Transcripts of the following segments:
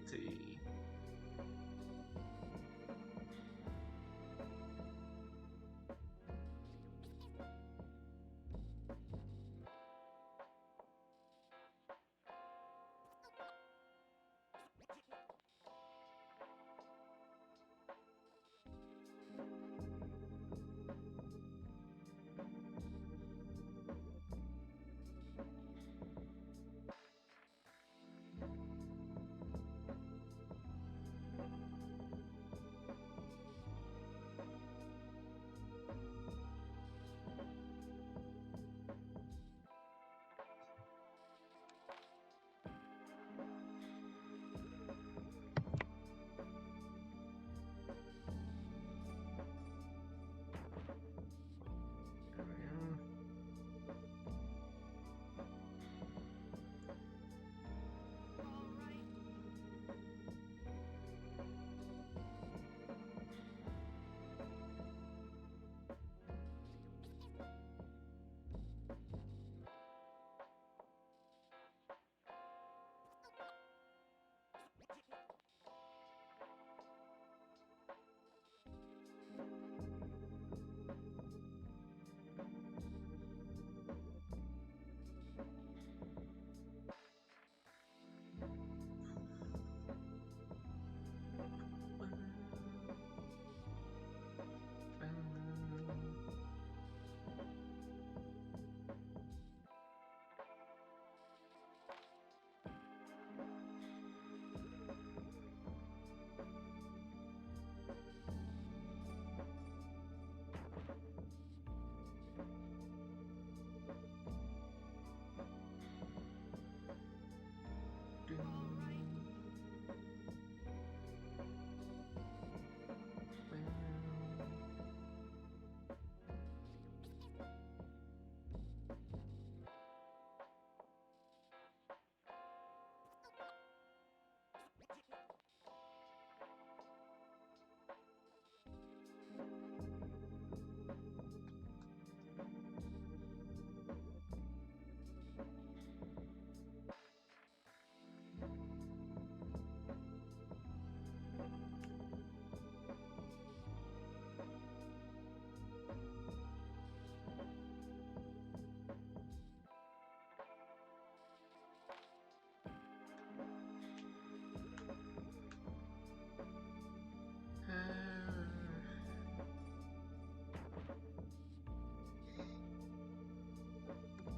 Alrighty.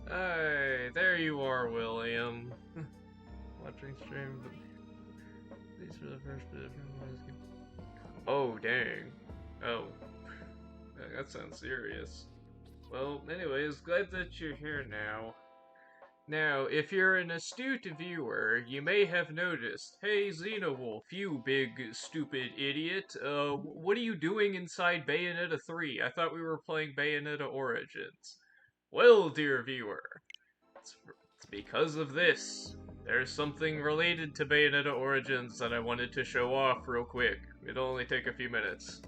Hey, there you are, William. Watching stream, but these are the first bit of Oh, dang. Oh. That sounds serious. Well, anyways, glad that you're here now. Now, if you're an astute viewer, you may have noticed, hey Xenowolf, you big stupid idiot, what are you doing inside Bayonetta 3? I thought we were playing Bayonetta Origins. Well, dear viewer, it's because of this. There's something related to Bayonetta Origins that I wanted to show off real quick. It'll only take a few minutes.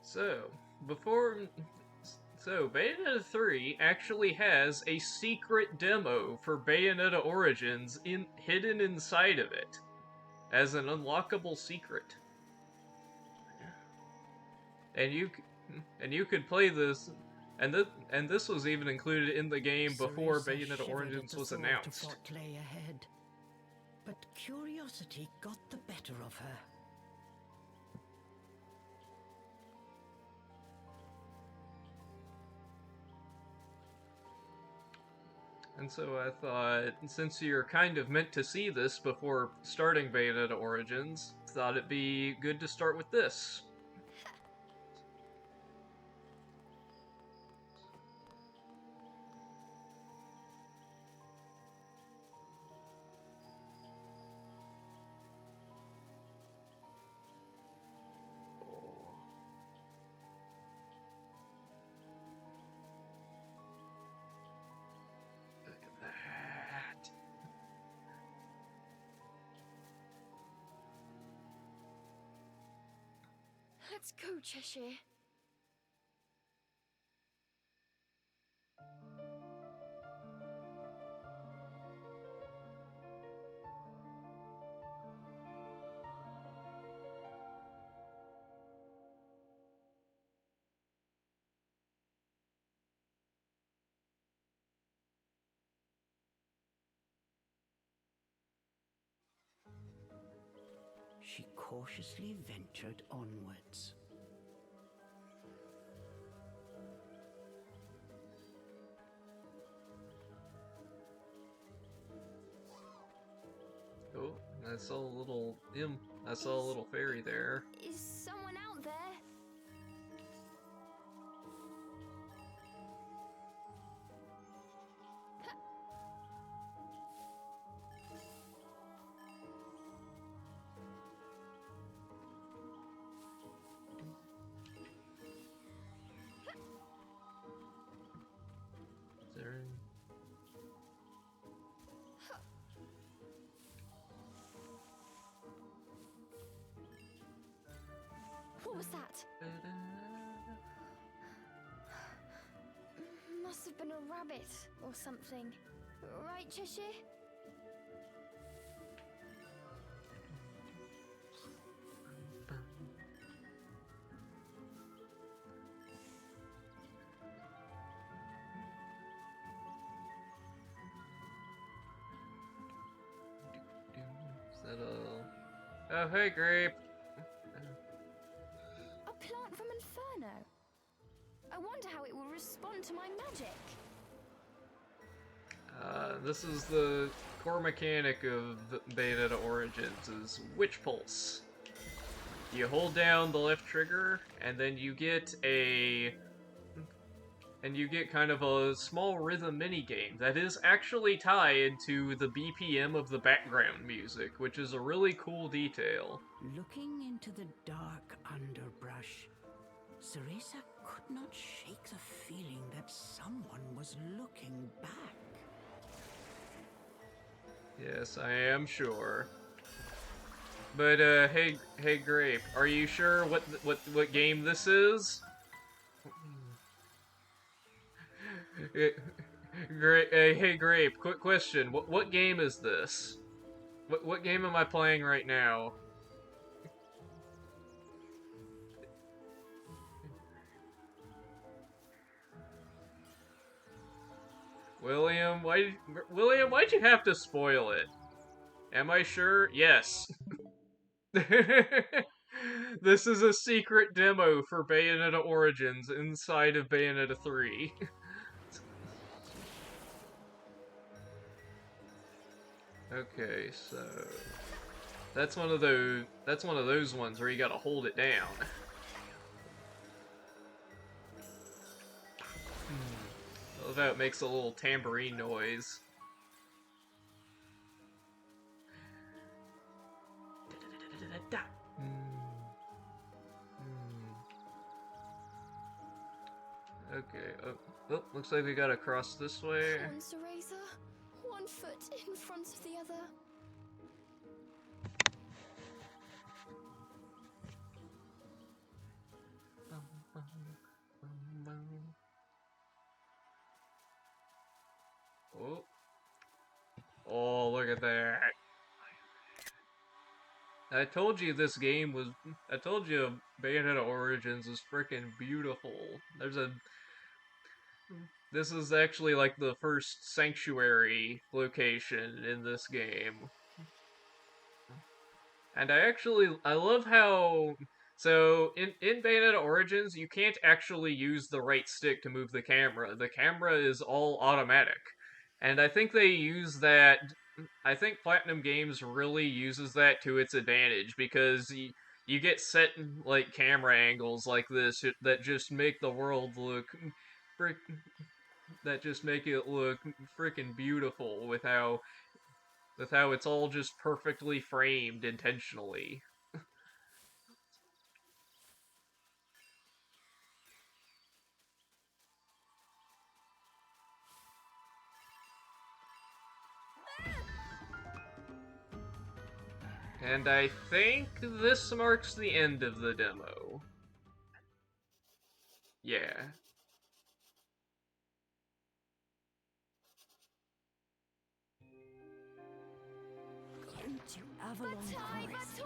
So, Bayonetta 3 actually has a secret demo for Bayonetta Origins hidden inside of it, as an unlockable secret. And you could play this, and this was even included in the game before Bayonetta Origins was announced. What lay ahead. But curiosity got the better of her. And so I thought, since you're kind of meant to see this before starting Bayonetta Origins, thought it'd be good to start with this. Let's go, Cheshire. She cautiously ventured onwards. Oh, I saw a little imp. I saw a little fairy there. Is someone out there? Is there any... What was that? Must have been a rabbit or something. Right, Cheshire? Is that a... Oh, hey, Grape! A plant from Inferno. I wonder how it will respond to my magic. This is the core mechanic of Bayonetta Origins, is Witch Pulse. You hold down the left trigger, and then you get a... And you get kind of a small rhythm minigame that is actually tied to the BPM of the background music, which is a really cool detail. Looking into the dark underbrush, Ceresa could not shake the feeling that someone was looking back. Yes, I am sure. But hey Grape, are you sure what game this is? Hey Grape, quick question. What game is this? What game am I playing right now? William, why'd you have to spoil it? Am I sure? Yes. This is a secret demo for Bayonetta Origins inside of Bayonetta 3. Okay, so that's one of those ones where you gotta hold it down. I love how it makes a little tambourine noise. Okay, oh, looks like we gotta cross this way. Come on, Ceresa. One foot in front of the other. Oh. Oh, look at that. I told you Bayonetta Origins was freaking beautiful. This is actually like the first sanctuary location in this game. And I love how, so in Bayonetta Origins, you can't actually use the right stick to move the camera. The camera is all automatic. And I think I think Platinum Games really uses that to its advantage, because you get set, like, camera angles like this that just make the world look that just make it look freaking beautiful with how it's all just perfectly framed intentionally. And I think this marks the end of the demo. Yeah. Into Avalon Forest.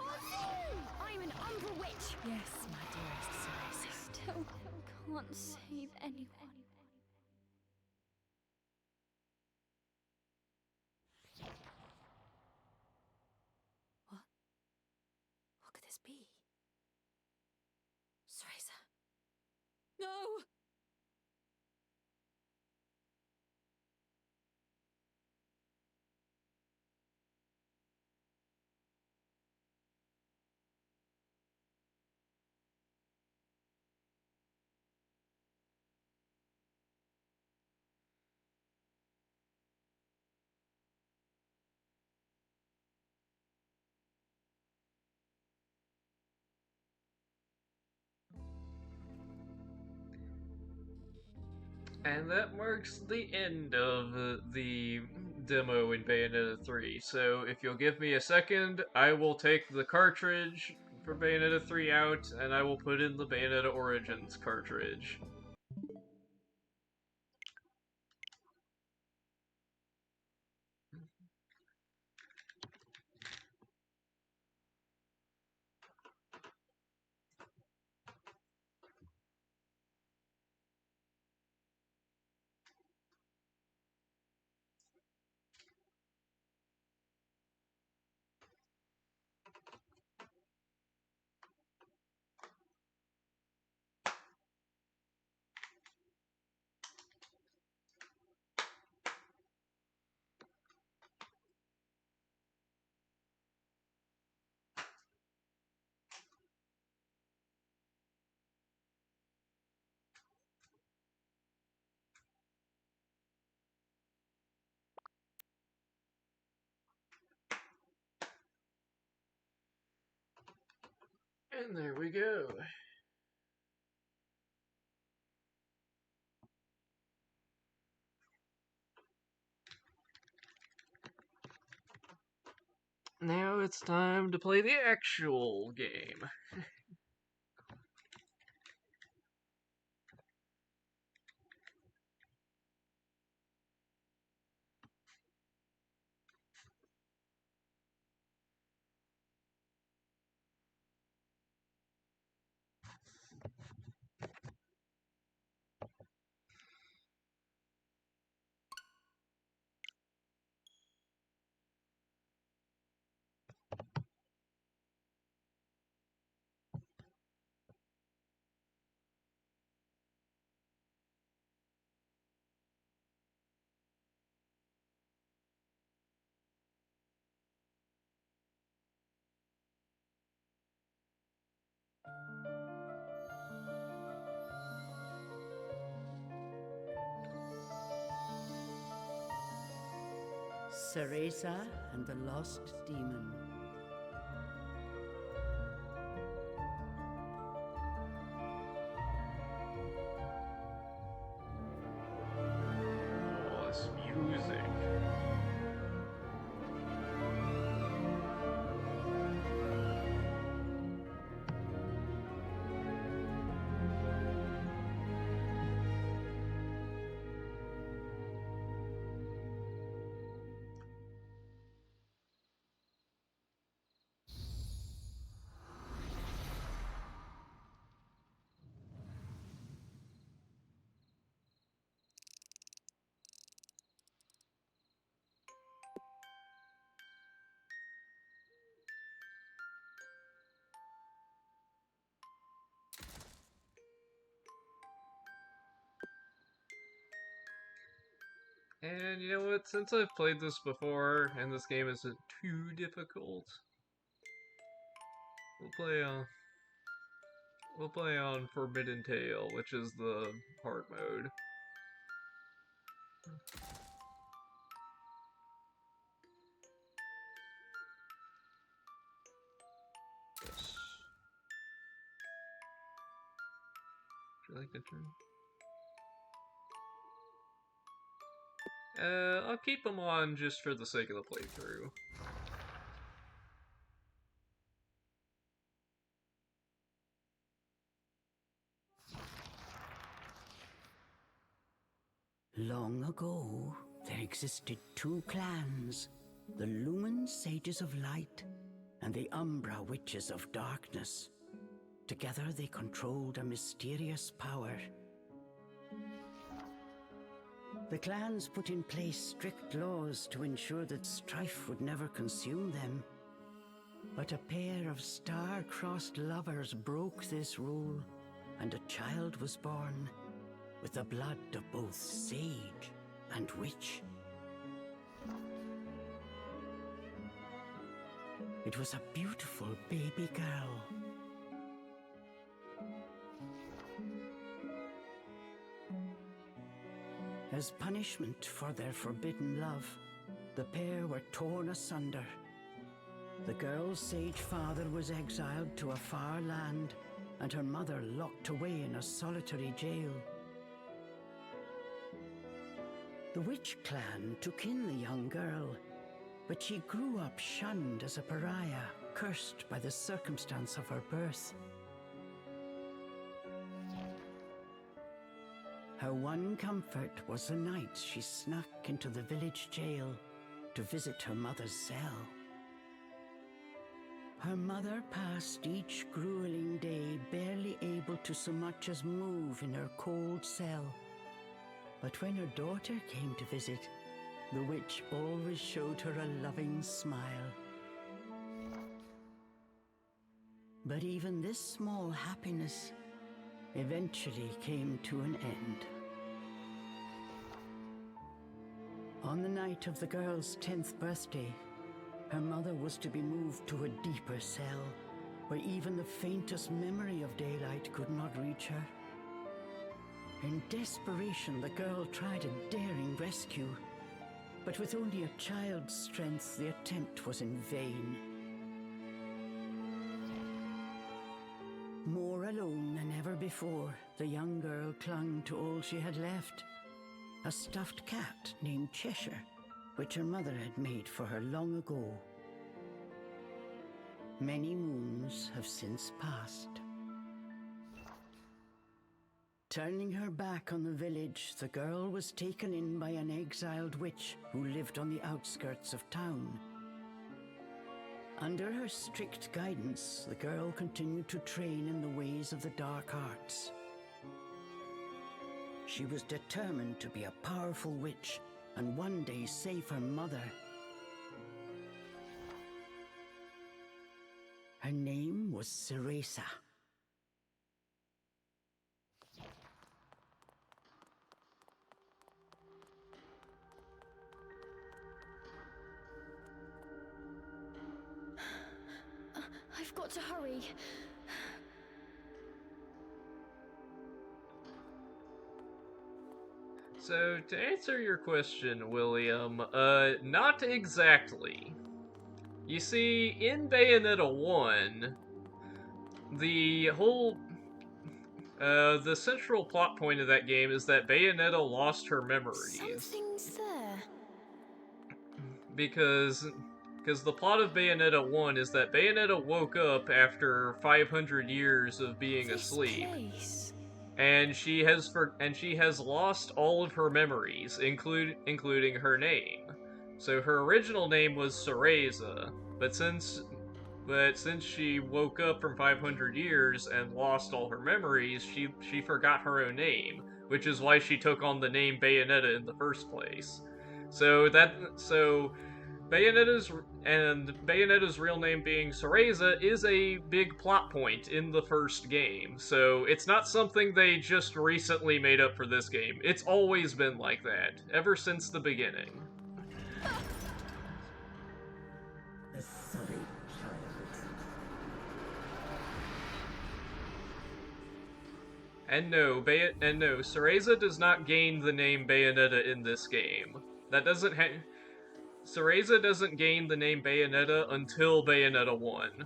I'm an Umbra witch. Yes, my dearest I Ceresa. still can't save anyone. What could this be? Ceresa. No! And that marks the end of the demo in Bayonetta 3. So if you'll give me a second, I will take the cartridge for Bayonetta 3 out, and I will put in the Bayonetta Origins cartridge. And there we go. Now it's time to play the actual game. Ceresa and the Lost Demon. Oh, this music. And you know what? Since I've played this before, and this game isn't too difficult, we'll play on Forbidden Tale, which is the hard mode. Yes. Would you like to turn? I'll keep them on just for the sake of the playthrough. Long ago, there existed two clans, the Lumen Sages of Light and the Umbra Witches of Darkness. Together they controlled a mysterious power. The clans put in place strict laws to ensure that strife would never consume them. But a pair of star-crossed lovers broke this rule, and a child was born with the blood of both sage and witch. It was a beautiful baby girl. As punishment for their forbidden love, the pair were torn asunder. The girl's sage father was exiled to a far land, and her mother locked away in a solitary jail. The witch clan took in the young girl, but she grew up shunned as a pariah, cursed by the circumstance of her birth. Her one comfort was the nights she snuck into the village jail to visit her mother's cell. Her mother passed each grueling day barely able to so much as move in her cold cell. But when her daughter came to visit, the witch always showed her a loving smile. But even this small happiness eventually came to an end. On the night of the girl's 10th birthday, her mother was to be moved to a deeper cell, where even the faintest memory of daylight could not reach her. In desperation, the girl tried a daring rescue, but with only a child's strength, the attempt was in vain. More alone than ever before, the young girl clung to all she had left, a stuffed cat named Cheshire, which her mother had made for her long ago. Many moons have since passed. Turning her back on the village, the girl was taken in by an exiled witch who lived on the outskirts of town. Under her strict guidance, the girl continued to train in the ways of the dark arts. She was determined to be a powerful witch and one day save her mother. Her name was Ceresa. I've got to hurry. So, to answer your question, William, not exactly. You see, in Bayonetta 1, the central plot point of that game is that Bayonetta lost her memories. Something's there. Because the plot of Bayonetta 1 is that Bayonetta woke up after 500 years of being asleep. And she has lost all of her memories, including her name. So her original name was Ceresa, but since she woke up from 500 years and lost all her memories, she forgot her own name, which is why she took on the name Bayonetta in the first place. So Bayonetta's real name being Ceresa is a big plot point in the first game, so it's not something they just recently made up for this game. It's always been like that, ever since the beginning. And no, Ceresa does not gain the name Bayonetta in this game. Ceresa doesn't gain the name Bayonetta until Bayonetta 1.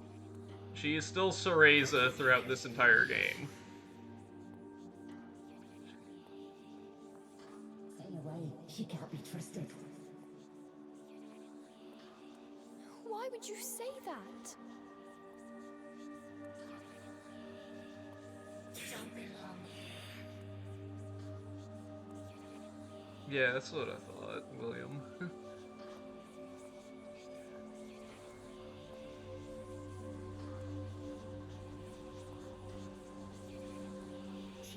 She is still Ceresa throughout this entire game. Stay away. She can't be trusted. Why would you say that? You don't belong here. Yeah, that's what I thought, William.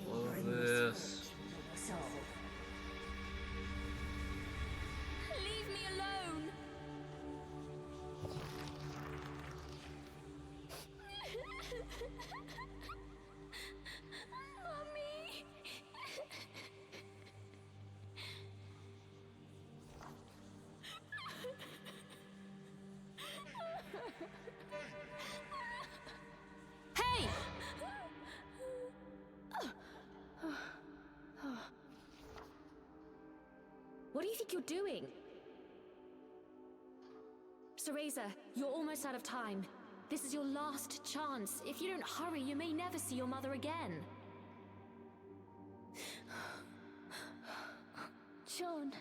Love this. Leave me alone! Mommy! Hey! What do you think you're doing? Cereza, you're almost out of time. This is your last chance. If you don't hurry, you may never see your mother again. John,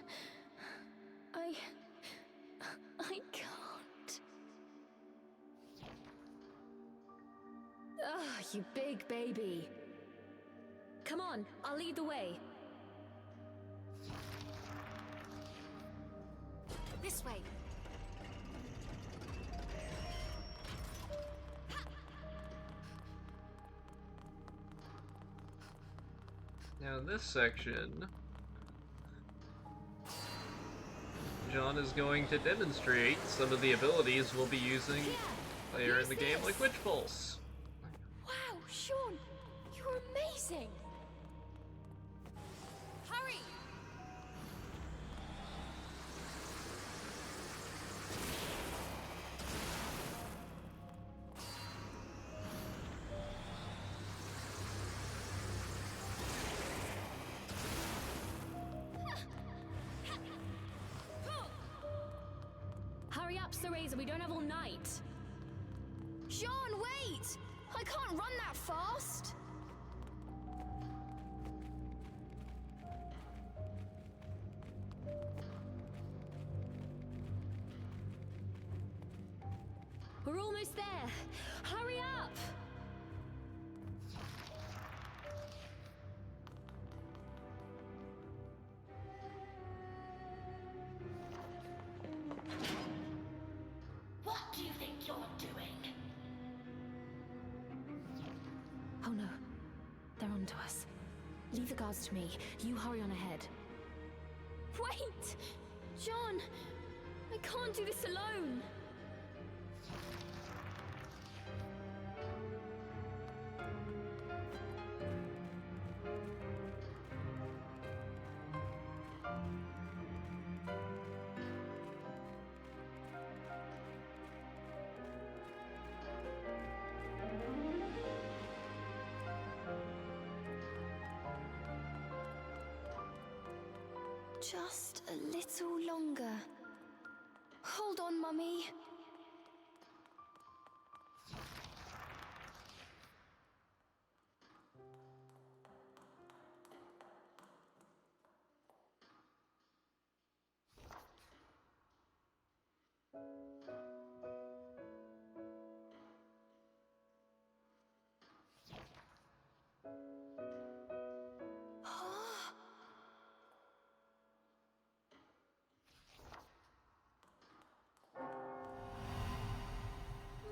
I can't. Ah, you big baby. Come on, I'll lead the way. This way. Now in this section, John is going to demonstrate some of the abilities we'll be using later in the game, like Witch Pulse. Wow, Sean, you're amazing. Hurry! Hurry up, Cereza, we don't have all night. Sean, wait! I can't run that fast! We're almost there. Hurry up! What do you think you're doing? Oh no. They're onto us. Leave the guards to me. You hurry on ahead. Wait! John! I can't do this alone! Just a little longer. Hold on, Mummy.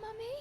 Mummy?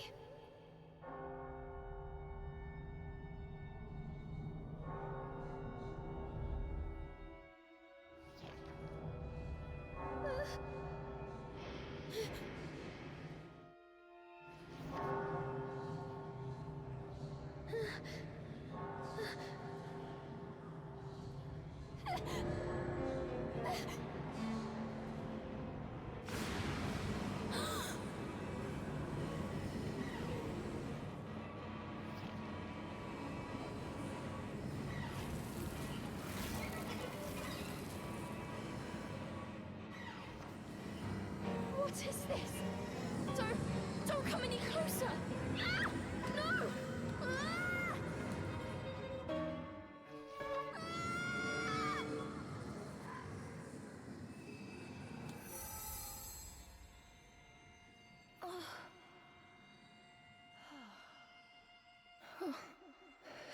What is this? Don't come any closer! Ah! No! Ah!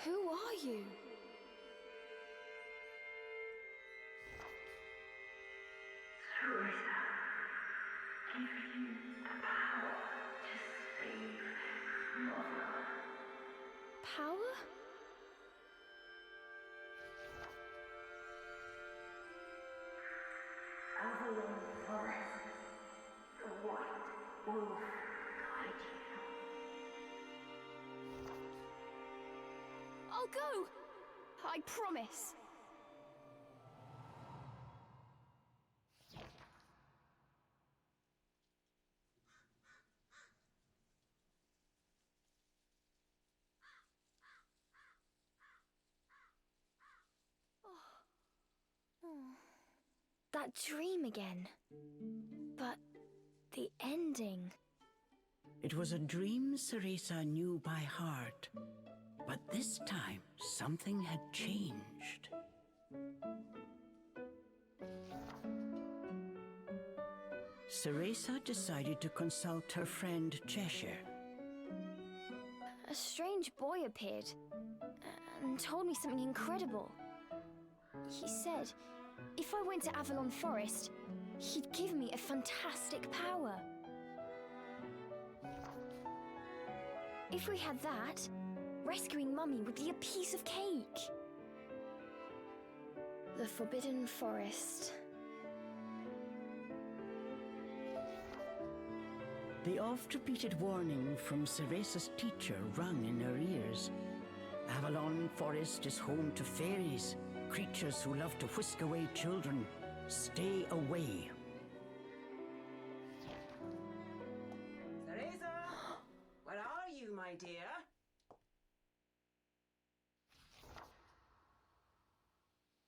Who are you? Avalon Forest. The White Wolf guide you. I'll go! I promise. That dream again. But the ending. It was a dream Ceresa knew by heart, but this time something had changed. Ceresa decided to consult her friend Cheshire. A strange boy appeared and told me something incredible. He said if I went to Avalon Forest, he'd give me a fantastic power. If we had that, rescuing Mummy would be a piece of cake. The Forbidden Forest. The oft-repeated warning from Ceresa's teacher rung in her ears. Avalon Forest is home to fairies, creatures who love to whisk away children. Stay away. Ceresa! Where are you, my dear?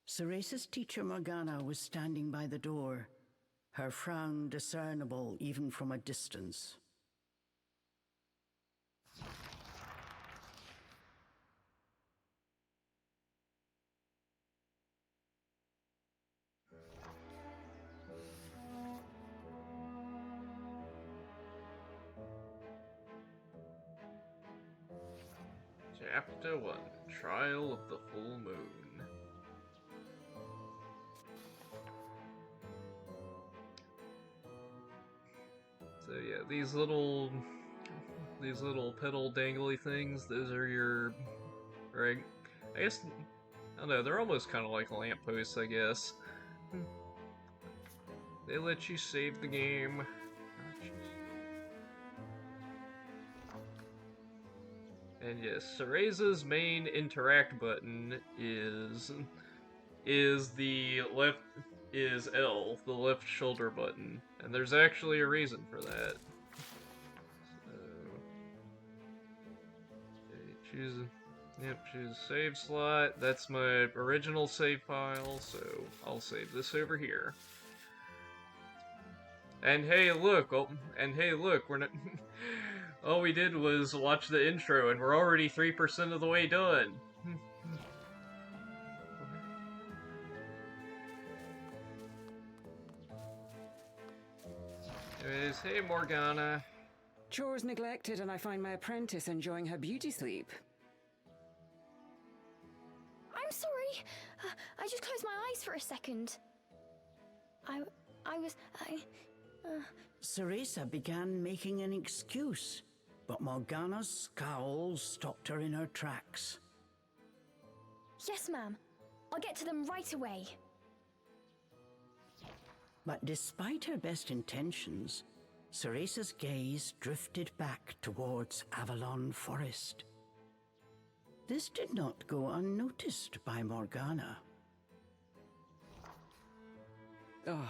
Ceresa's teacher Morgana was standing by the door, her frown discernible even from a distance. Chapter 1, Trial of the Full Moon. So yeah, these little pedal dangly things, those are your, right, I guess, I don't know, they're almost kind of like lampposts, I guess. They let you save the game. And yes, Ceresa's main interact button is the left L, the left shoulder button, and there's actually a reason for that. So, okay, choose save slot. That's my original save file, so I'll save this over here. And hey, look, we're not. All we did was watch the intro, and we're already 3% of the way done. Anyways, hey Morgana. Chores neglected, and I find my apprentice enjoying her beauty sleep. I'm sorry. I just closed my eyes for a second. Ceresa began making an excuse, but Morgana's scowl stopped her in her tracks. Yes, ma'am. I'll get to them right away. But despite her best intentions, Ceresa's gaze drifted back towards Avalon Forest. This did not go unnoticed by Morgana. Oh.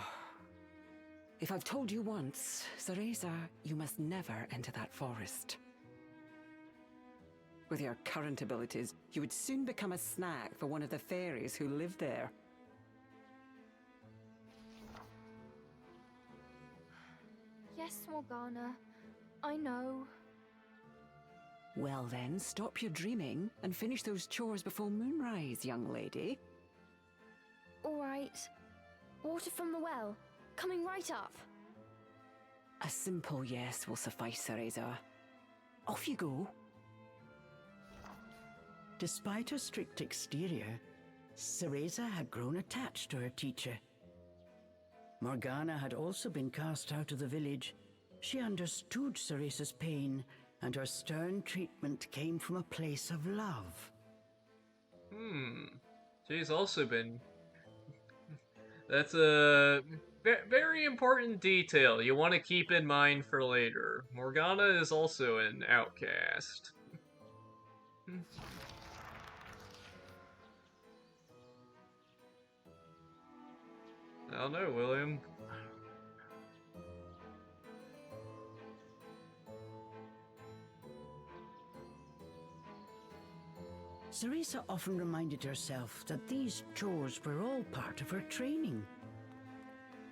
If I've told you once, Ceresa, you must never enter that forest. With your current abilities, you would soon become a snack for one of the fairies who live there. Yes, Morgana. I know. Well then, stop your dreaming and finish those chores before moonrise, young lady. All right. Water from the well. Coming right up. A simple yes will suffice, Ceresa. Off you go. Despite her strict exterior, Ceresa had grown attached to her teacher. Morgana had also been cast out of the village. She understood Ceresa's pain, and her stern treatment came from a place of love. She's also been... very important detail you want to keep in mind for later. Morgana is also an outcast. I don't know, William. Ceresa often reminded herself that these chores were all part of her training.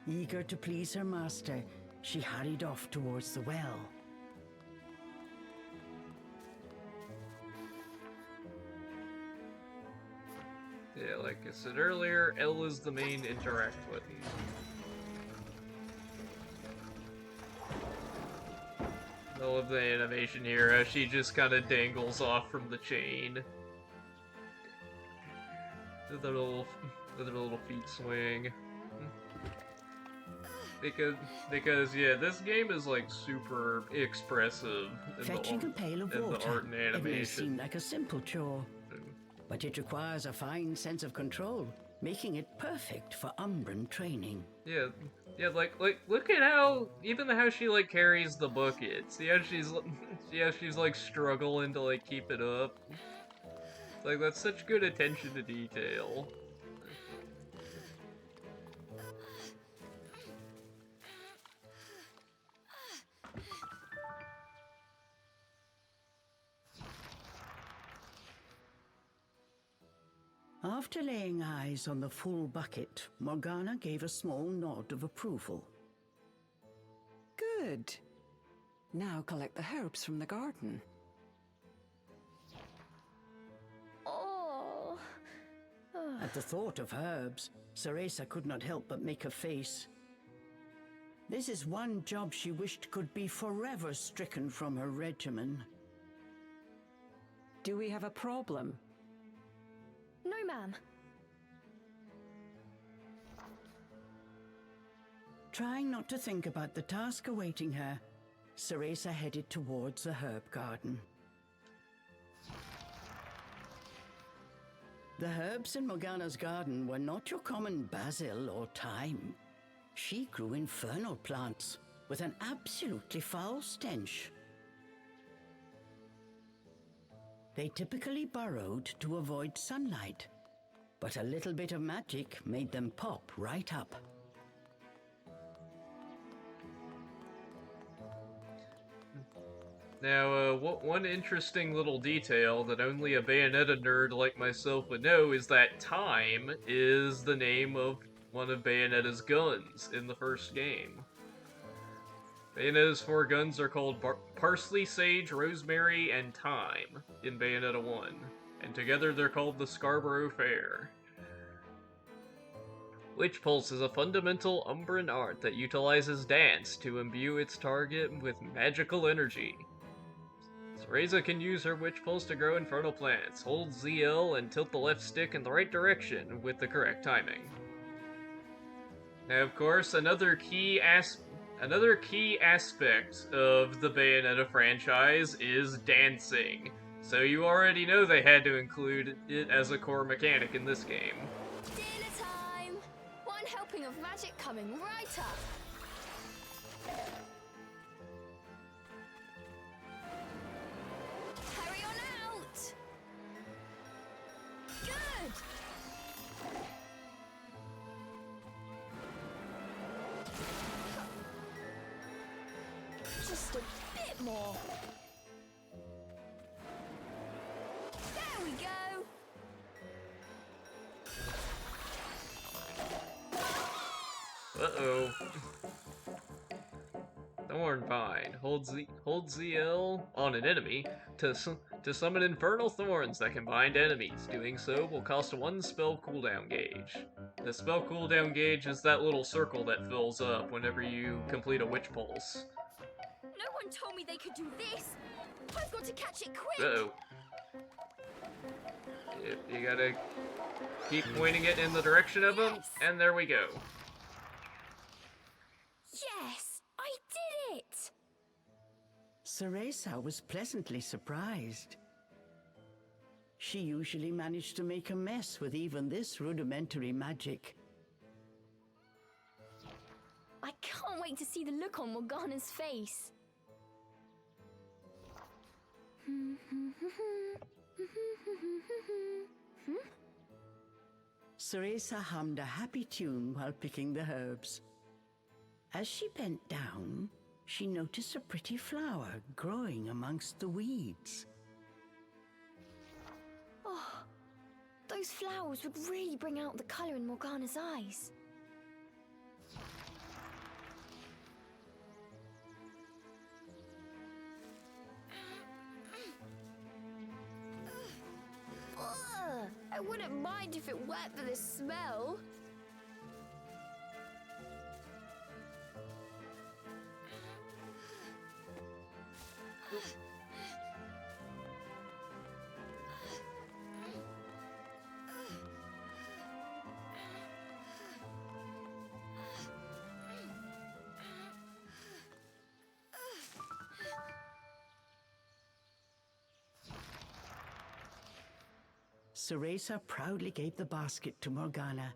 Eager to please her master, she hurried off towards the well. Yeah, like I said earlier, Elle is the main interact with. I love the animation here as she just kind of dangles off from the chain. With her little feet swing. Because yeah, this game is like super expressive in Fetching a pail of the water, art and it may animation. seem like a simple chore, but it requires a fine sense of control, making it perfect for Umbran training. Yeah, like look at how she like carries the bucket. See how she's like struggling to like keep it up. Like that's such good attention to detail. After laying eyes on the full bucket, Morgana gave a small nod of approval. Good. Now collect the herbs from the garden. Oh. At the thought of herbs, Ceresa could not help but make a face. This is one job she wished could be forever stricken from her regimen. Do we have a problem? No, ma'am. Trying not to think about the task awaiting her, Ceresa headed towards the herb garden. The herbs in Morgana's garden were not your common basil or thyme. She grew infernal plants with an absolutely foul stench. They typically burrowed to avoid sunlight, but a little bit of magic made them pop right up. Now, one interesting little detail that only a Bayonetta nerd like myself would know is that Thyme is the name of one of Bayonetta's guns in the first game. Bayonetta's 4 guns are called Parsley, Sage, Rosemary, and Thyme in Bayonetta 1, and together they're called the Scarborough Fair. Witch Pulse is a fundamental Umbran art that utilizes dance to imbue its target with magical energy. Ceresa can use her Witch Pulse to grow infernal plants. Hold ZL and tilt the left stick in the right direction with the correct timing. Now, of course, another key aspect of the Bayonetta franchise is dancing. So you already know they had to include it as a core mechanic in this game. Dinner time! One helping of magic coming right up. Hurry on out! Good! Just a bit more. There we go! Uh-oh. Thorn Vine. Hold ZL on an enemy to summon infernal thorns that can bind enemies. Doing so will cost 1 spell cooldown gauge. The spell cooldown gauge is that little circle that fills up whenever you complete a Witch Pulse. No one told me they could do this! I've got to catch it quick! Uh-oh. You gotta keep pointing it in the direction of them, Yes. and there we go. Yes! I did it! Ceresa was pleasantly surprised. She usually managed to make a mess with even this rudimentary magic. I can't wait to see the look on Morgana's face. Cereza hummed a happy tune while picking the herbs. As she bent down, she noticed a pretty flower growing amongst the weeds. Oh, those flowers would really bring out the colour in Morgana's eyes. Ugh, I wouldn't mind if it weren't for the smell. Cereza proudly gave the basket to Morgana.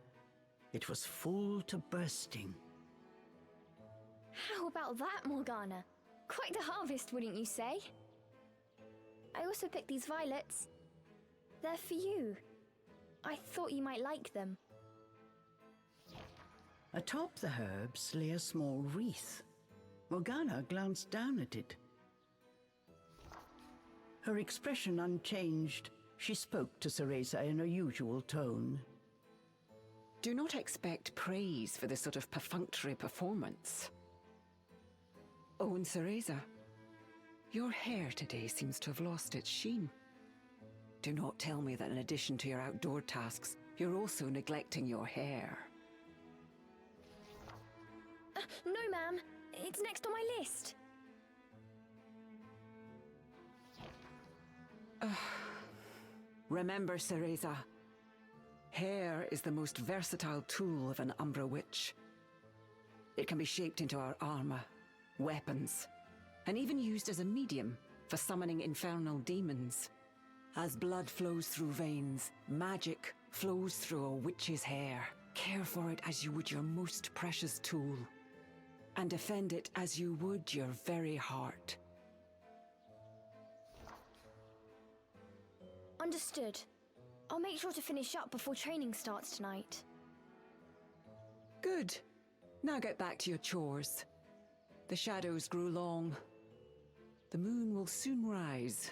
It was full to bursting. How about that, Morgana? Quite the harvest, wouldn't you say? I also picked these violets. They're for you. I thought you might like them. Atop the herbs lay a small wreath. Morgana glanced down at it. Her expression unchanged, she spoke to Cereza in her usual tone. Do not expect praise for this sort of perfunctory performance. Oh, and Cereza, your hair today seems to have lost its sheen. Do not tell me that in addition to your outdoor tasks, you're also neglecting your hair. No, ma'am. It's next on my list. Remember, Cereza, hair is the most versatile tool of an Umbra witch. It can be shaped into our armor, weapons, and even used as a medium for summoning infernal demons. As blood flows through veins, magic flows through a witch's hair. Care for it as you would your most precious tool, and defend it as you would your very heart. Understood. I'll make sure to finish up before training starts tonight. Good. Now get back to your chores. The shadows grew long. The moon will soon rise.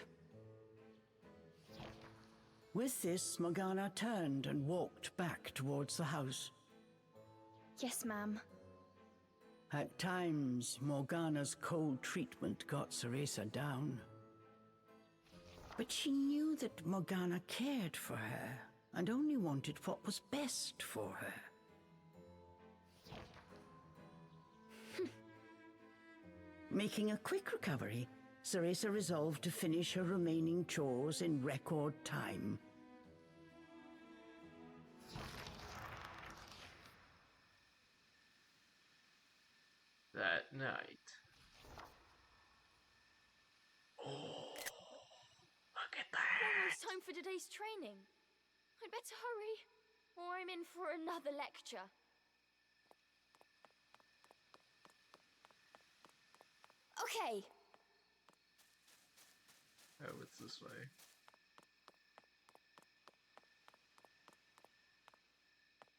With this, Morgana turned and walked back towards the house. Yes, ma'am. At times, Morgana's cold treatment got Cereza down. But she knew that Morgana cared for her and only wanted what was best for her. Making a quick recovery, Cereza resolved to finish her remaining chores in record time. That night. Oh, look at that! Almost time for today's training. I'd better hurry, or I'm in for another lecture. Okay. Oh, it's this way.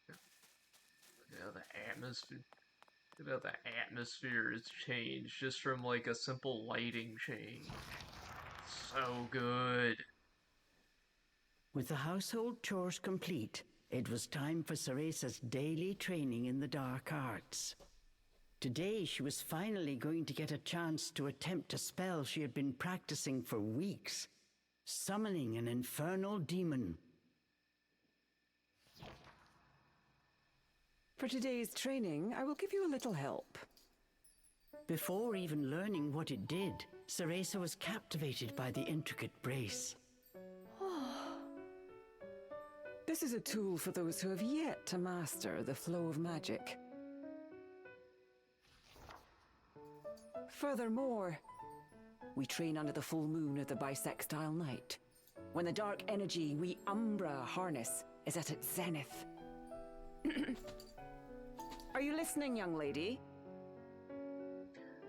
Look at how the atmosphere. Look at how the atmosphere has changed just from like a simple lighting change. So good. With the household chores complete, it was time for Cereza's daily training in the dark arts. Today, she was finally going to get a chance to attempt a spell she had been practicing for weeks, summoning an infernal demon. For today's training, I will give you a little help. Before even learning what it did, Cereza was captivated by the intricate brace. This is a tool for those who have yet to master the flow of magic. Furthermore, we train under the full moon of the bisextile night, when the dark energy we Umbra harness is at its zenith. Are you listening, young lady?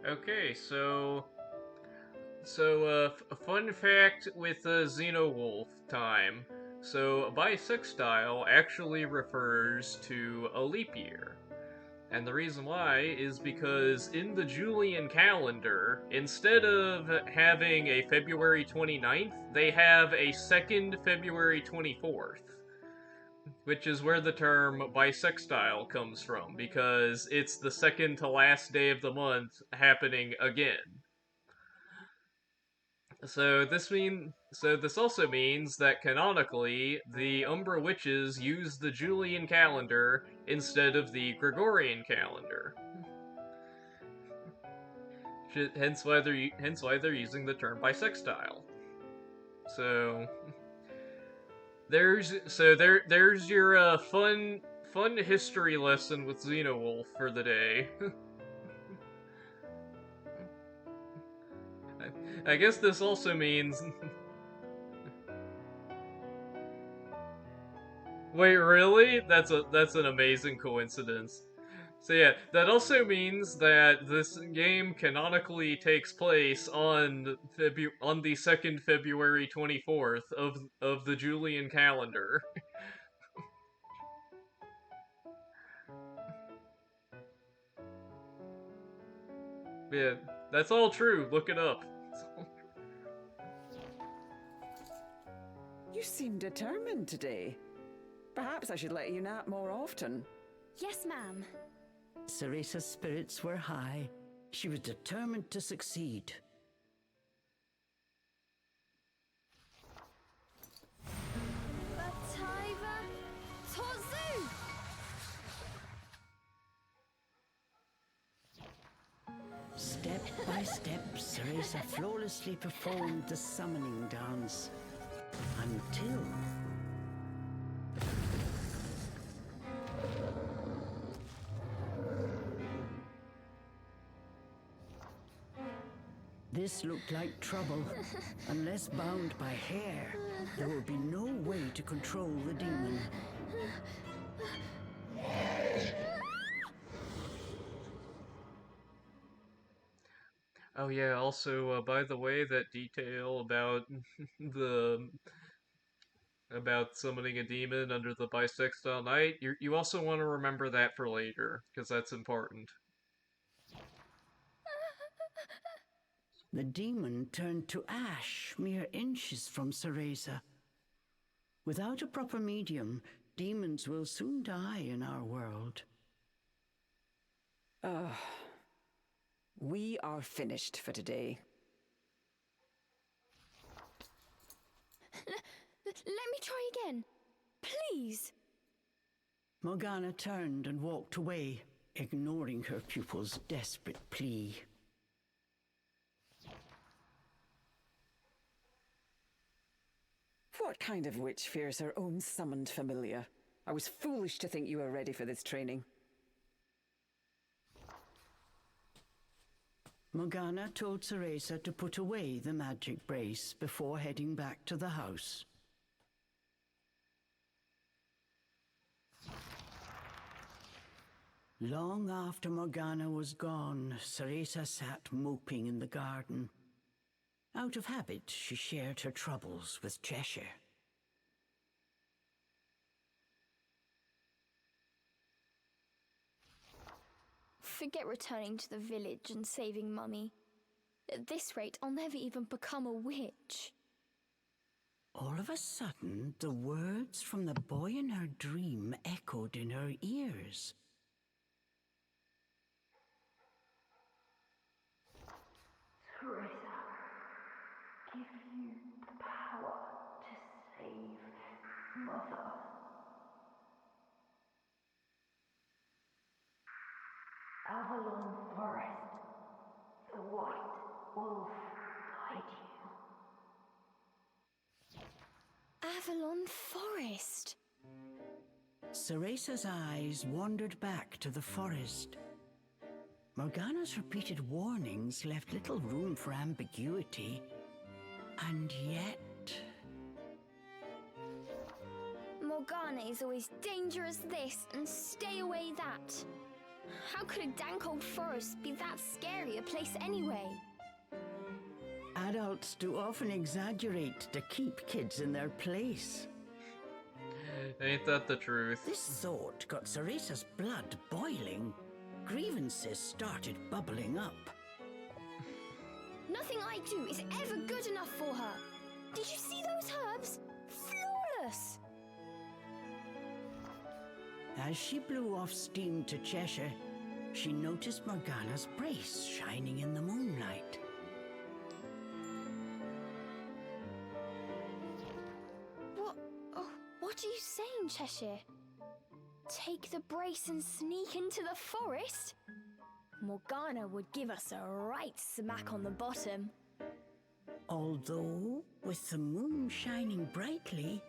Okay, so a fun fact with Xenowolf time. So bisextile actually refers to a leap year. And the reason why is because in the Julian calendar, instead of having a February 29th, they have a second February 24th, which is where the term bisextile comes from, because it's the second to last day of the month happening again. So this also means that canonically, the Umbra witches use the Julian calendar instead of the Gregorian calendar. Hence why they're using the term bisextile. So there's your fun history lesson with Xenowolf for the day. I guess this also means. Wait, really? That's an amazing coincidence. So yeah, that also means that this game canonically takes place on the second February 24th of the Julian calendar. Yeah, that's all true. Look it up. You seem determined today. Perhaps I should let you nap more often. Yes, ma'am. Ceresa's spirits were high. She was determined to succeed. Bativa Tozu! Step by step, Ceresa flawlessly performed the summoning dance. Until... This looked like trouble. Unless bound by hair, there would be no way to control the demon. Oh yeah, also by the way, that detail about the about summoning a demon under the bisextile night, you also want to remember that for later, because that's important. The demon turned to ash mere inches from Ceresa. Without a proper medium, demons will soon die in our world. We are finished for today. Let me try again. Please. Morgana turned and walked away, ignoring her pupil's desperate plea. What kind of witch fears her own summoned familiar? I was foolish to think you were ready for this training. Morgana told Ceresa to put away the magic brace before heading back to the house. Long after Morgana was gone, Ceresa sat moping in the garden. Out of habit, she shared her troubles with Cheshire. Forget returning to the village and saving Mummy. At this rate, I'll never even become a witch. All of a sudden, the words from the boy in her dream echoed in her ears. Teresa, give you the power to save Mother. Avalon Forest, the White Wolf guide you. Avalon Forest. Ceresa's eyes wandered back to the forest. Morgana's repeated warnings left little room for ambiguity. And yet... Morgana is always dangerous this and stay away that. How could a dank old forest be that scary a place anyway? Adults do often exaggerate to keep kids in their place. Ain't that the truth? This thought got Ceresa's blood boiling. Grievances started bubbling up. Nothing I do is ever good enough for her. Did you see those herbs? Flawless! As she blew off steam to Cheshire, she noticed Morgana's brace shining in the moonlight. What are you saying, Cheshire? Take the brace and sneak into the forest? Morgana would give us a right smack on the bottom. Although, with the moon shining brightly,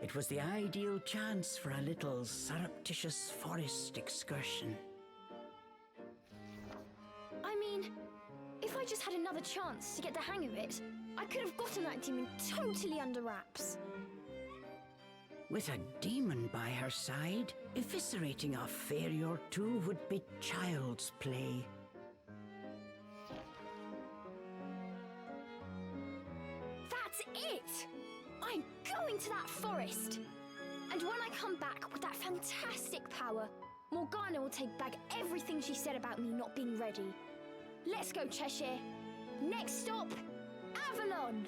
it was the ideal chance for a little surreptitious forest excursion. I mean, if I just had another chance to get the hang of it, I could have gotten that demon totally under wraps. With a demon by her side, eviscerating a fairy or two would be child's play. That's it! I'm going to that forest! And when I come back with that fantastic power, Morgana will take back everything she said about me not being ready. Let's go, Cheshire. Next stop, Avalon!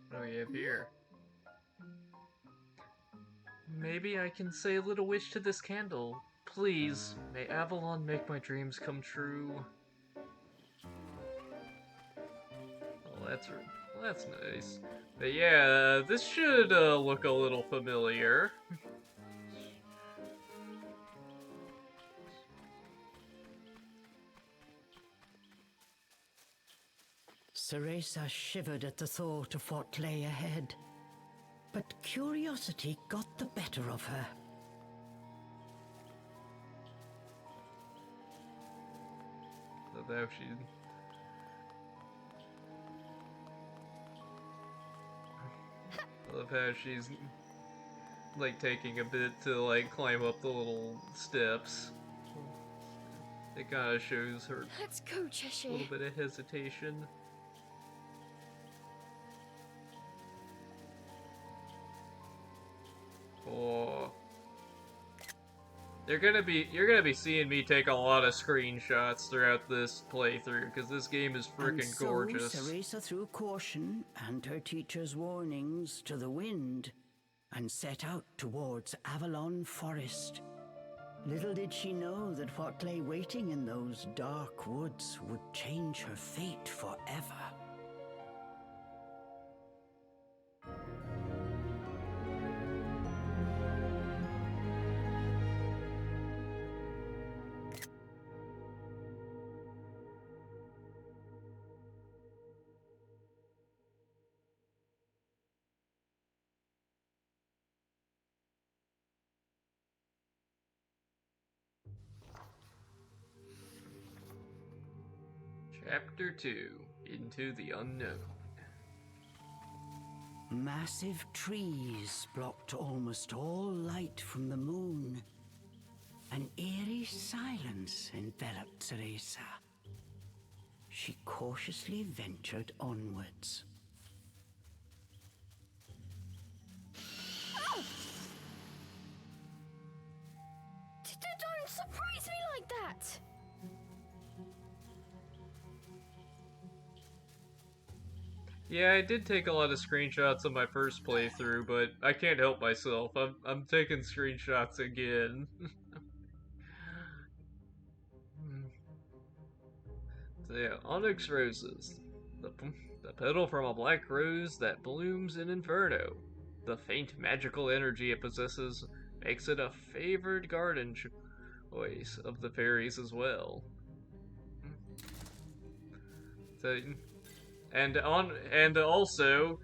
What do we have here? Maybe I can say a little wish to this candle. Please, may Avalon make my dreams come true. Well, that's nice. But yeah, this should look a little familiar. Ceresa shivered at the thought of what lay ahead, but curiosity got the better of her. I love how I love how she's like taking a bit to like climb up the little steps. It kind of shows her Let's go, Cheshire. a little bit of hesitation. Oh. You're gonna be seeing me take a lot of screenshots throughout this playthrough, because this game is freaking gorgeous. So Ceresa threw caution and her teacher's warnings to the wind and set out towards Avalon Forest. Little did she know that what lay waiting in those dark woods would change her fate forever. Chapter 2, Into the Unknown. Massive trees blocked almost all light from the moon. An eerie silence enveloped Ceresa. She cautiously ventured onwards. Oh! Don't surprise me like that! Yeah, I did take a lot of screenshots on my first playthrough, but I can't help myself. I'm taking screenshots again. So yeah, onyx roses. The petal from a black rose that blooms in Inferno. The faint magical energy it possesses makes it a favored garden choice of the fairies as well. So, and also,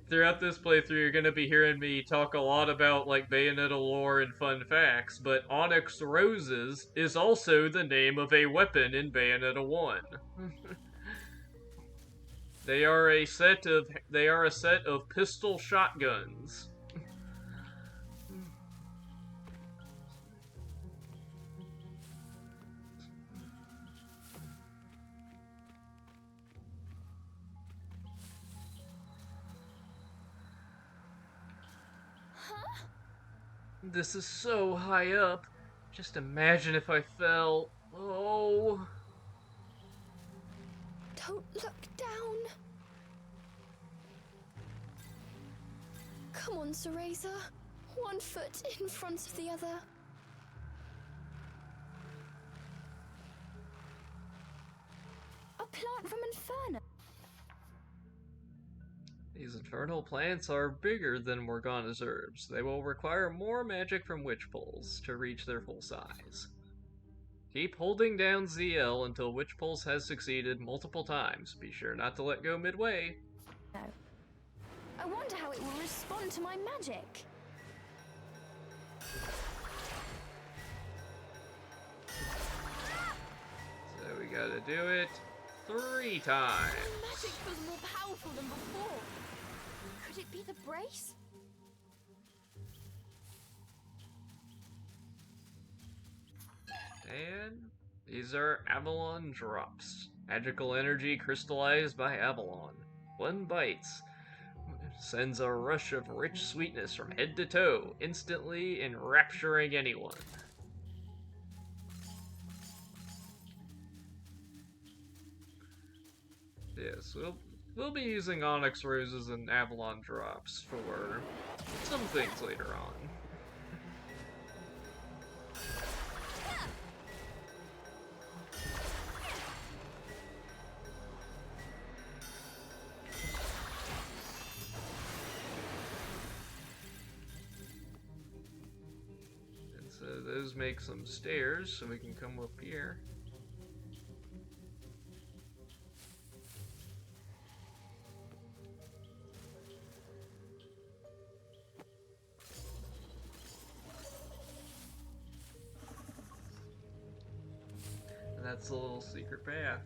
throughout this playthrough, you're gonna be hearing me talk a lot about like Bayonetta lore and fun facts, but Onyx Roses is also the name of a weapon in Bayonetta 1. They are a set of pistol shotguns. This is so high up. Just imagine if I fell. Oh. Don't look down. Come on, Cereza. One foot in front of the other. A plant from Inferno. These infernal plants are bigger than Morgana's herbs. They will require more magic from witch pulls to reach their full size. Keep holding down ZL until witch pulse has succeeded multiple times. Be sure not to let go midway. No. I wonder how it will respond to my magic. So we gotta do it 3 times. My magic feels more powerful than before. Could it be the brace? And these are Avalon drops. Magical energy crystallized by Avalon. One bites sends a rush of rich sweetness from head to toe, instantly enrapturing anyone. Yes, we'll be using Onyx Roses and Avalon Drops for some things later on. And so those make some stairs, so we can come up here. That's a little secret path.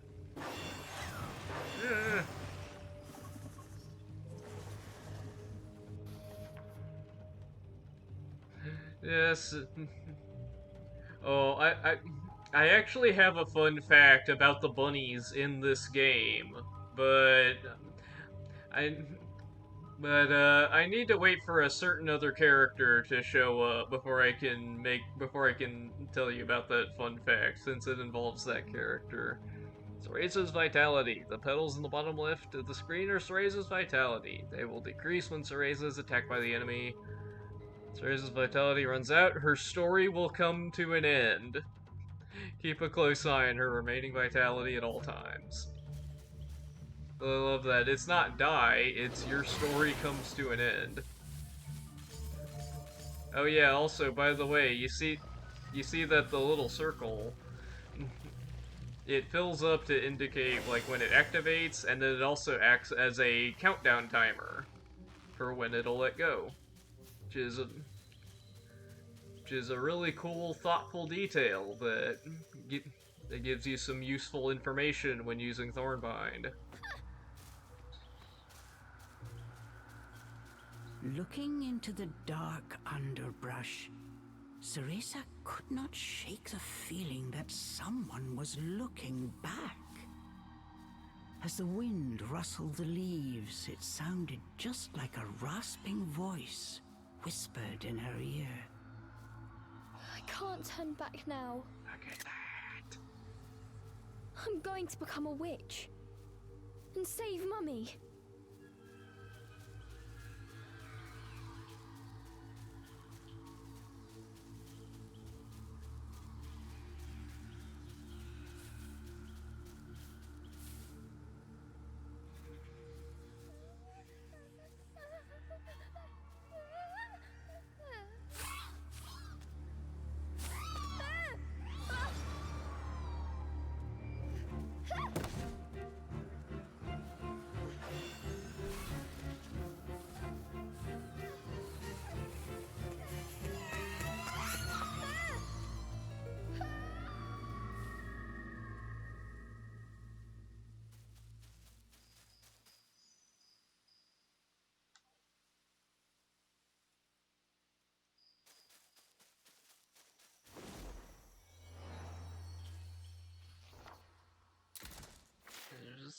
Yes. Oh, I actually have a fun fact about the bunnies in this game, but I need to wait for a certain other character to show up before I can tell you about that fun fact, since it involves that character. Cereza's Vitality. The petals in the bottom left of the screen are Cereza's Vitality. They will decrease when Cereza is attacked by the enemy. Cereza's Vitality runs out, her story will come to an end. Keep a close eye on her remaining vitality at all times. I love that. It's not die, it's your story comes to an end. Oh yeah, also, by the way, you see that the little circle, it fills up to indicate, like, when it activates, and then it also acts as a countdown timer for when it'll let go. Which is a really cool, thoughtful detail that gives you some useful information when using Thornbind. Looking into the dark underbrush, Cereza could not shake the feeling that someone was looking back. As the wind rustled the leaves, it sounded just like a rasping voice whispered in her ear. I can't turn back now. Look at that. I'm going to become a witch. And save Mummy.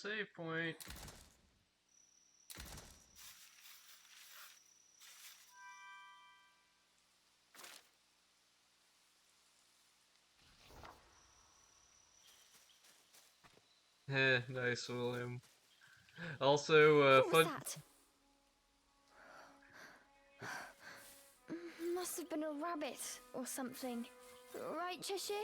save point. Nice, William. Also, What was fun. that? Must have been a rabbit or something. Right, Cheshire?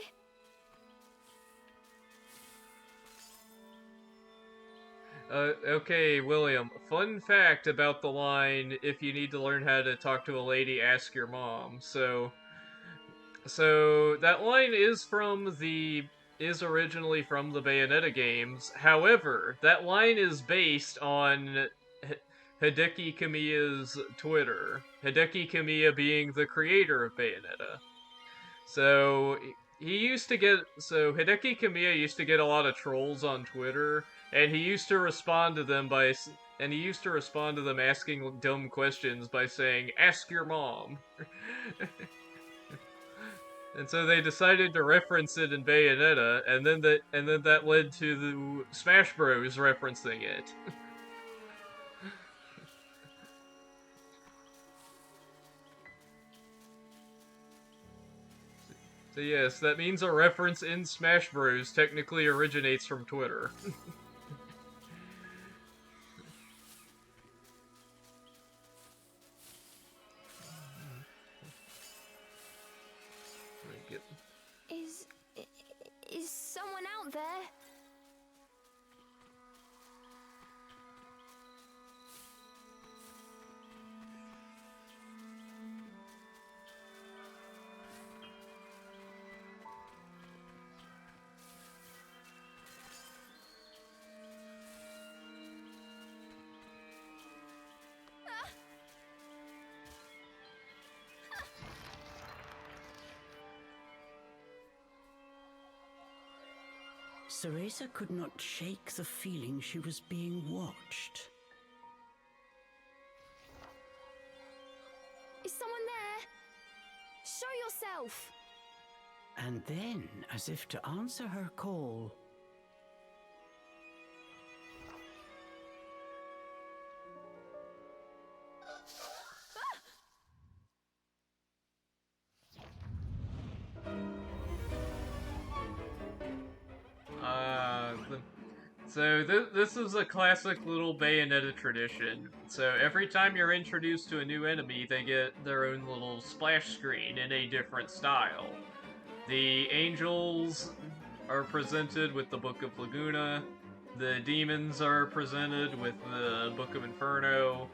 Okay, William. Fun fact about the line, if you need to learn how to talk to a lady, ask your mom. So that line is originally from the Bayonetta games. However, that line is based on Hideki Kamiya's Twitter. Hideki Kamiya being the creator of Bayonetta. So Hideki Kamiya used to get a lot of trolls on Twitter, and he used to respond to them asking dumb questions by saying, "Ask your mom." And so they decided to reference it in Bayonetta, and then that led to the Smash Bros referencing it. So yes, that means a reference in Smash Bros technically originates from Twitter. Is... is someone out there? Cereza could not shake the feeling she was being watched. Is someone there? Show yourself! And then, as if to answer her call, So this is a classic little Bayonetta tradition. So every time you're introduced to a new enemy, they get their own little splash screen in a different style. The angels are presented with the Book of Laguna. The demons are presented with the Book of Inferno.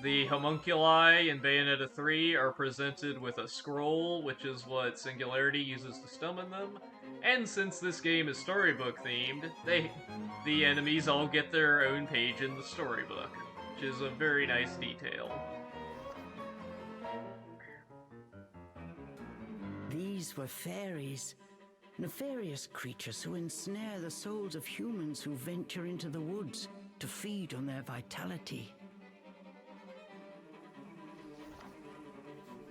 The homunculi in Bayonetta 3 are presented with a scroll, which is what Singularity uses to summon them. And since this game is storybook themed, the enemies all get their own page in the storybook, which is a very nice detail. these were fairies, nefarious creatures who ensnare the souls of humans who venture into the woods to feed on their vitality.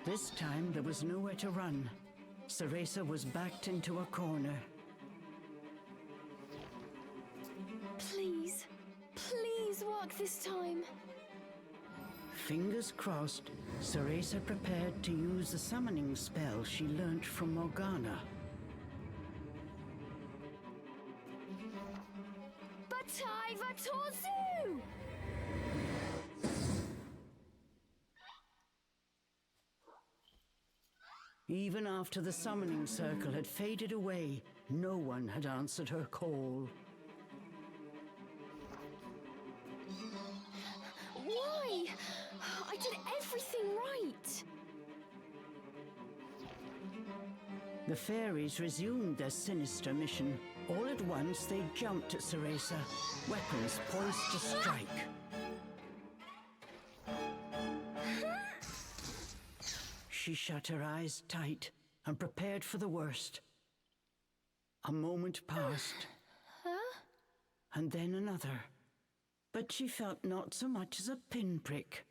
This time there was nowhere to run. Cereza was backed into a corner. Please, please work this time. Fingers crossed, Cereza prepared to use the summoning spell she learnt from Morgana. Batai Vatorzu! Even after the summoning circle had faded away, no one had answered her call. Why? I did everything right. The fairies resumed their sinister mission. All at once, they jumped at Cereza, weapons poised to strike. She shut her eyes tight and prepared for the worst. A moment passed, and then another. But she felt not so much as a pinprick.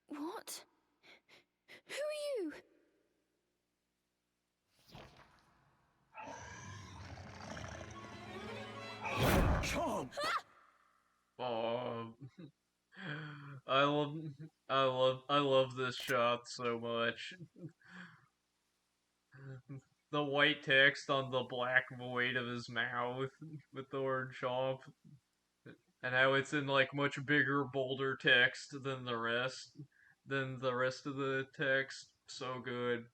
What? Who are you? Bob! Oh, I love this shot so much. The white text on the black void of his mouth with the word chomp, and how it's in like much bigger, bolder text than the rest of the text. So good.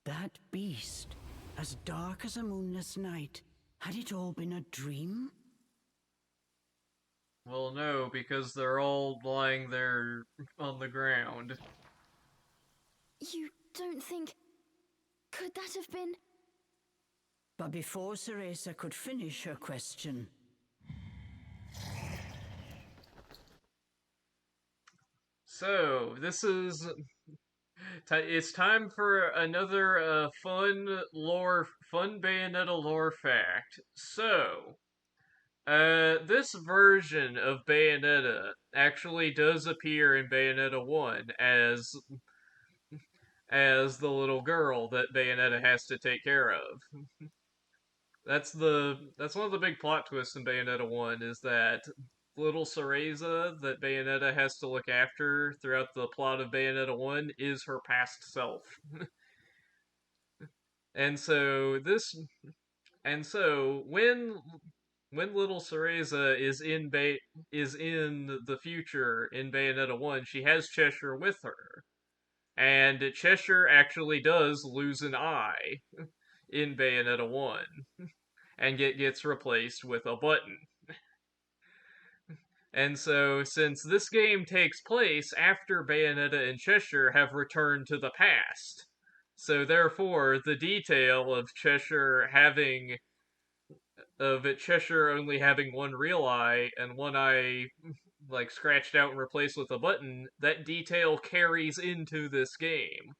That beast, as dark as a moonless night, had it all been a dream? Well, no, because they're all lying there on the ground. You don't think... Could that have been... But before Ceresa could finish her question, So, this is it's time for another fun Bayonetta lore fact. So, this version of Bayonetta actually does appear in Bayonetta 1 as the little girl that Bayonetta has to take care of. That's one of the big plot twists in Bayonetta 1 is that little Cereza that Bayonetta has to look after throughout the plot of Bayonetta 1 is her past self. And so this and so when little Cereza is in the future in Bayonetta 1, she has Cheshire with her. And Cheshire actually does lose an eye in Bayonetta 1 and gets replaced with a button. And so, since this game takes place after Bayonetta and Cheshire have returned to the past, so therefore the detail of Cheshire only having one real eye and one eye like scratched out and replaced with a button, that detail carries into this game.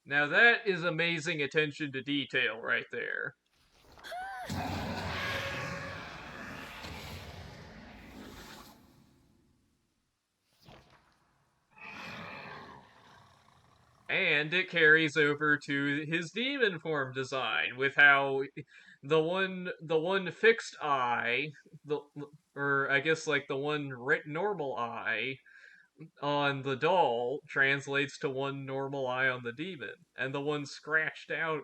Now that is amazing attention to detail right there. And it carries over to his demon form design with how the one fixed eye, the or I guess like the one normal eye on the doll translates to one normal eye on the demon, and the one scratched out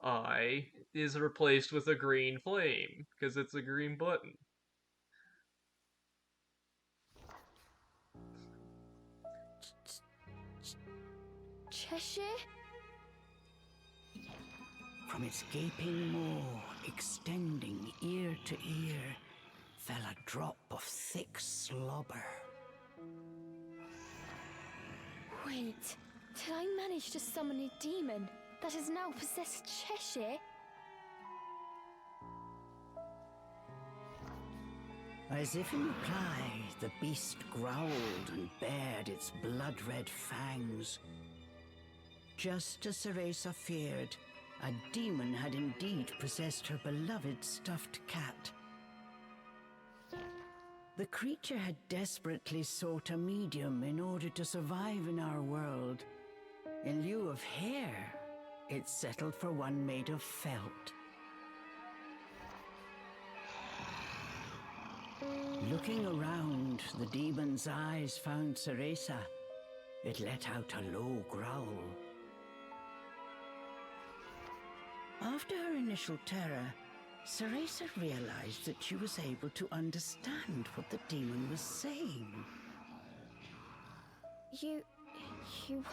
eye is replaced with a green flame because it's a green button. Cheshire? from its gaping maw, extending ear to ear, fell a drop of thick slobber. Wait, did I manage to summon a demon that has now possessed Cheshire? As if in reply, the beast growled and bared its blood-red fangs. Just as Ceresa feared, a demon had indeed possessed her beloved stuffed cat. The creature had desperately sought a medium in order to survive in our world. In lieu of hair, it settled for one made of felt. Looking around, the demon's eyes found Ceresa. It let out a low growl. After her initial terror, Ceresa realized that she was able to understand what the demon was saying. You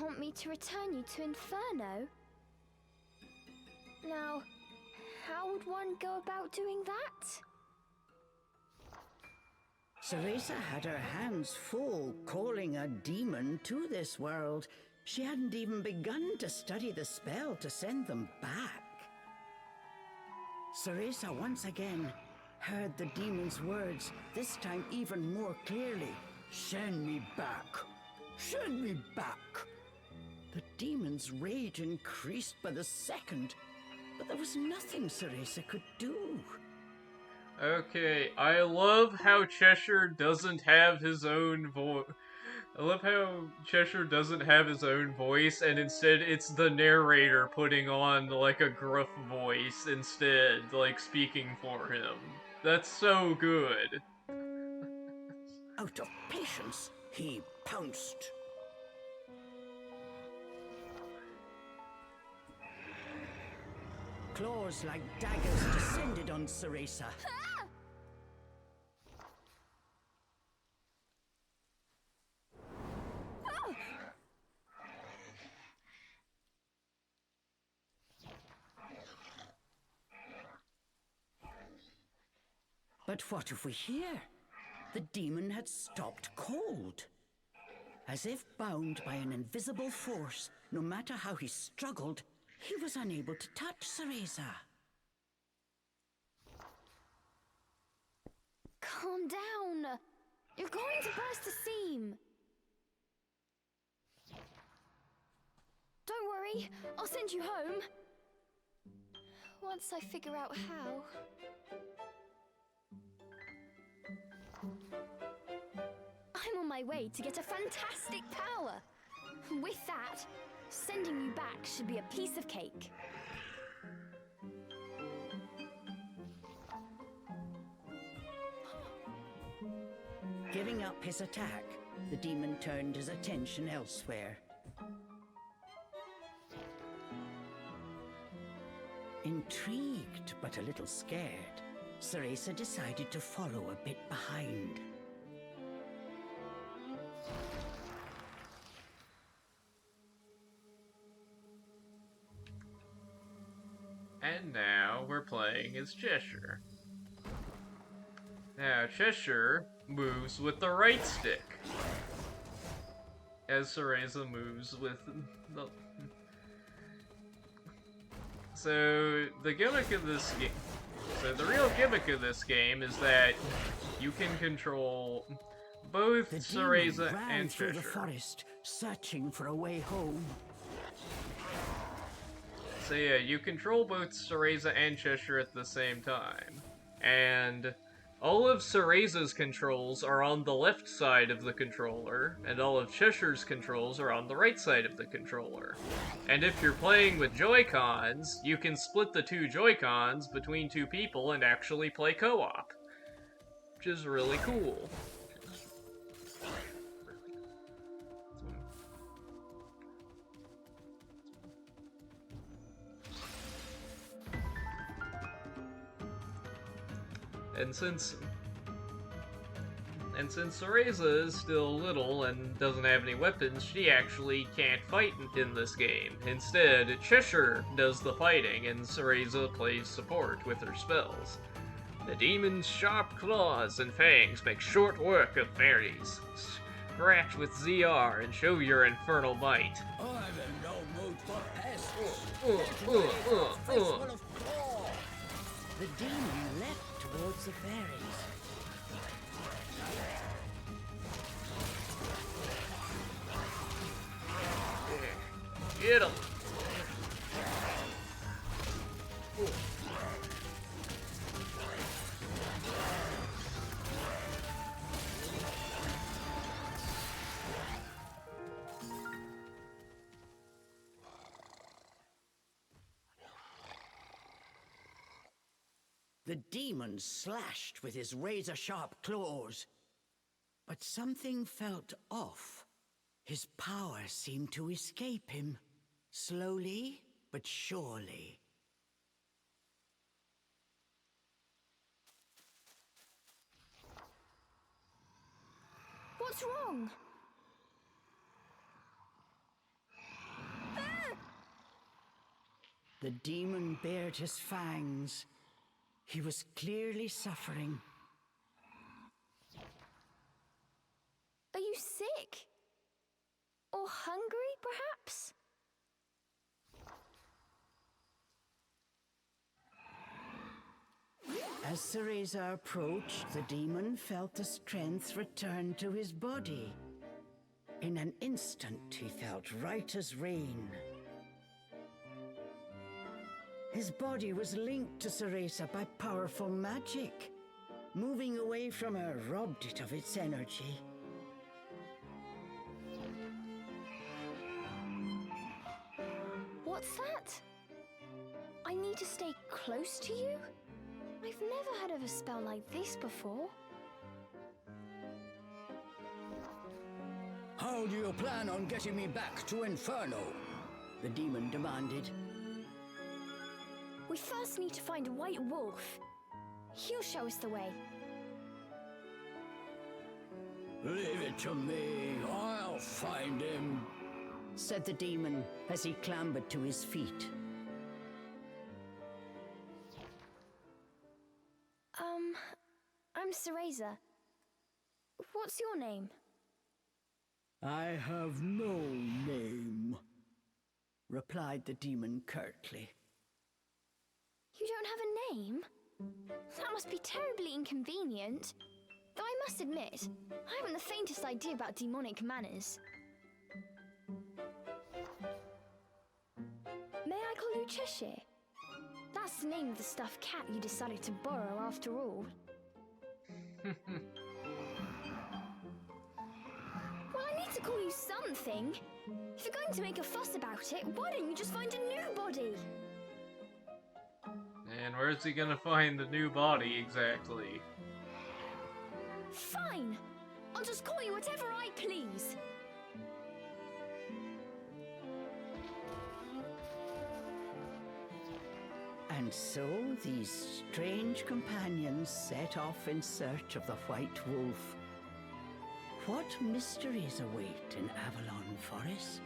want me to return you to Inferno? Now, how would one go about doing that? Ceresa had her hands full calling a demon to this world. She hadn't even begun to study the spell to send them back. Ceresa once again heard the demon's words, this time even more clearly. Send me back! Send me back! The demon's rage increased by the second, but there was nothing Ceresa could do. Okay, I love how Cheshire doesn't have his own voice. I love how Cheshire doesn't have his own voice, and instead it's the narrator putting on, like, a gruff voice instead, like, speaking for him. That's so good. Out of patience, he pounced. Claws like daggers descended on Cereza. But what if we hear? The demon had stopped cold. As if bound by an invisible force, no matter how he struggled, he was unable to touch Cereza. Calm down. You're going to burst the seam. Don't worry, I'll send you home. Once I figure out how. I'm on my way to get a fantastic power. With that, sending you back should be a piece of cake. Giving up his attack, the demon turned his attention elsewhere. Intrigued, but a little scared, Cereza decided to follow a bit behind. And now we're playing as Cheshire. Now, Cheshire moves with the right stick, as Cereza moves with the... So, the gimmick of this game... So, the real gimmick of this game is that you can control both The Cereza demon ran and through Cheshire. the forest, searching for a way home. So yeah, you control both Cereza and Cheshire at the same time. And all of Cereza's controls are on the left side of the controller, and all of Cheshire's controls are on the right side of the controller. And if you're playing with Joy-Cons, you can split the two Joy-Cons between two people and actually play co-op. Which is really cool. And since Cereza is still little and doesn't have any weapons, she actually can't fight in this game. Instead, Cheshire does the fighting, and Cereza plays support with her spells. The demon's sharp claws and fangs make short work of fairies. Scratch with ZR and show your infernal might. I'm in no mood for pests. The demon leapt towards the fairies. Get him! The demon slashed with his razor-sharp claws. But something felt off. His power seemed to escape him, slowly but surely. What's wrong? The demon bared his fangs. He was clearly suffering. Are you sick? Or hungry, perhaps? As Cereza approached, the demon felt the strength return to his body. In an instant, he felt right as rain. His body was linked to Cereza by powerful magic. Moving away from her robbed it of its energy. What's that? I need to stay close to you? I've never heard of a spell like this before. How do you plan on getting me back to Inferno? The demon demanded. We first need to find a white wolf. He'll show us the way. Leave it to me. I'll find him, said the demon as he clambered to his feet. I'm Cereza. What's your name? I have no name, replied the demon curtly. You don't have a name? That must be terribly inconvenient. Though I must admit, I haven't the faintest idea about demonic manners. May I call you Cheshire? That's the name of the stuffed cat you decided to borrow after all. Well, I need to call you something. If you're going to make a fuss about it, why don't you just find a new body? And where's he gonna find the new body exactly? Fine! I'll just call you whatever I please. And so these strange companions set off in search of the White Wolf. What mysteries await in Avalon Forest?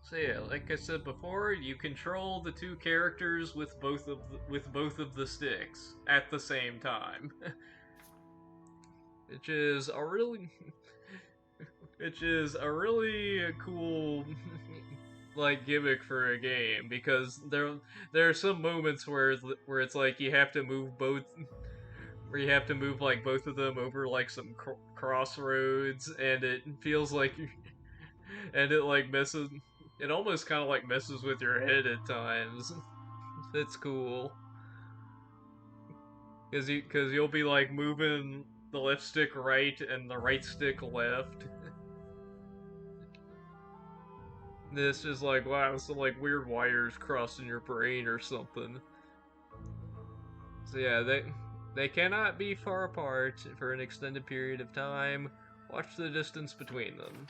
So yeah, like I said before, you control the two characters with both of the sticks at the same time, which is a really cool like gimmick for a game, because there are some moments where it's like you have to move like both of them over like some crossroads, and it feels like and it like messes. It almost kind of like messes with your head at times. It's cool. Cause you'll be like moving the left stick right and the right stick left. This is like, wow, some like weird wires crossing your brain or something. So yeah, they cannot be far apart for an extended period of time. Watch the distance between them.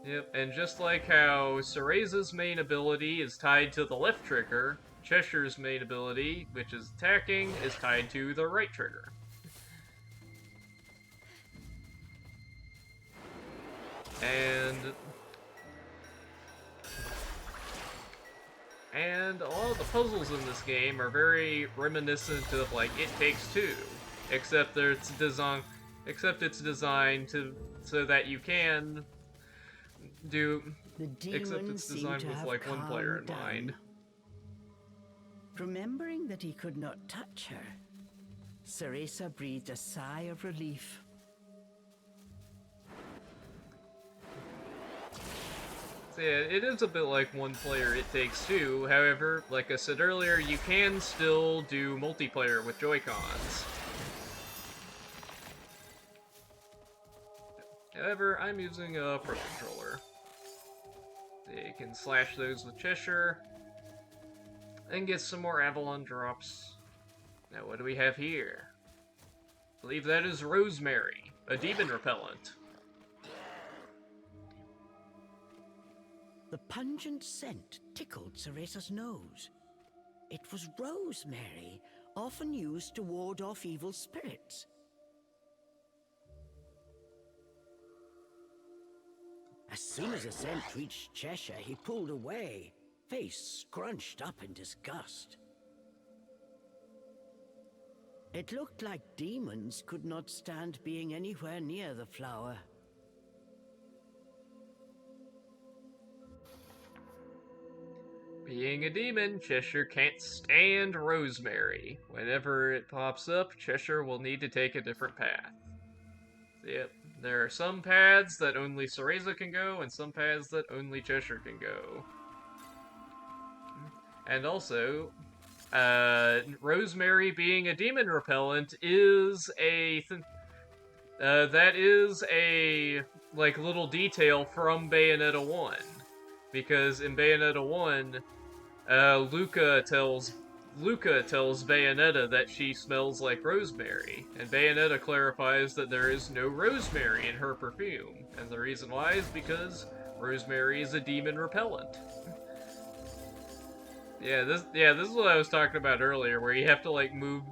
Yep, and just like how Cereza's main ability is tied to the left trigger, Cheshire's main ability, which is attacking, is tied to the right trigger. And all of the puzzles in this game are very reminiscent of like It Takes Two, except it's designed so that you can except it's designed with like one player in mind. Remembering that he could not touch her, Cereza breathed a sigh of relief. So yeah, it is a bit like one player It Takes Two. However, like I said earlier, you can still do multiplayer with Joy-Cons. However, I'm using a Pro Controller. You can slash those with Cheshire, and get some more Avalon drops. Now, what do we have here? I believe that is Rosemary, a demon repellent. The pungent scent tickled Cereza's nose. It was rosemary, often used to ward off evil spirits. As soon as the scent reached Cheshire, he pulled away, face scrunched up in disgust. It looked like demons could not stand being anywhere near the flower. Being a demon, Cheshire can't stand rosemary. Whenever it pops up, Cheshire will need to take a different path. Yep, there are some paths that only Cereza can go, and some paths that only Cheshire can go. And also, Rosemary being a demon repellent is that is a like little detail from Bayonetta 1, because in Bayonetta 1, Luca tells Bayonetta that she smells like rosemary, and Bayonetta clarifies that there is no rosemary in her perfume, and the reason why is because rosemary is a demon repellent. Yeah, this is what I was talking about earlier, where you have to like move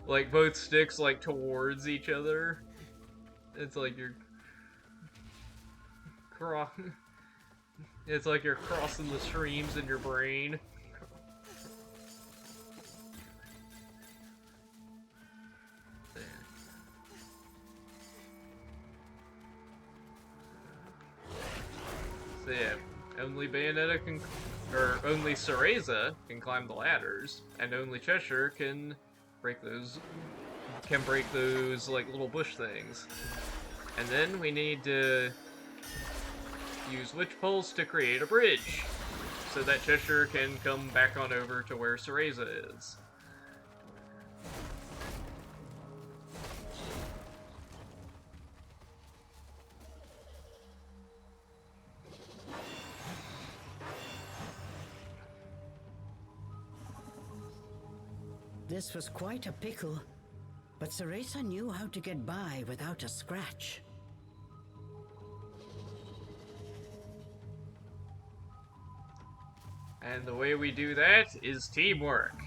like both sticks like towards each other. It's like you're it's like you're crossing the streams in your brain. So yeah, only Bayonetta can, or only Cereza can climb the ladders, and only Cheshire can break those like little bush things. And then we need to use Witch Pulse to create a bridge, so that Cheshire can come back on over to where Cereza is. This was quite a pickle, but Cereza knew how to get by without a scratch. And the way we do that is teamwork.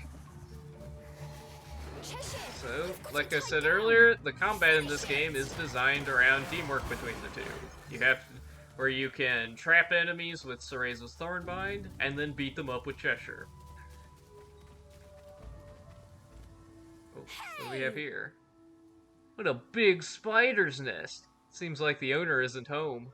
So, like I said earlier, the combat in this game is designed around teamwork between the two. Where you can trap enemies with Cereza's Thornbind, and then beat them up with Cheshire. Oh, what do we have here? What a big spider's nest! Seems like the owner isn't home.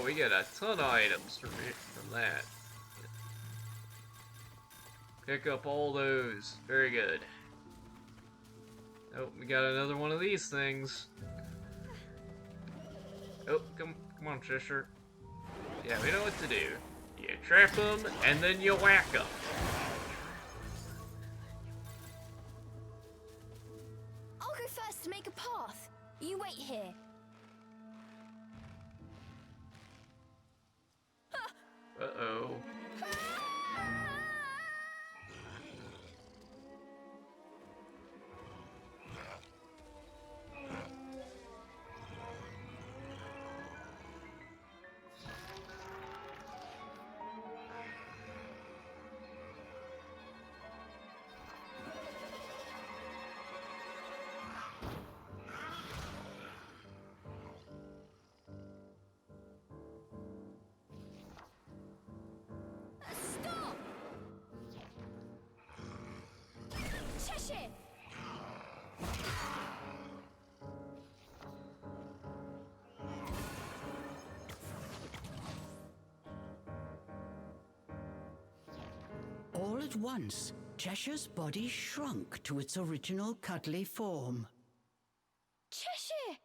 We get a ton of items from that. Pick up all those. Very good. Oh, we got another one of these things. Oh, come on, Cheshire. Yeah, we know what to do. You trap them, and then you whack them. I'll go first to make a path. You wait here. Uh-oh. All at once, Cheshire's body shrunk to its original cuddly form. Cheshire!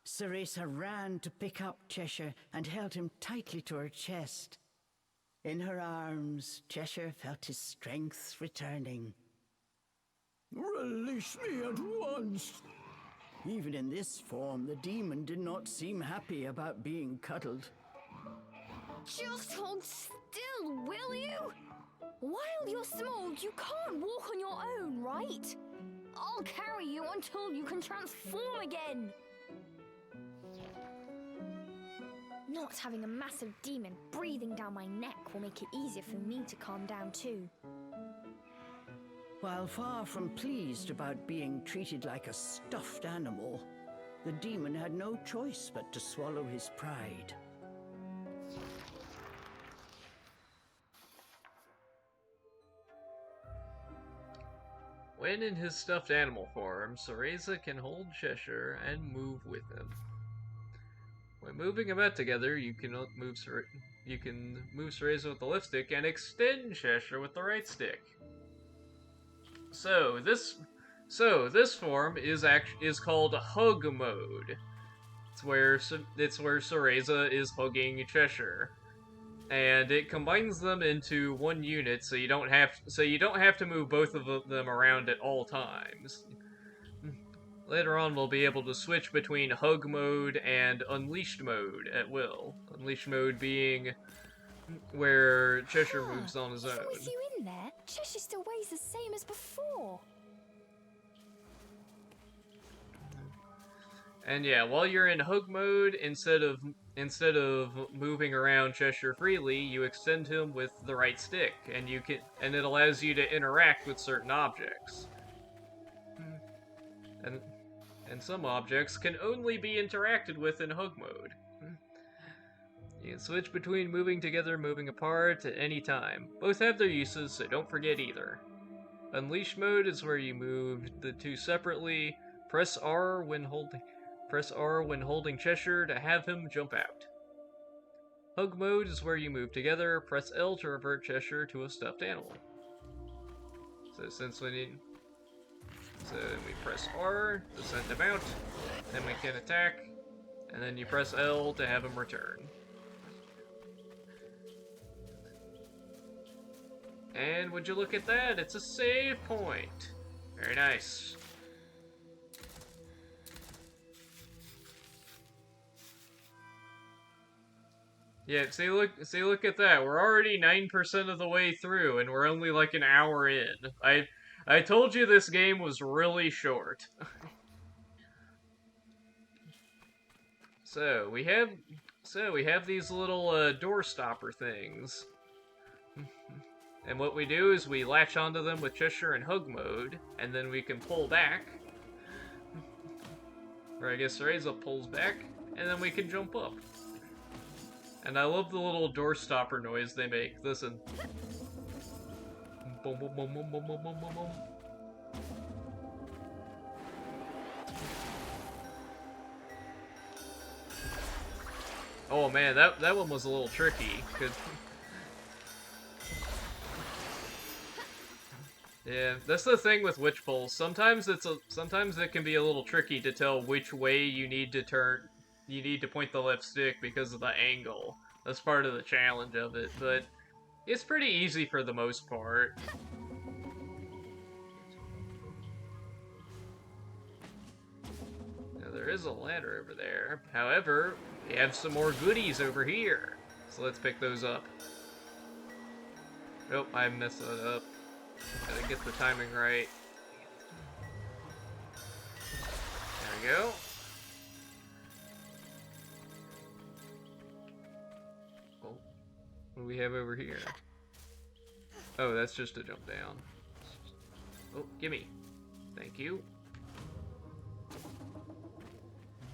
Cereza ran to pick up Cheshire and held him tightly to her chest. In her arms, Cheshire felt his strength returning. Release me at once! Even in this form, the demon did not seem happy about being cuddled. Just hold still, will you? While you're small, you can't walk on your own, right? I'll carry you until you can transform again. Not having a massive demon breathing down my neck will make it easier for me to calm down too. While far from pleased about being treated like a stuffed animal, the demon had no choice but to swallow his pride. When in his stuffed animal form, Cereza can hold Cheshire and move with him. When moving about together, you can move Cereza with the left stick and extend Cheshire with the right stick. So this form is called hug mode. It's where Cereza is hugging Cheshire, and it combines them into one unit, so you don't have to move both of them around at all times. Later on, we'll be able to switch between hug mode and unleashed mode at will. Unleashed mode being where Cheshire moves on his own. Even with you in there, Cheshire still weighs the same as before. And yeah, while you're in hug mode, instead of moving around Cheshire freely, you extend him with the right stick, and it allows you to interact with certain objects. And some objects can only be interacted with in hug mode. You can switch between moving together and moving apart at any time. Both have their uses, so don't forget either. Unleash mode is where you move the two separately. Press R when holding Cheshire to have him jump out. Hug mode is where you move together. Press L to revert Cheshire to a stuffed animal. So we press R to send him out, then we can attack, and then you press L to have him return. And would you look at that? It's a save point. Very nice. Yeah, see look at that. We're already 9% of the way through, and we're only like an hour in. I told you this game was really short. So we have these little door stopper things. And what we do is we latch onto them with Cheshire and hug mode, and then we can pull back. Or I guess Cereza pulls back, and then we can jump up. And I love the little door stopper noise they make. Listen. Boom, boom, boom, boom, boom, boom, boom, boom, boom. Oh man, that one was a little tricky. Yeah, that's the thing with witch pulls. Sometimes it can be a little tricky to tell which way you need to turn. You need to point the left stick because of the angle. That's part of the challenge of it, but it's pretty easy for the most part. Now there is a ladder over there. However, we have some more goodies over here. So let's pick those up. Nope, I messed that up. Gotta get the timing right. There we go. Oh, what do we have over here? Oh, that's just a jump down. Oh, gimme. Thank you.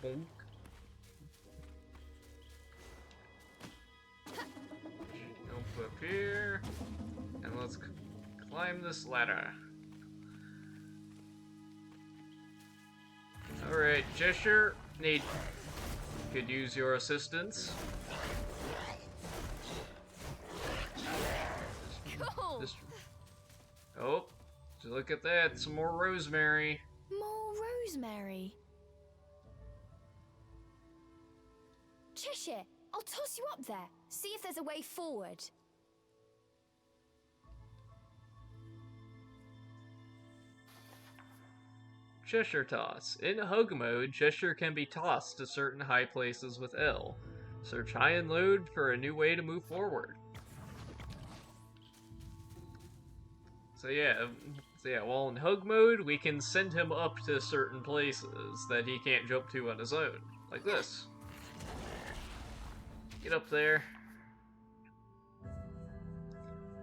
Bonk. Jump up here. And let's climb this ladder. Alright, Cheshire, could use your assistance. Cool. Oh, just look at that, some more rosemary. More rosemary. Cheshire, I'll toss you up there. See if there's a way forward. Cheshire toss. In hug mode, Cheshire can be tossed to certain high places with L. Search high and load for a new way to move forward. So yeah, while in hug mode, we can send him up to certain places that he can't jump to on his own. Like this. Get up there.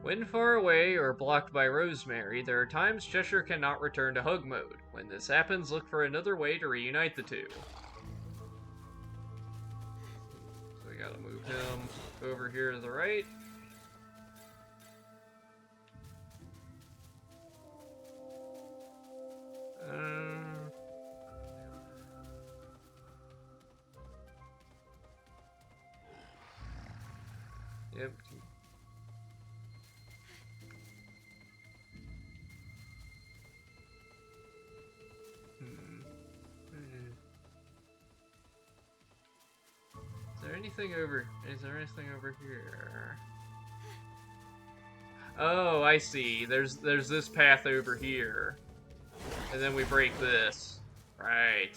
When far away or blocked by rosemary, there are times Cheshire cannot return to hug mode. When this happens, look for another way to reunite the two. So we gotta move him over here to the right. Yep. Is there anything over here? Oh, I see. There's this path over here. And then we break this. Right.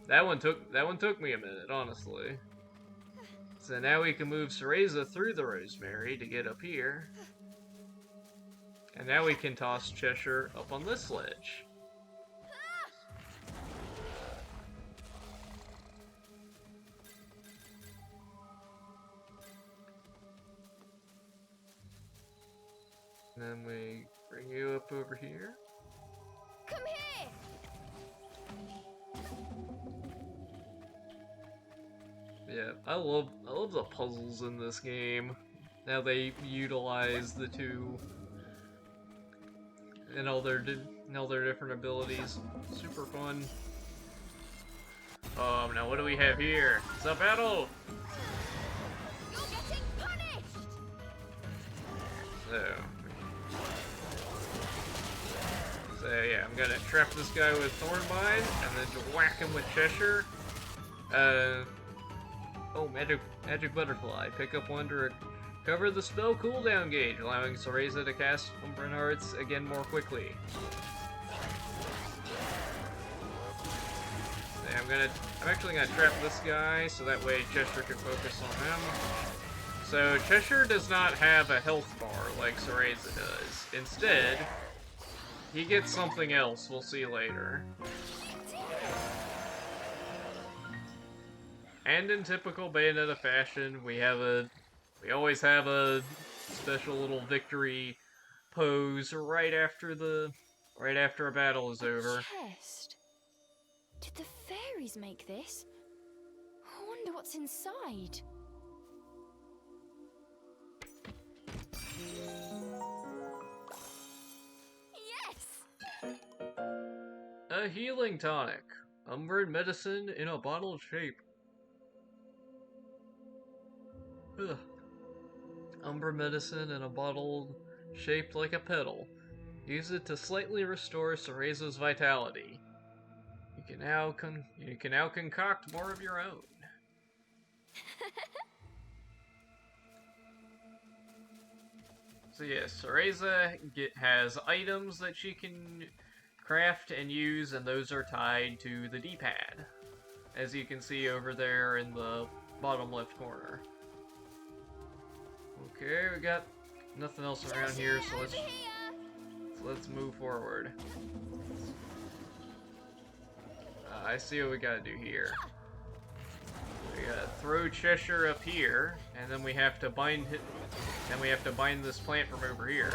That one took me a minute, honestly. So now we can move Cereza through the rosemary to get up here. And now we can toss Cheshire up on this ledge. And then we bring you up over here. Come here! Yeah, I love the puzzles in this game. Now they utilize the two and all their different abilities. Super fun. Now what do we have here? It's a battle. You're getting punished! So yeah, I'm gonna trap this guy with Thornbind and then just whack him with Cheshire. Oh, magic butterfly. Pick up one to recover the spell cooldown gauge, allowing Cereza to cast Umbran Hearts again more quickly. And I'm actually gonna trap this guy so that way Cheshire can focus on him. So Cheshire does not have a health bar like Cereza does. Instead, he gets something else. We'll see later. And in typical Bayonetta fashion, we always have a special little victory pose right after a battle is over. Chest. Did the fairies make this? I wonder what's inside. Yes! A healing tonic. Umbran medicine in a bottle shape. Ugh. Umbra medicine in a bottle shaped like a petal. Use it to slightly restore Cereza's vitality. You can now concoct more of your own. So yes, Cereza has items that she can craft and use, and those are tied to the D-pad, as you can see over there in the bottom left corner. Okay, we got nothing else around here, so let's move forward. I see what we gotta do here. We gotta throw Cheshire up here, and then we have to bind this plant from over here.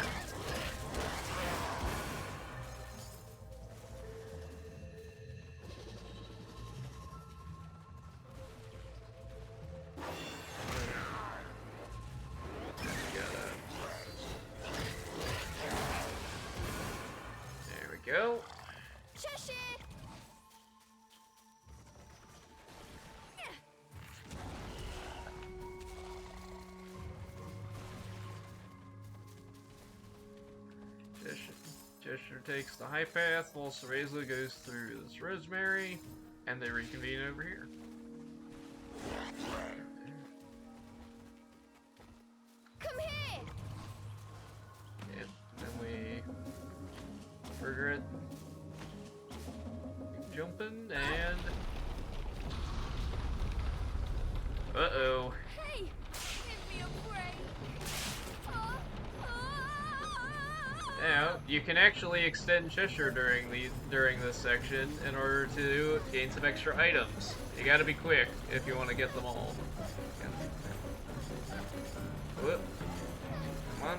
Go. Cheshire! Cheshire takes the high path while Cereza goes through this rosemary, and they reconvene over here. Come here! Yep, then we trigger it. Keep jumping, and... Uh-oh. Hey! Give me a break! Now, you can actually extend Cheshire during this section in order to gain some extra items. You gotta be quick if you want to get them all. Whoop. Come on.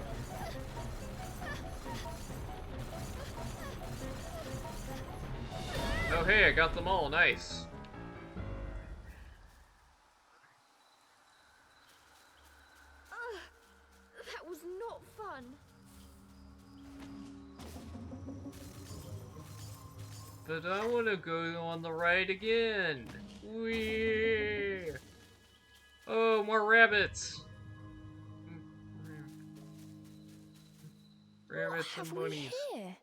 Oh hey, I got them all, nice. That was not fun. But I want to go on the ride again. Whee! Oh, more rabbits. Rabbits have and we bunnies. here?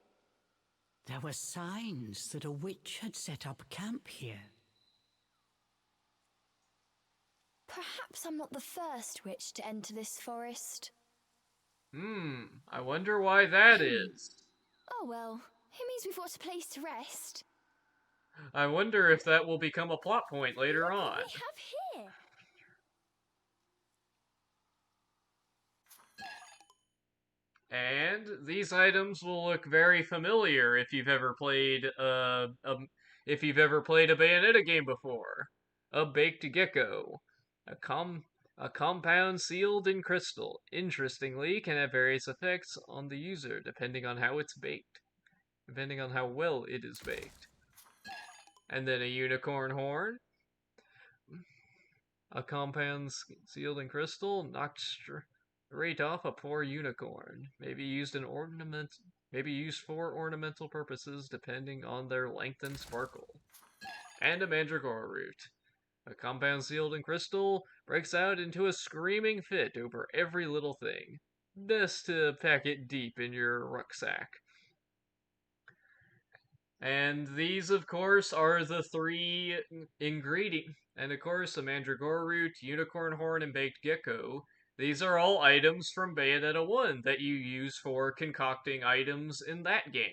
There were signs that a witch had set up camp here. Perhaps I'm not the first witch to enter this forest. I wonder why that is. Oh well, it means we've got a place to rest. I wonder if that will become a plot point later Look on. what we have here! And these items will look very familiar if you've ever played a Bayonetta game before. A baked gecko, a compound sealed in crystal. Interestingly, can have various effects on the user depending on how it's baked, depending on how well it is baked. And then a unicorn horn, a compound sealed in crystal, knocked straight off a poor unicorn. Maybe used for ornamental purposes depending on their length and sparkle. And a mandragora root. A compound sealed in crystal breaks out into a screaming fit over every little thing. Best to pack it deep in your rucksack. And these, of course, are the three ingredients. And of course, a mandragora root, unicorn horn, and baked gecko. These are all items from Bayonetta 1 that you use for concocting items in that game.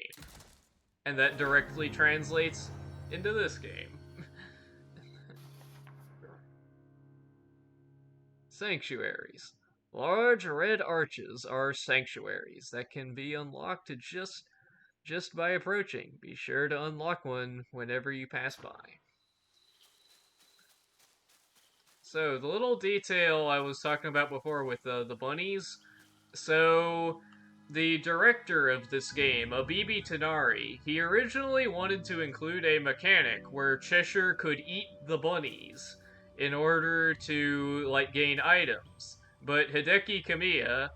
And that directly translates into this game. Sanctuaries. Large red arches are sanctuaries that can be unlocked just by approaching. Be sure to unlock one whenever you pass by. So, the little detail I was talking about before with the bunnies. So, the director of this game, Abibi Tanari, he originally wanted to include a mechanic where Cheshire could eat the bunnies in order to, like, gain items. But Hideki Kamiya,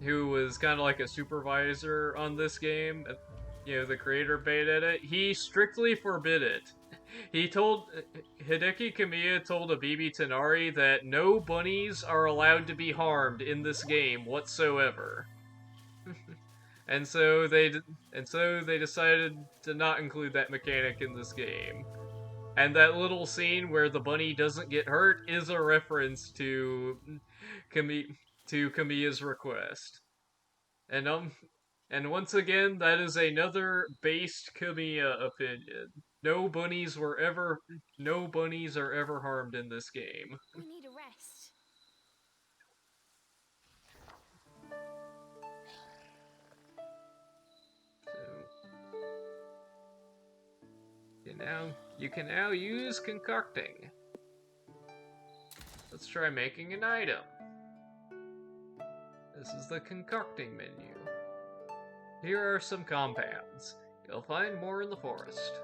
who was kind of like a supervisor on this game, the creator of Bayonetta, he strictly forbid it. Hideki Kamiya told Abibi Tanari that no bunnies are allowed to be harmed in this game whatsoever. and so they decided to not include that mechanic in this game. And that little scene where the bunny doesn't get hurt is a reference to Kamiya's request. And once again, that is another based Kamiya opinion. No bunnies are ever harmed in this game. We need a rest. So you can now use concocting. Let's try making an item. This is the concocting menu. Here are some compounds. You'll find more in the forest.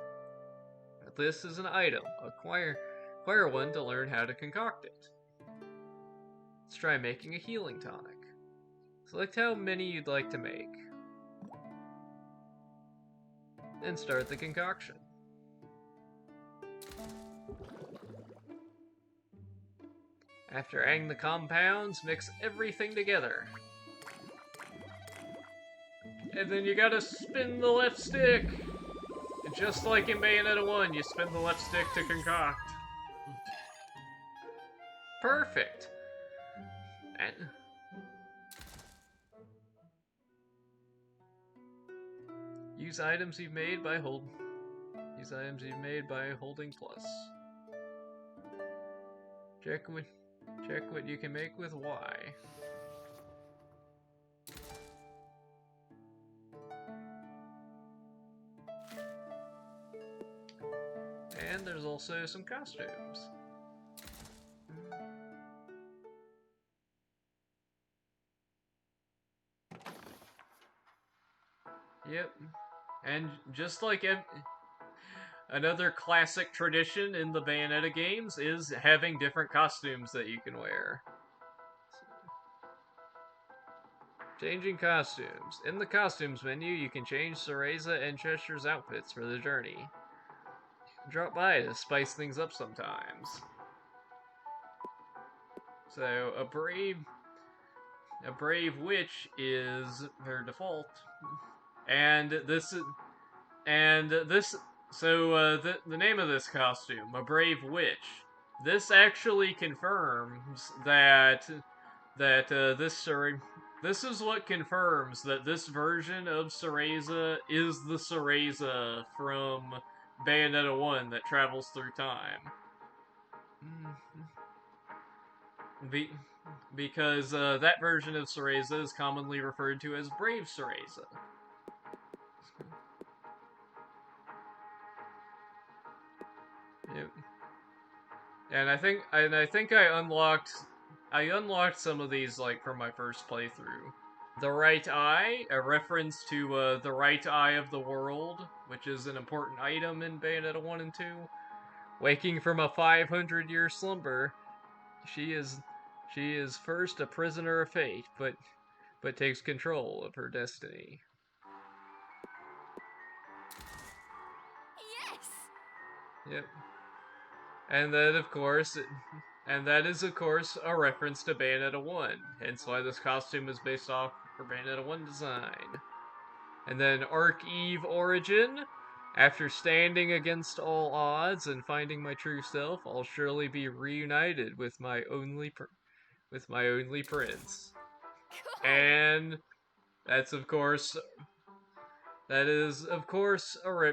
This is an item. Acquire one to learn how to concoct it. Let's try making a healing tonic. Select how many you'd like to make. Then start the concoction. After adding the compounds, mix everything together. And then you gotta spin the left stick! Just like in Bayonetta 1, you spin the left stick to concoct. Perfect! And use items you've made by holding plus. Check what you can make with Y. And there's also some costumes. Yep. And just like another classic tradition in the Bayonetta games is having different costumes that you can wear. Changing costumes. In the costumes menu, you can change Cereza and Cheshire's outfits for the journey. Drop by to spice things up sometimes. So, a brave witch is her default, and this so the name of this costume, a brave witch. This actually confirms that this is what confirms that this version of Cereza is the Cereza from Bayonetta 1 that travels through time. Be- because that version of Cereza is commonly referred to as Brave Cereza. Yep. And I think I unlocked some of these like from my first playthrough. The Right Eye, a reference to the right eye of the world, which is an important item in Bayonetta 1 and 2. Waking from a 500-year slumber, she is first a prisoner of fate, but takes control of her destiny. Yes! Yep. And that is of course a reference to Bayonetta 1, hence why this costume is based off her Bayonetta 1 design. And then Arc Eve Origin. After standing against all odds and finding my true self, I'll surely be reunited with my only prince. Cool. And that is of course a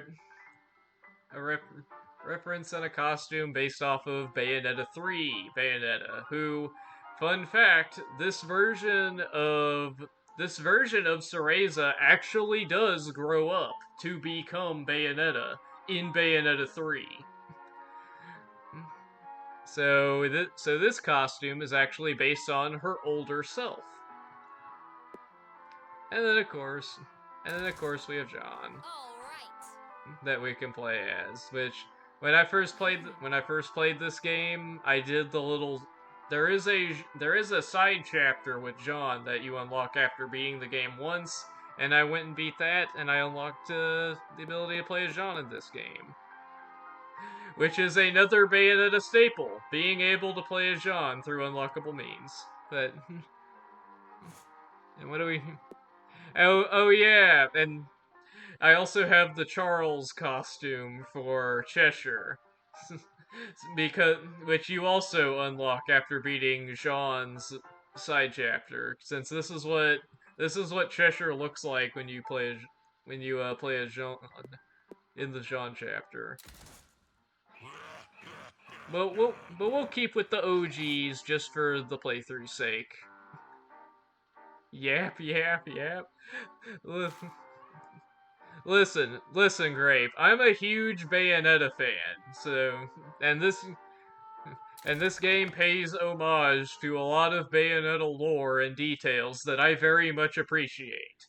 reference and a costume based off of Bayonetta 3 Bayonetta, who, fun fact, this version of Cereza actually does grow up to become Bayonetta in Bayonetta 3. So this costume is actually based on her older self. And then of course we have John All right. that we can play as, which when I first played this game, I did the little there is a side chapter with John that you unlock after beating the game once, and I went and beat that, and I unlocked the ability to play as John in this game. Which is another Bayonetta staple, being able to play as John through unlockable means. But and what do we oh yeah, and I also have the Charles costume for Cheshire. Because which you also unlock after beating Jean's side chapter, since this is what Cheshire looks like when you play as Jean in the Jean chapter. But we'll keep with the OGs just for the playthrough's sake. Yap. Listen, Grape. I'm a huge Bayonetta fan, so and this game pays homage to a lot of Bayonetta lore and details that I very much appreciate.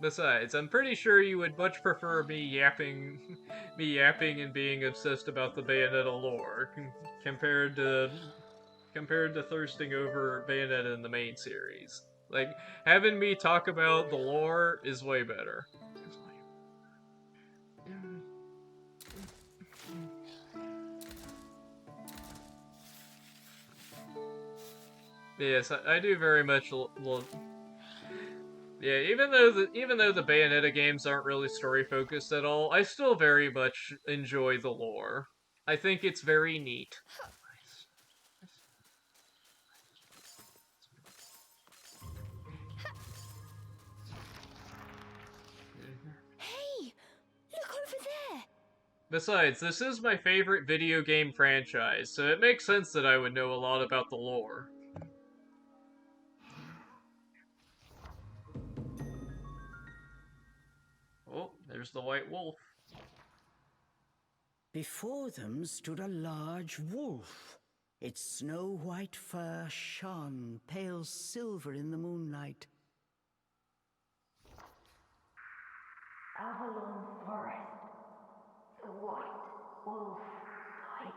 Besides, I'm pretty sure you would much prefer me yapping and being obsessed about the Bayonetta lore compared to thirsting over Bayonetta in the main series. Like, having me talk about the lore is way better. Yes, I do very much yeah, even though the Bayonetta games aren't really story focused at all, I still very much enjoy the lore. I think it's very neat. Hey, look over there. Besides, this is my favorite video game franchise, so it makes sense that I would know a lot about the lore. Oh, there's the White Wolf. Before them stood a large wolf. Its snow-white fur shone pale silver in the moonlight. Avalon Forest. The white wolf guide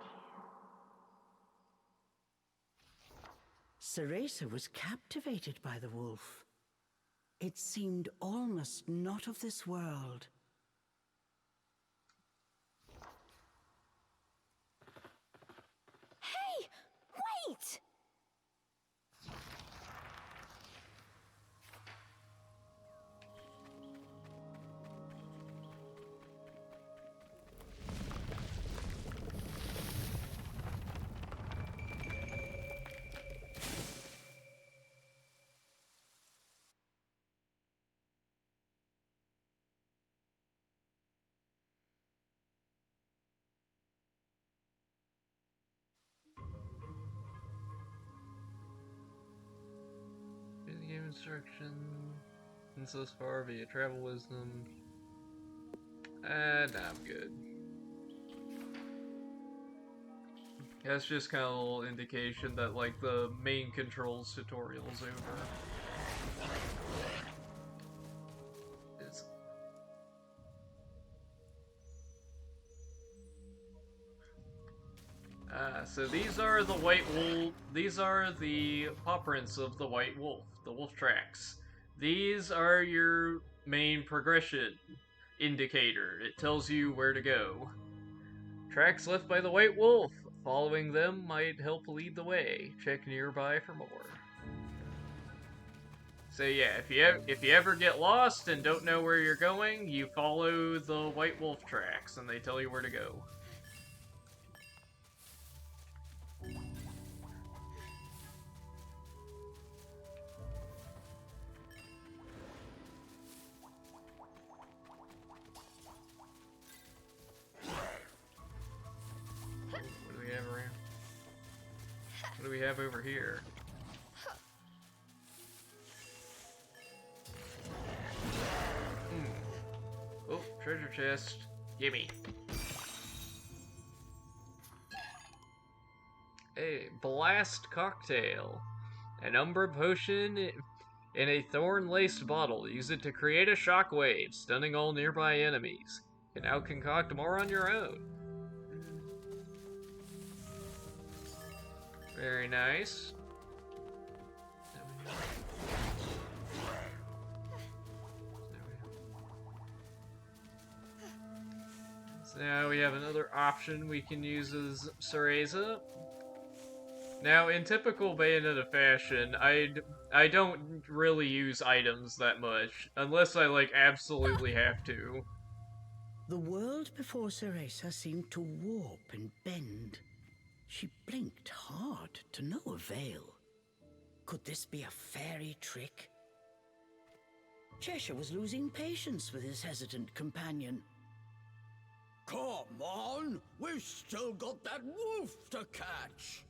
you. Cereza was captivated by the wolf. It seemed almost not of this world. Hey! Wait! Game instruction. And so far via travel wisdom. And I'm good. That's just kind of a little indication that, like, the main controls tutorial's over. It's... so these are the white wolf. These are the paw prints of the white wolf, the wolf tracks. These are your main progression indicator. It tells you where to go. Tracks left by the white wolf. Following them might help lead the way. Check nearby for more. So yeah, if you ever get lost and don't know where you're going, you follow the white wolf tracks, and they tell you where to go. What do we have over here? Oh, treasure chest. Gimme. A blast cocktail. An umbra potion in a thorn-laced bottle. Use it to create a shockwave, stunning all nearby enemies. You can now concoct more on your own. Very nice. So now we have another option we can use as Cereza. Now, in typical Bayonetta fashion, I don't really use items that much, unless I, like, absolutely have to. The world before Cereza seemed to warp and bend. She blinked hard to no avail. Could this be a fairy trick? Cheshire was losing patience with his hesitant companion. Come on, we've still got that wolf to catch.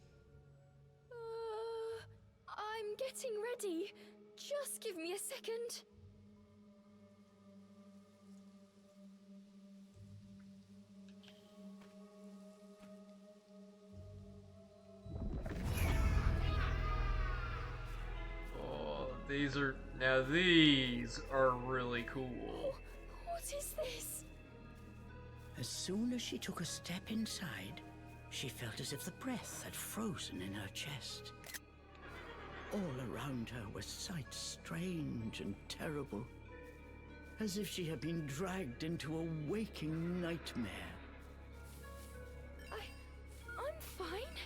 I'm getting ready. Just give me a second. These are really cool. What is this? As soon as she took a step inside, she felt as if the breath had frozen in her chest. All around her were sights strange and terrible, as if she had been dragged into a waking nightmare. I'm fine.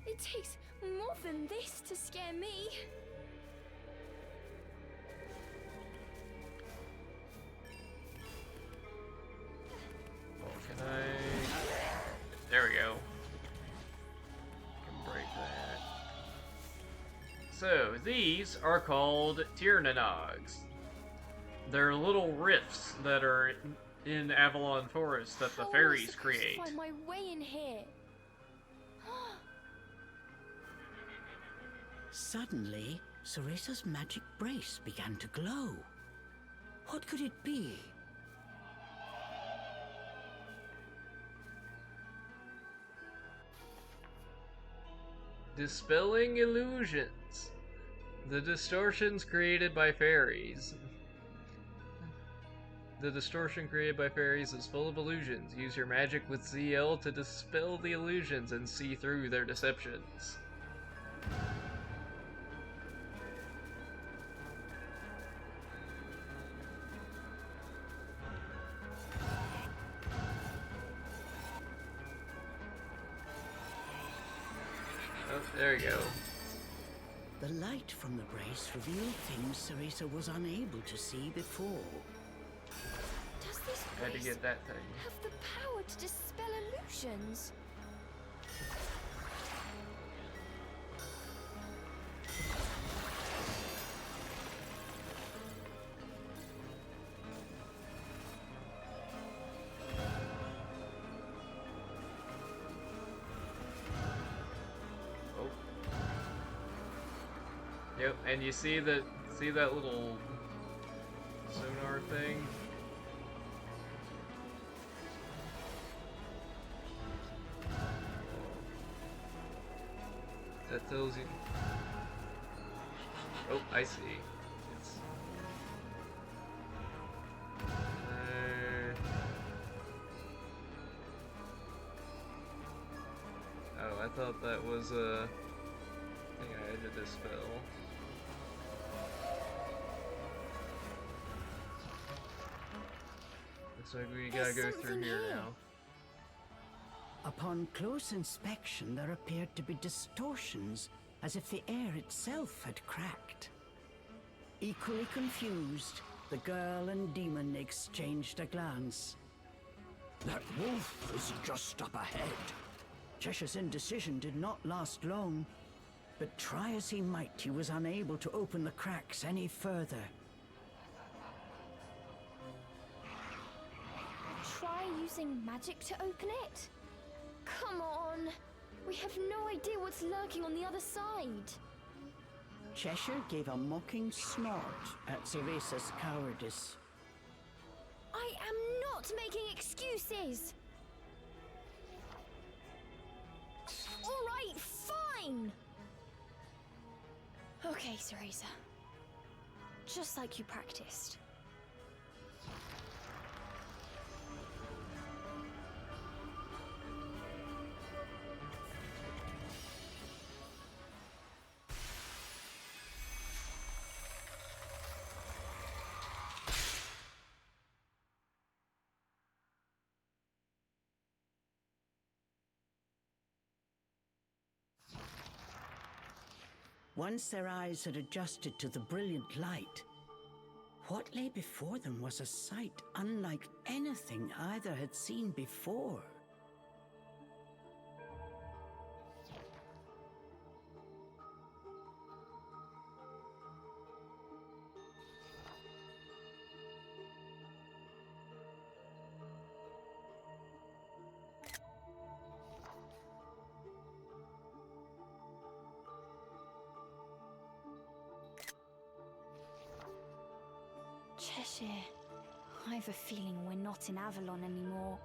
It takes more than this to scare me. Can I... There we go. Can break that. So, these are called Tyrnanogs. They're little rifts that are in Avalon Forest that the fairies create. How am I supposed to find my way in here? Suddenly, Ceresa's magic brace began to glow. What could it be? Dispelling illusions. The distortions created by fairies. The distortion created by fairies is full of illusions. Use your magic with ZL to dispel the illusions and see through their deceptions. There you go. The light from the brace revealed things Ceresa was unable to see before. Does this Had to brace get that thing. have the power to dispel illusions? Oh. Yep, and you see that little sonar thing? That tells you. Oh, I see. It's. Oh, I thought that was a thing I had to dispel. Looks like we gotta There's go through something here here. now. Upon close inspection, there appeared to be distortions, as if the air itself had cracked. Equally confused, the girl and demon exchanged a glance. That wolf is just up ahead. Cheshire's indecision did not last long, but try as he might, he was unable to open the cracks any further. Try using magic to open it? Come on! We have no idea what's lurking on the other side. Cheshire gave a mocking snort at Ceresa's cowardice. I am not making excuses! Alright, fine! Okay, Ceresa. Just like you practiced. Once their eyes had adjusted to the brilliant light, what lay before them was a sight unlike anything either had seen before. Cheshire, I have a feeling we're not in Avalon anymore.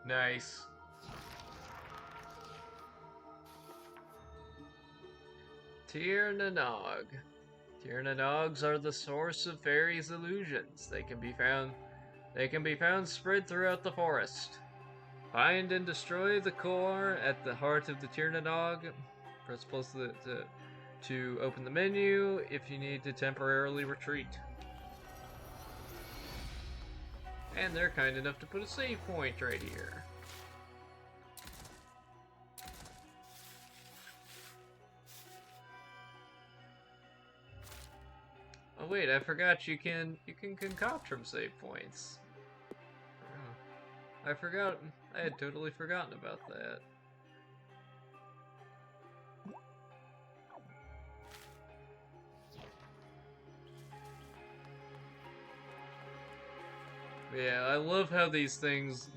Nice. Tir Nanog. Tir Nanogs are the source of fairies' illusions. They can be found spread throughout the forest. Find and destroy the core at the heart of the Tir Nanog. Press plus to open the menu if you need to temporarily retreat. And they're kind enough to put a save point right here. Oh wait, I forgot you can concoct from save points. Oh, I had totally forgotten about that. Yeah, I love how these things...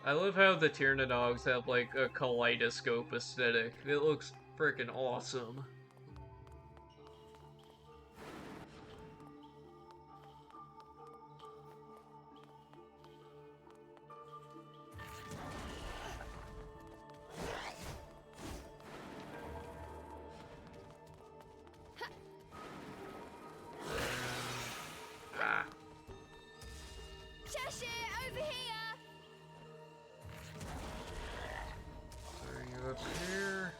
I love how the Tyranidogs have, like, a kaleidoscope aesthetic. It looks freaking awesome. Ah. Cheshire, over here! Are you up here?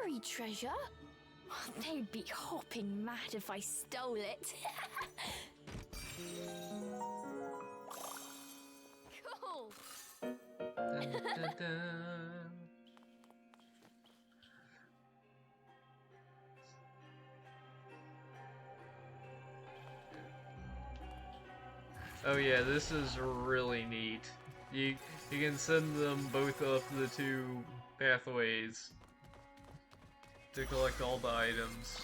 buried treasure? They'd be hopping mad if I stole it. Cool. Dun, dun, dun. Oh yeah, this is really neat. You can send them both up the two pathways to collect all the items.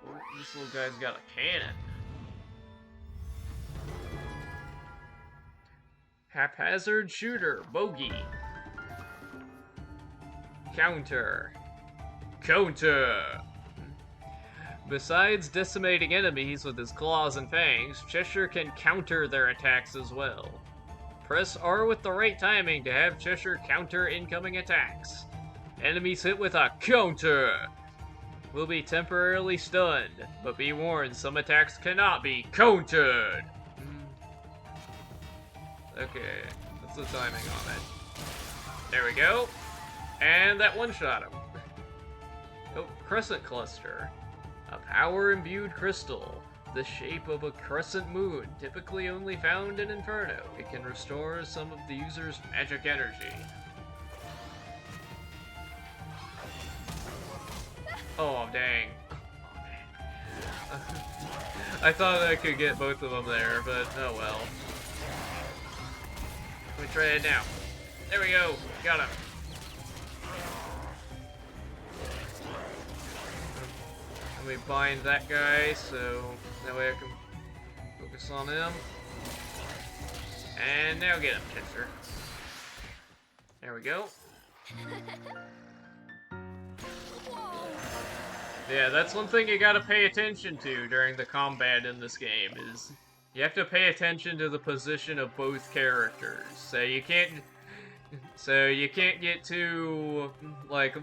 Oh, this little guy's got a cannon. Haphazard shooter, bogey. Counter. Counter! Besides decimating enemies with his claws and fangs, Cheshire can counter their attacks as well. Press R with the right timing to have Cheshire counter incoming attacks. Enemies hit with a counter will be temporarily stunned, but be warned, some attacks cannot be countered. Okay, what's the timing on it? There we go. And that one-shot him. Oh, Crescent Cluster. A power-imbued crystal, the shape of a crescent moon, typically only found in Inferno. It can restore some of the user's magic energy. Oh, dang. I thought I could get both of them there, but oh well. Let me try it now. There we go. Got him. Let me bind that guy, so that way I can focus on him. And now get him, Chester. There we go. Yeah, that's one thing you gotta pay attention to during the combat in this game, is you have to pay attention to the position of both characters. So you can't get too, like,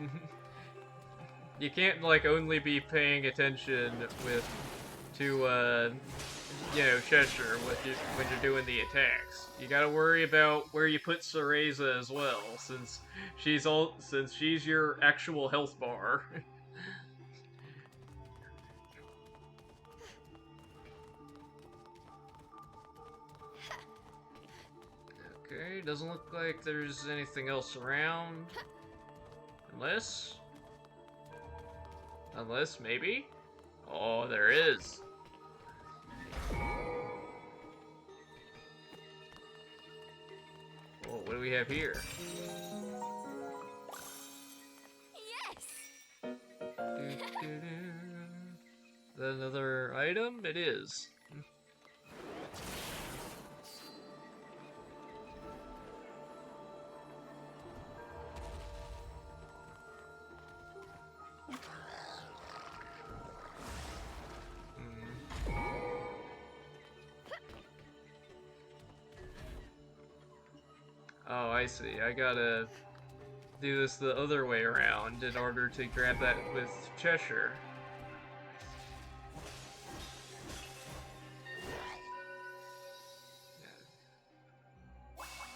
you can't, like, only be paying attention to, you know, Cheshire when you're doing the attacks. You gotta worry about where you put Cereza as well, since she's your actual health bar. Okay, doesn't look like there's anything else around. Unless, maybe? Oh, there is. Oh, what do we have here? Yes! Is that another item? It is. Oh, I see. I gotta do this the other way around in order to grab that with Cheshire.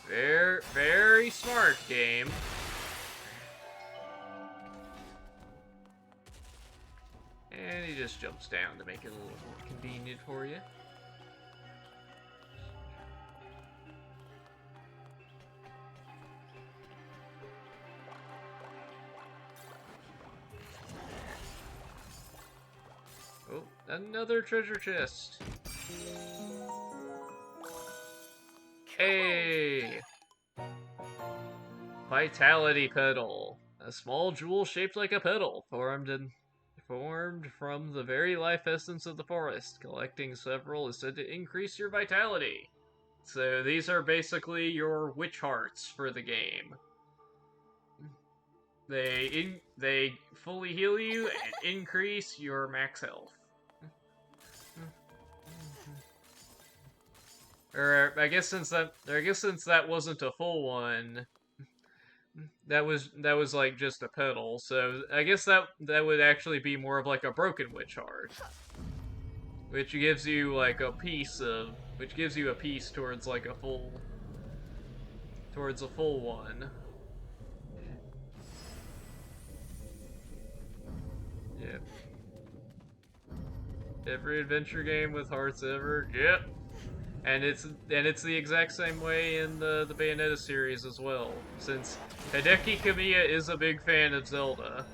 Very, very smart, game. And he just jumps down to make it a little more convenient for you. Oh, another treasure chest. Hey! Vitality Petal. A small jewel shaped like a petal, formed from the very life essence of the forest. Collecting several is said to increase your vitality. So these are basically your witch hearts for the game. They fully heal you and increase your max health. Or I guess since that wasn't a full one, that was like just a petal. So I guess that would actually be more of like a broken witch heart, which gives you like a piece towards like a full one. Yep. Every adventure game with hearts ever. Yep. And it's the exact same way in the Bayonetta series as well, since Hideki Kamiya is a big fan of Zelda.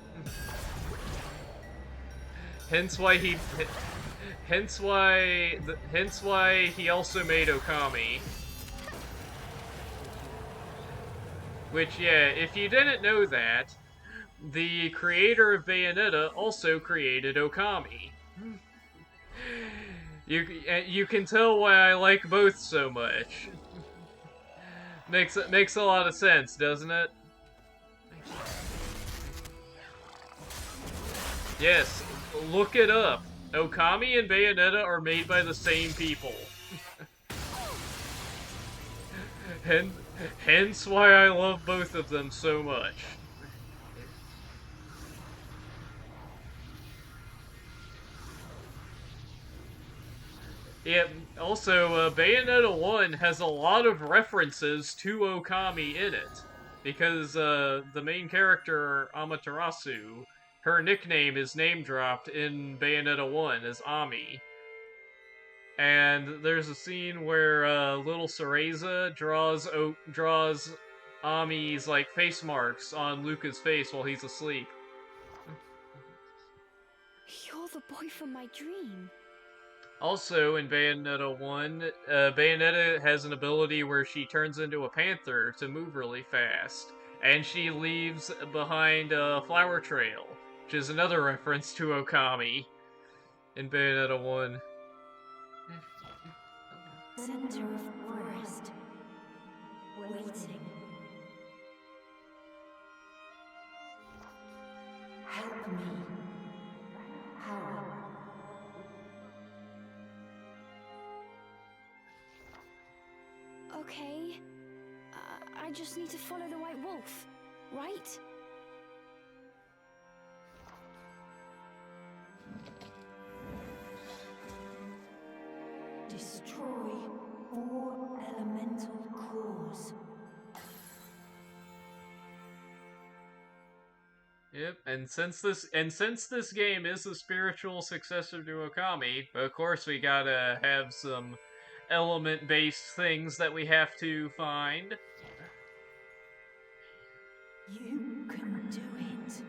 Hence why he also made Okami. Which, yeah, if you didn't know that, the creator of Bayonetta also created Okami. You can tell why I like both so much. Makes a lot of sense, doesn't it? Yes, look it up. Okami and Bayonetta are made by the same people. Hence why I love both of them so much. Yeah, also, Bayonetta 1 has a lot of references to Okami in it. Because, the main character, Amaterasu, her nickname is name-dropped in Bayonetta 1 as Ami. And there's a scene where, little Cereza draws Ami's, like, face marks on Luca's face while he's asleep. You're the boy from my dream. Also, in Bayonetta 1, Bayonetta has an ability where she turns into a panther to move really fast, and she leaves behind a flower trail, which is another reference to Okami in Bayonetta 1. Center of forest. Waiting. Help me. How? Okay. I just need to follow the White Wolf, right? Destroy 4 elemental cores. Yep, and since this game is a spiritual successor to Okami, of course we gotta have some element-based things that we have to find. You can do it.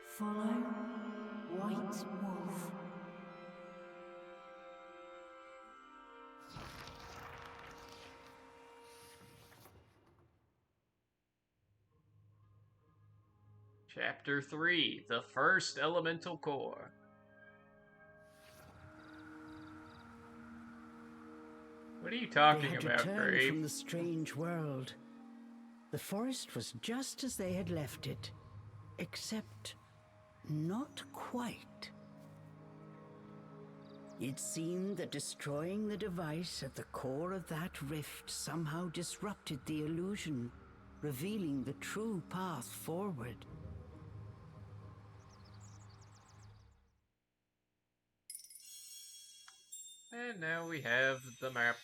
Follow White Wolf. Chapter 3, The First Elemental Core. What are you They talking had about, returned Grape? from the strange world. The forest was just as they had left it, except not quite. It seemed that destroying the device at the core of that rift somehow disrupted the illusion, revealing the true path forward. And now we have the map.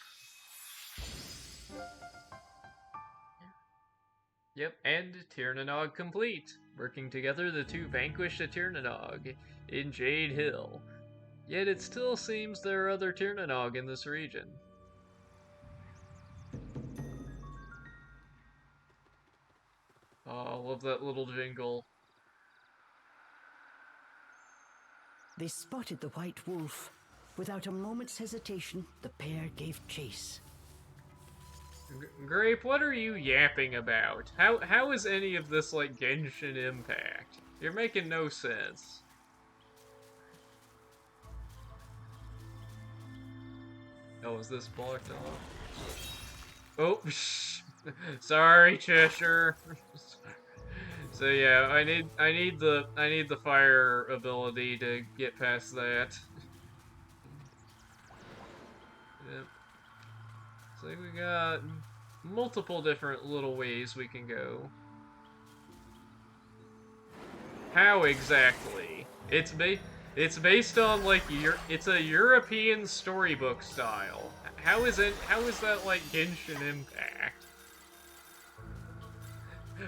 Yep, and Tirnanog complete. Working together, the two vanquished a Tirnanog in Jade Hill. Yet it still seems there are other Tirnanog in this region. Oh, I love that little jingle. They spotted the White Wolf. Without a moment's hesitation, the pair gave chase. Grape, what are you yapping about? How is any of this like Genshin Impact? You're making no sense. Oh, is this blocked off? Oh, sorry, Cheshire. So yeah, I need the fire ability to get past that. Yep. So we got multiple different little ways we can go. How exactly? It's based on like it's a European storybook style. How is that like Genshin Impact?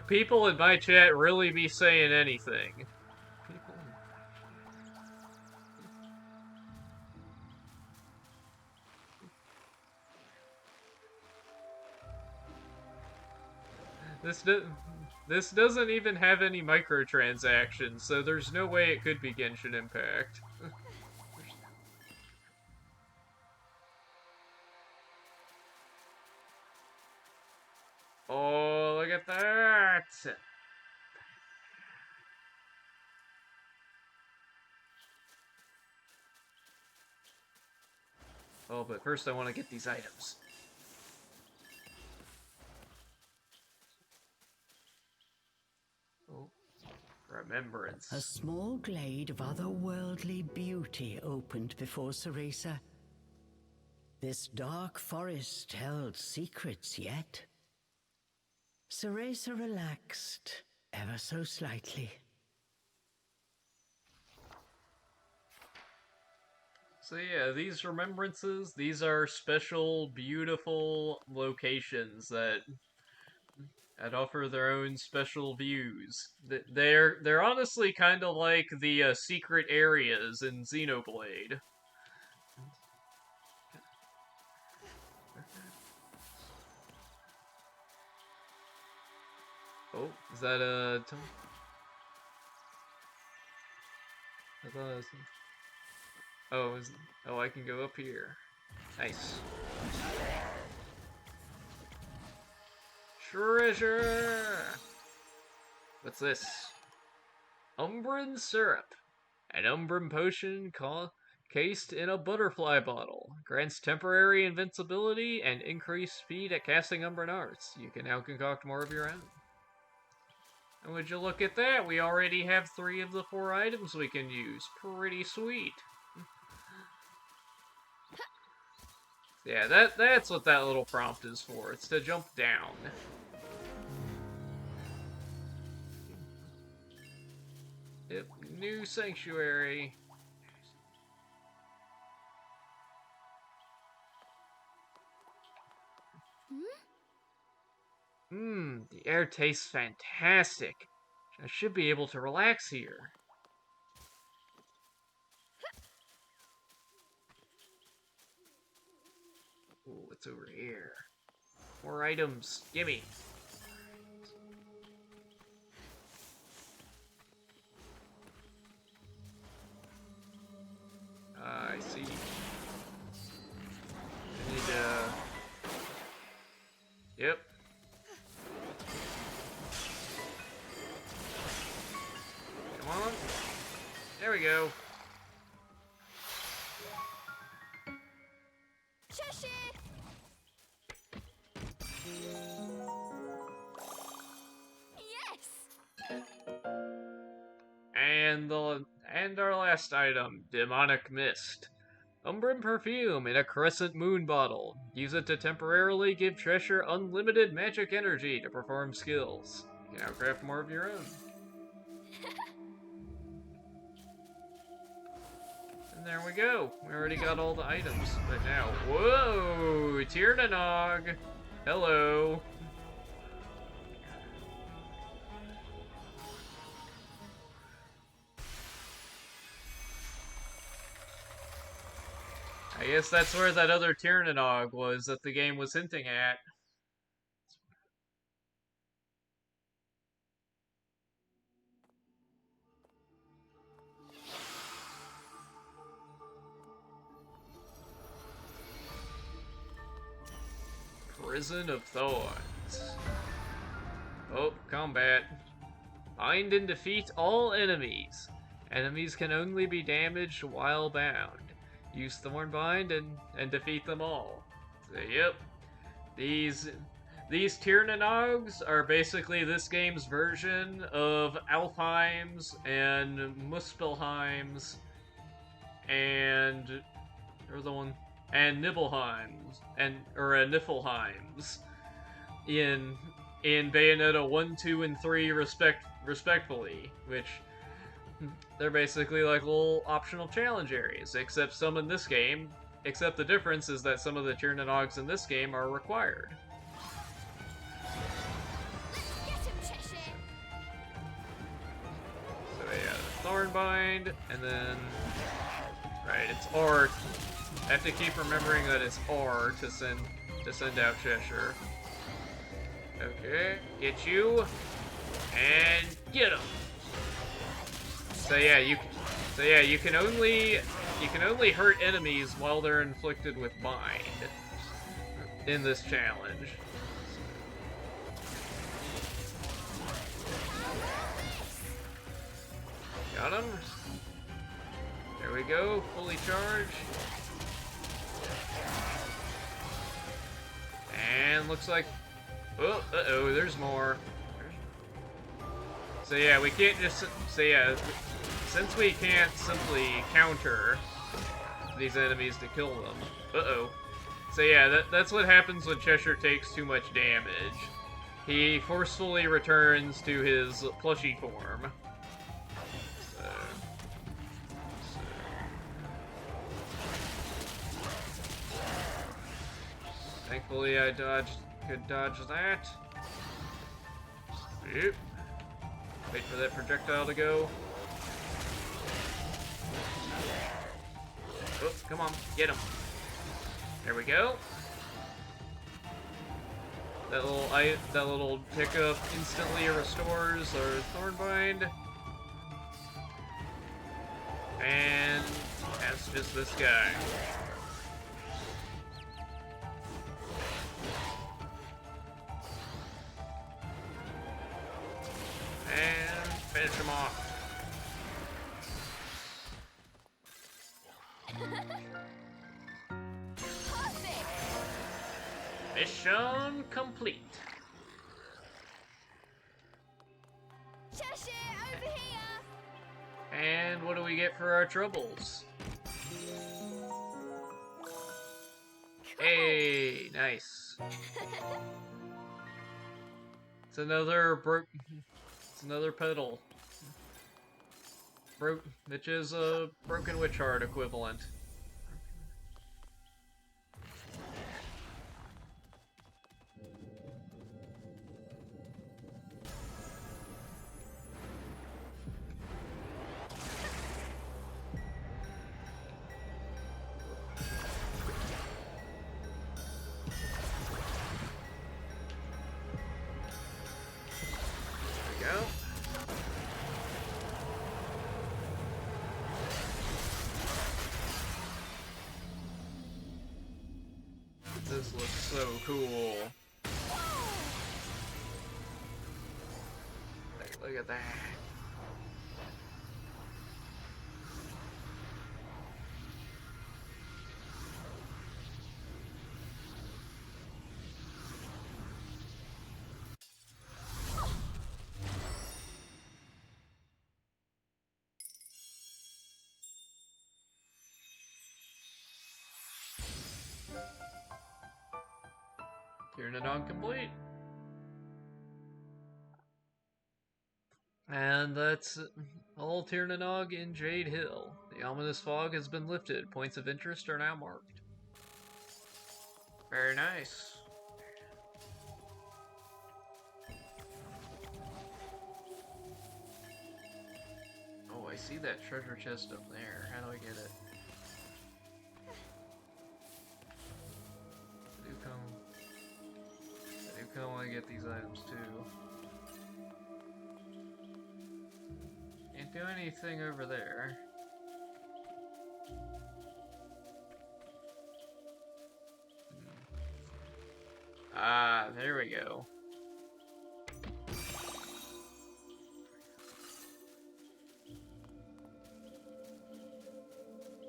People in my chat really be saying anything. People... This doesn't even have any microtransactions, so there's no way it could be Genshin Impact. Oh, look at that! Oh, but first I want to get these items. Oh, remembrance. A small glade of otherworldly beauty opened before Ceresa. This dark forest held secrets yet. Ceresa relaxed ever so slightly. So yeah, these remembrances, these are special, beautiful locations that offer their own special views. They're honestly kind of like the secret areas in Xenoblade. Oh, is that a... I thought it was... Oh, oh, I can go up here. Nice. Treasure! What's this? Umbran syrup. An Umbran potion cased in a butterfly bottle. Grants temporary invincibility and increased speed at casting Umbran arts. You can now concoct more of your own. And would you look at that? We already have 3 of the 4 items we can use. Pretty sweet. Yeah, that's what that little prompt is for. It's to jump down. Yep, new sanctuary. The air tastes fantastic. I should be able to relax here. Ooh, what's over here? More items. Gimme. I see. I need to... Yep. Come on. There we go. And our last item, Demonic Mist. Umbran perfume in a crescent moon bottle. Use it to temporarily give Treasure unlimited magic energy to perform skills. You can now craft more of your own. And there we go. We already got all the items. But now, whoa! Tiernanog! Hello! I guess that's where that other Tiernanog was that the game was hinting at. Prison of Thorns. Oh, combat. Bind and defeat all enemies. Enemies can only be damaged while bound. Use Thornbind and defeat them all. So, yep. These Tiernanog are basically this game's version of Alfheims and Muspelheims and Nibelheims or Niflheims in Bayonetta 1, 2, and 3 respectfully, which they're basically like little optional challenge areas, except the difference is that some of the Tiernanog in this game are required. Get him, Cheshire! Thornbind, and then... Right, it's R. I have to keep remembering that it's R to send out Cheshire. Okay, get you, and get him. So yeah, you can only hurt enemies while they're inflicted with bind in this challenge. Got him. There we go, fully charged. And looks like, oh, uh-oh, there's more. So yeah, we can't just, since we can't simply counter these enemies to kill them. Uh-oh. So yeah, that's what happens when Cheshire takes too much damage. He forcefully returns to his plushy form. Thankfully I could dodge that. Yep. Wait for that projectile to go. Oh, come on, get him. There we go. That little pickup instantly restores our Thornbind. And that's just this guy. And finish him off. Mission complete. Cheshire, over here! And what do we get for our troubles? Hey, nice. It's another pedal. Which is a broken witch heart equivalent. This looks so cool. Look at that. Tyrannon complete. And that's all Tyrannog in Jade Hill. The ominous fog has been lifted. Points of interest are now marked. Very nice. Oh, I see that treasure chest up there. How do I get it? I do want to get these items too. Can't do anything over there. Ah, there we go.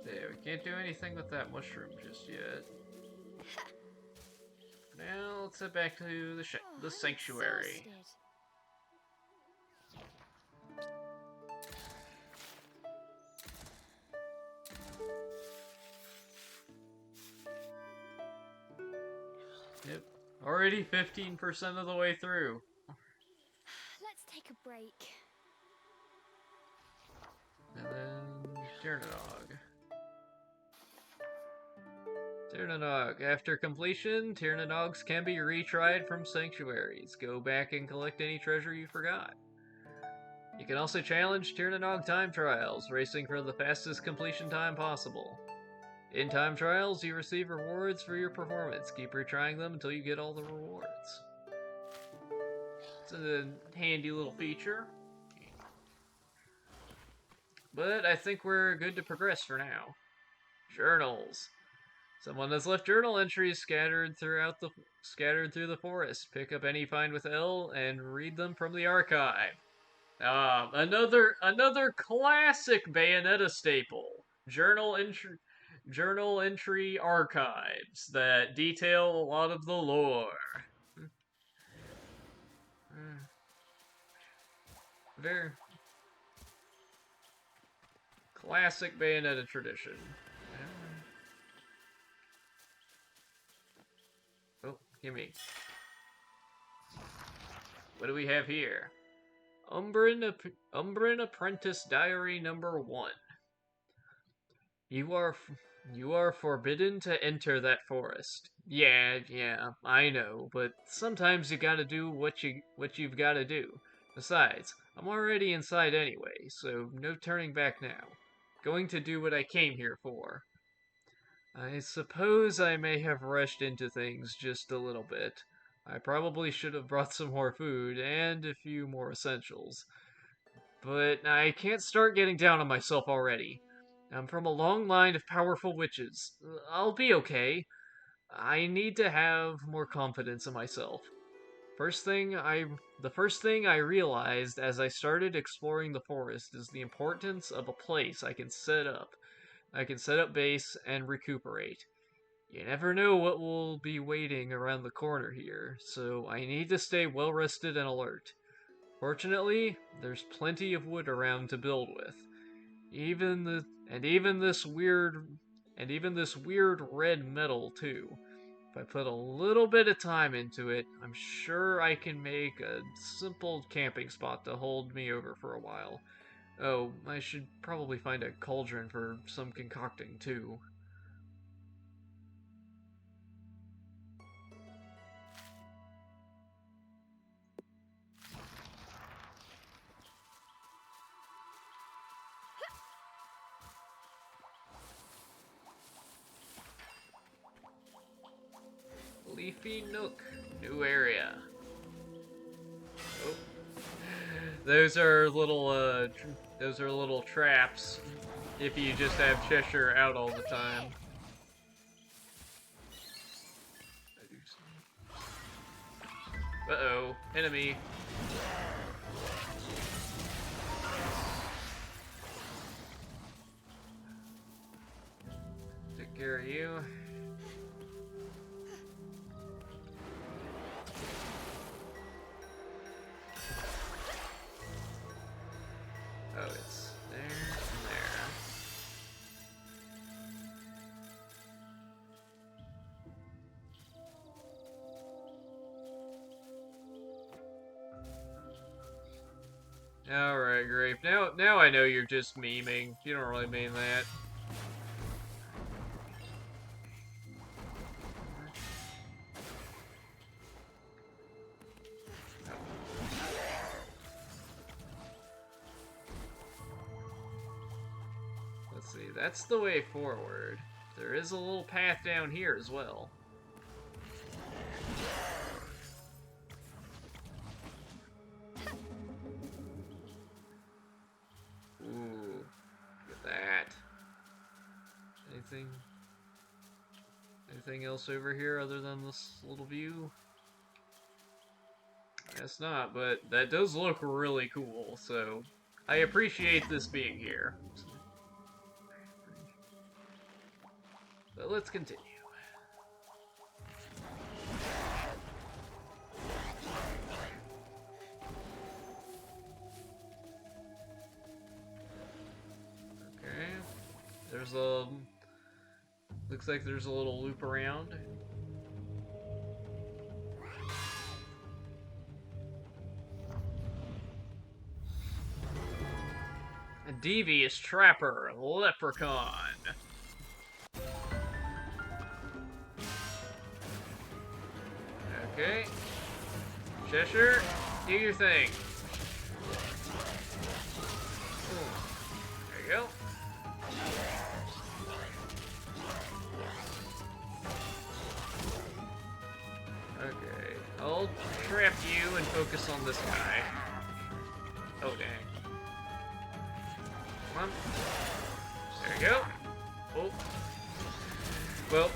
There, we can't do anything with that mushroom just yet. Now let's head back to the sanctuary. Yep, already 15% of the way through. Let's take a break. And then Tyrannog. Tyrannog. After completion, Tyrannoggs can be retried from sanctuaries. Go back and collect any treasure you forgot. You can also challenge Tiernanog time trials, racing for the fastest completion time possible. In time trials, you receive rewards for your performance. Keep retrying them until you get all the rewards. It's a handy little feature. But I think we're good to progress for now. Journals. Someone has left journal entries scattered through the forest. Pick up any find with L and read them from the archive. Another classic Bayonetta staple. Journal entry archives that detail a lot of the lore. Very classic Bayonetta tradition. Oh, gimme. What do we have here? Umbran Apprentice Diary number 1. You are forbidden to enter that forest. Yeah, I know, but sometimes you gotta do what you've gotta do. Besides, I'm already inside anyway, so no turning back now. Going to do what I came here for. I suppose I may have rushed into things just a little bit. I probably should have brought some more food and a few more essentials. But I can't start getting down on myself already. I'm from a long line of powerful witches. I'll be okay. I need to have more confidence in myself. The first thing I realized as I started exploring the forest is the importance of a place I can set up. I can set up base and recuperate. You never know what will be waiting around the corner here, so I need to stay well rested and alert. Fortunately, there's plenty of wood around to build with. Even this weird red metal too. If I put a little bit of time into it, I'm sure I can make a simple camping spot to hold me over for a while. Oh, I should probably find a cauldron for some concocting too. Leafy Nook, new area. Oh, those are little traps. If you just have Cheshire out all the time. Uh-oh, enemy. Take care of you. Oh, it's there and there. Alright, Grape. Now I know you're just memeing. You don't really mean that. Let's see, that's the way forward. There is a little path down here as well. Ooh, look at that. Anything else over here other than this little view? Guess not, but that does look really cool, so I appreciate this being here. But let's continue. Okay. Looks like there's a little loop around. A devious trapper, leprechaun. Okay. Cheshire, do your thing. we go. Okay, I'll trap you and focus on this guy. Oh, dang. Come on. There you go. Oh. Well.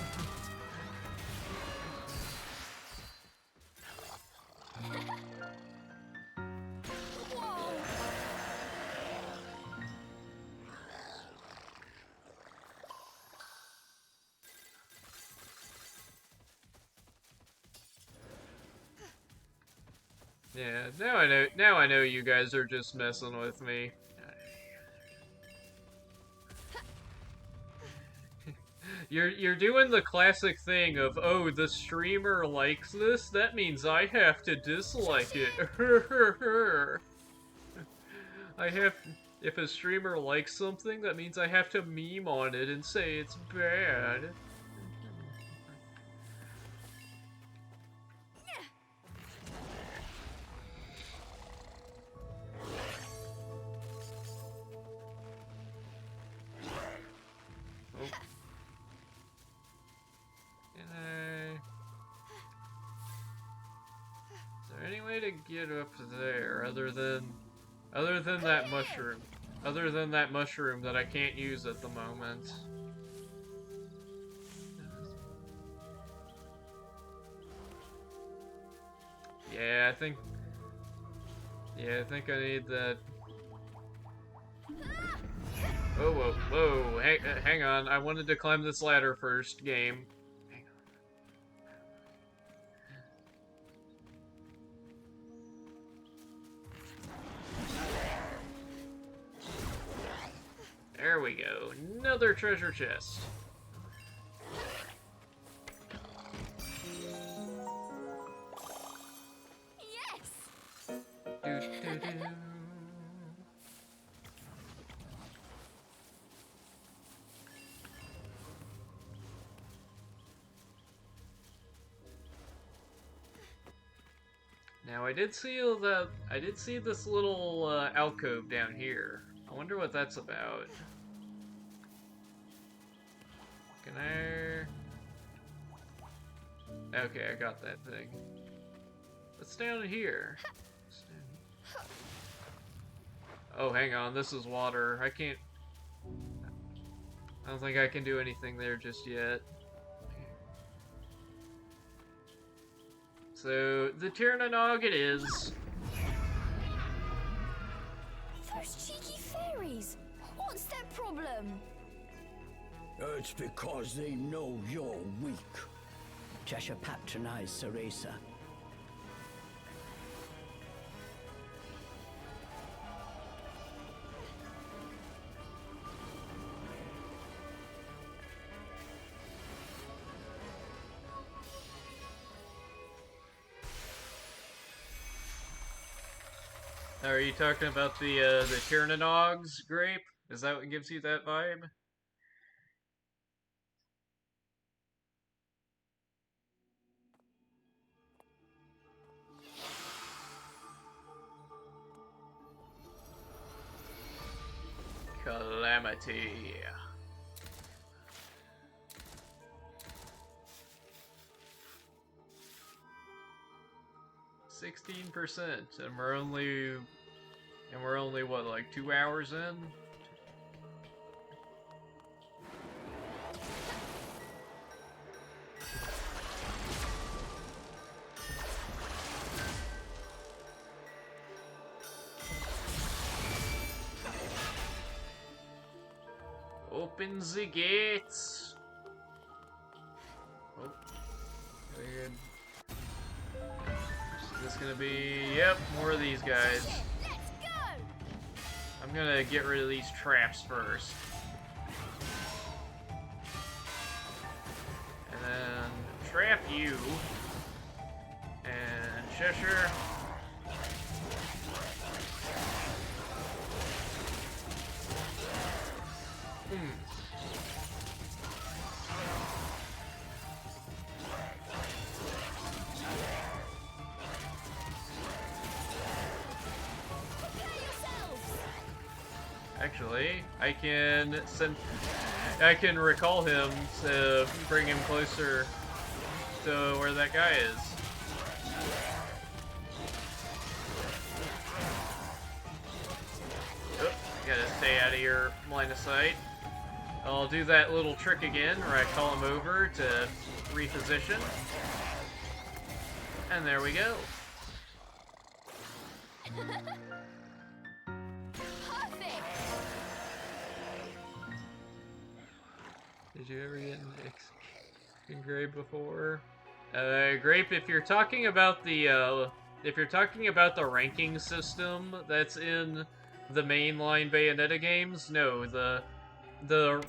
Yeah, now I know you guys are just messing with me. You're doing the classic thing of, oh, the streamer likes this, that means I have to dislike it. If a streamer likes something, that means I have to meme on it and say it's bad. To get up there other than that mushroom that I can't use at the moment. I think I need that. Oh, whoa, hang on, I wanted to climb this ladder first, game. There we go. Another treasure chest. Yes. Now I did see this little alcove down here. I wonder what that's about. Can I... Okay, I got that thing. What's down here? Oh, hang on, this is water. I don't think I can do anything there just yet. So, the Tiernanog it is. Those cheeky fairies! What's their problem? It's because they know you're weak. Cheshire patronized Ceresa. Are you talking about the Tiernanog grape? Is that what gives you that vibe? Calamity. 16%, and we're only what, like 2 hours in? Open the gates. Oh, good. Is this gonna be? Yep, more of these guys. Let's go. I'm gonna get rid of these traps first. And then trap you. And Cheshire. Actually, I can recall him to bring him closer to where that guy is. Oh, gotta stay out of your line of sight. I'll do that little trick again where I call him over to reposition. And there we go. Did you ever get an execution grape before? Grape, if you're talking about the ranking system that's in the mainline Bayonetta games, no, the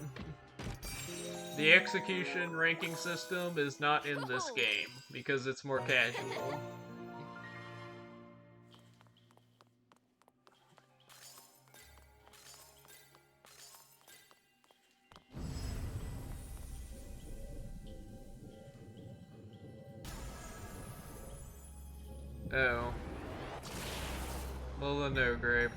execution ranking system is not in this game because it's more casual. Oh. Well then no, Grape.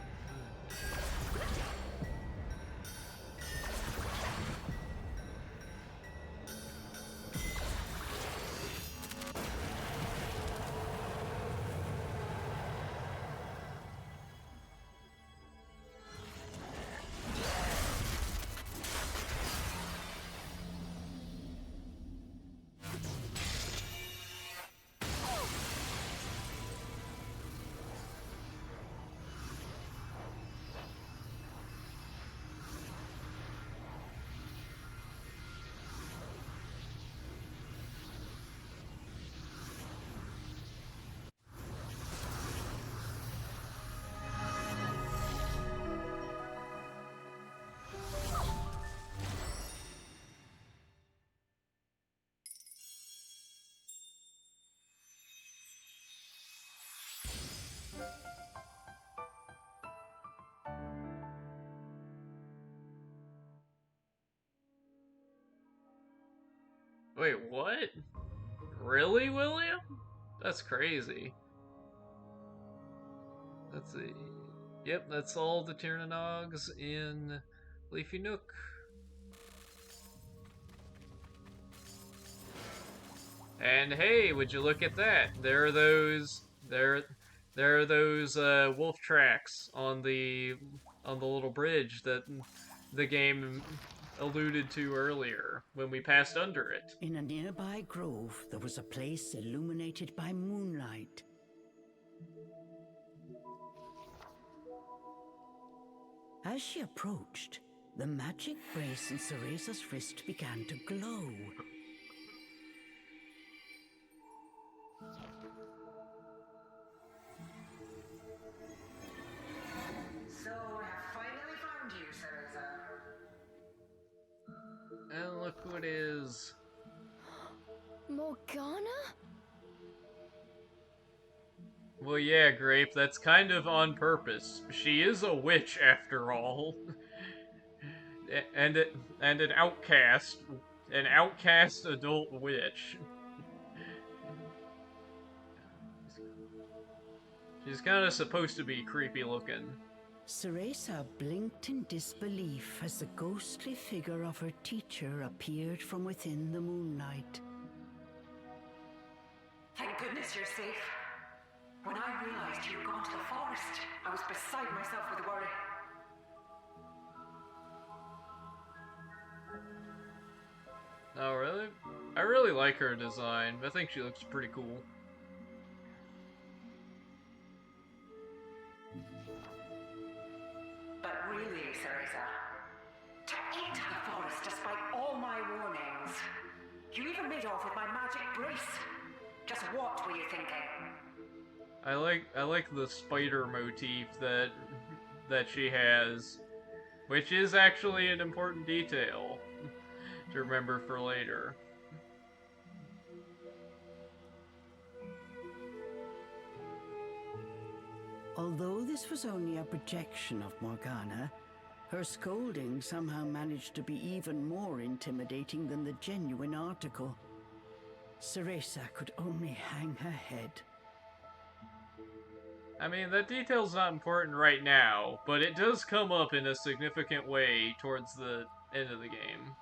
Wait, what? Really, William? That's crazy. Let's see. Yep, that's all the Tyranogs in Leafy Nook. And hey, would you look at that? There are those wolf tracks on the little bridge that the game alluded to earlier when we passed under it. In a nearby grove, there was a place illuminated by moonlight. As she approached, the magic brace in Ceresa's wrist began to glow. So, I have finally found you, Cereza. And look who it is. Morgana? Well, yeah, Grape, that's kind of on purpose. She is a witch, after all. and an outcast adult witch. She's kind of supposed to be creepy looking. Ceresa blinked in disbelief as the ghostly figure of her teacher appeared from within the moonlight. Thank goodness you're safe. When I realized you'd gone to the forest, I was beside myself with worry. Oh, really? I really like her design. I think she looks pretty cool. But really, Cereza, to enter the forest despite all my warnings. You even made off with my magic brace. Just what were you thinking? I like the spider motif that she has, which is actually an important detail to remember for later. Although this was only a projection of Morgana, her scolding somehow managed to be even more intimidating than the genuine article. Ceresa could only hang her head. I mean, that detail's not important right now, but it does come up in a significant way towards the end of the game.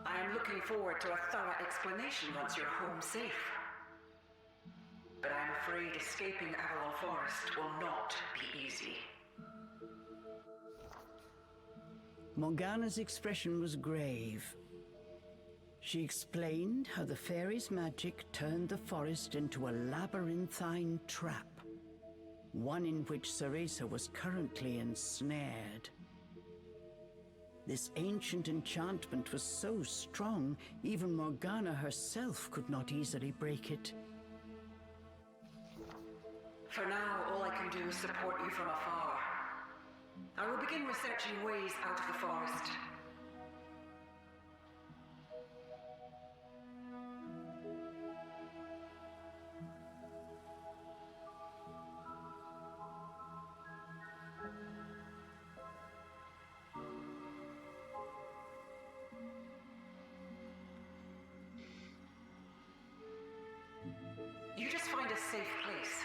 I am looking forward to a thorough explanation once you're home safe. But I'm afraid escaping Avalon Forest will not be easy. Morgana's expression was grave. She explained how the fairy's magic turned the forest into a labyrinthine trap, one in which Cereza was currently ensnared. This ancient enchantment was so strong, even Morgana herself could not easily break it. For now, all I can do is support you from afar. I will begin researching ways out of the forest. You just find a safe place,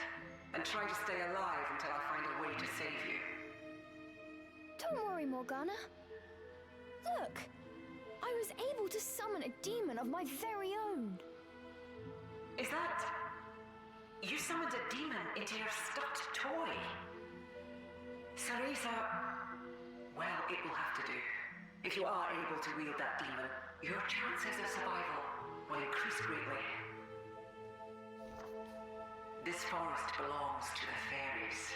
and try to stay alive until I find a way to save you. Don't worry, Morgana. Look! I was able to summon a demon of my very own. Is that... You summoned a demon into your stuffed toy? Cereza... Well, it will have to do. If you are able to wield that demon, your chances of survival will increase greatly. This forest belongs to the fairies.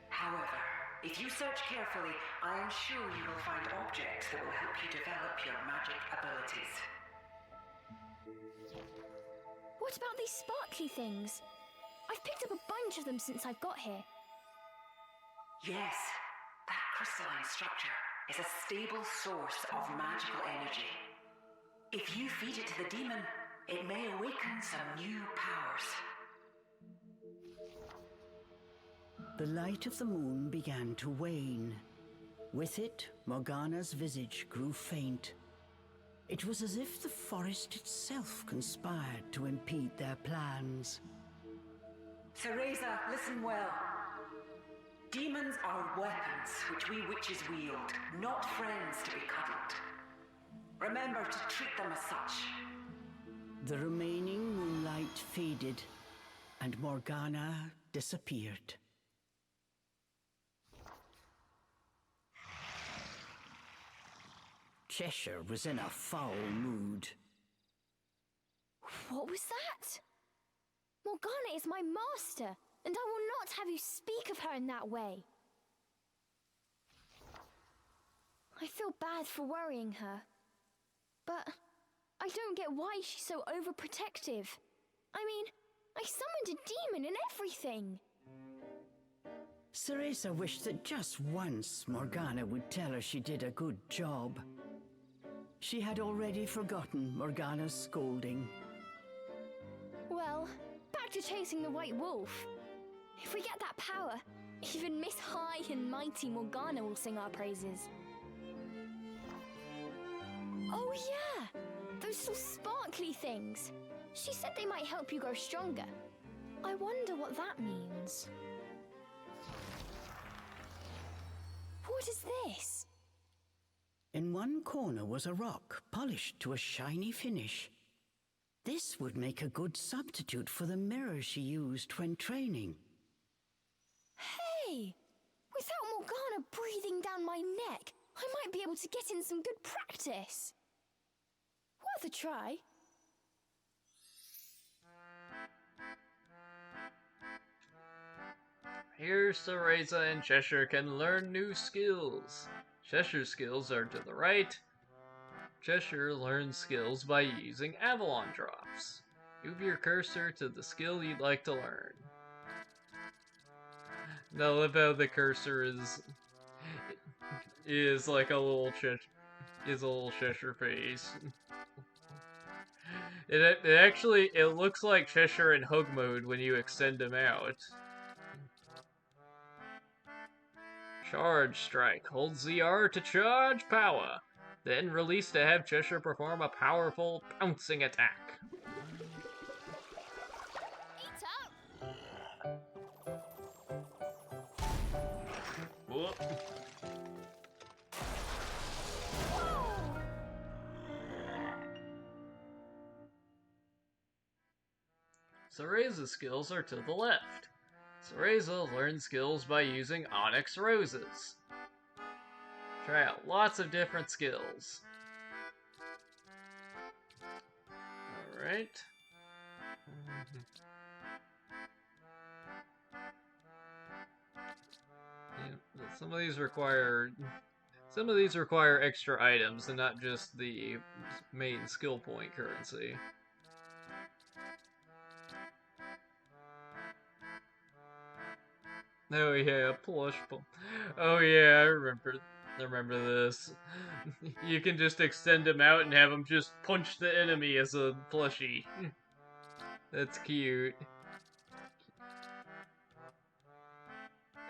However, if you search carefully, I am sure you will find objects that will help you develop your magic abilities. What about these sparkly things? I've picked up a bunch of them since I've got here. Yes, that crystalline structure is a stable source of magical energy. If you feed it to the demon, it may awaken some new powers. The light of the moon began to wane. With it, Morgana's visage grew faint. It was as if the forest itself conspired to impede their plans. Cereza, listen well. Demons are weapons which we witches wield, not friends to be cuddled. Remember to treat them as such. The remaining moonlight faded, and Morgana disappeared. Cheshire was in a foul mood. What was that? Morgana is my master, and I will not have you speak of her in that way. I feel bad for worrying her, but I don't get why she's so overprotective. I mean, I summoned a demon and everything. Cereza wished that just once Morgana would tell her she did a good job. She had already forgotten Morgana's scolding. Well, back to chasing the White Wolf. If we get that power, even Miss High and Mighty Morgana will sing our praises. Oh yeah! Those little sparkly things. She said they might help you grow stronger. I wonder what that means. What is this? In one corner was a rock, polished to a shiny finish. This would make a good substitute for the mirror she used when training. Hey! Without Morgana breathing down my neck, I might be able to get in some good practice. Worth a try. Here, Cereza and Cheshire can learn new skills. Cheshire's skills are to the right. Cheshire learns skills by using Avalon drops. Move your cursor to the skill you'd like to learn. Now, I love how the cursor is like a little Cheshire face. It looks like Cheshire in hug mode when you extend him out. Charge Strike. Hold ZR to charge power. Then release to have Cheshire perform a powerful pouncing attack. Cereza's skills are to the left. Cereza learns skills by using onyx roses. Try out lots of different skills. Alright. Yeah, some of these require extra items and not just the main skill point currency. Oh yeah, plush. Oh yeah, I remember this. You can just extend him out and have him just punch the enemy as a plushie. That's cute.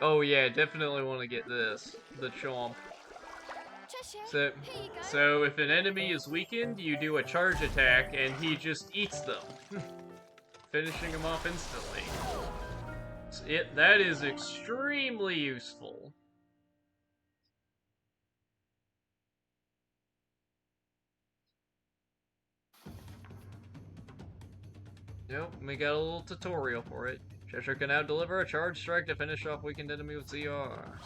Oh yeah, definitely want to get this, the chomp. So if an enemy is weakened, you do a charge attack and he just eats them, finishing them off instantly. That is extremely useful. Nope, we got a little tutorial for it. Cheshire can now deliver a charge strike to finish off weakened enemy with ZR.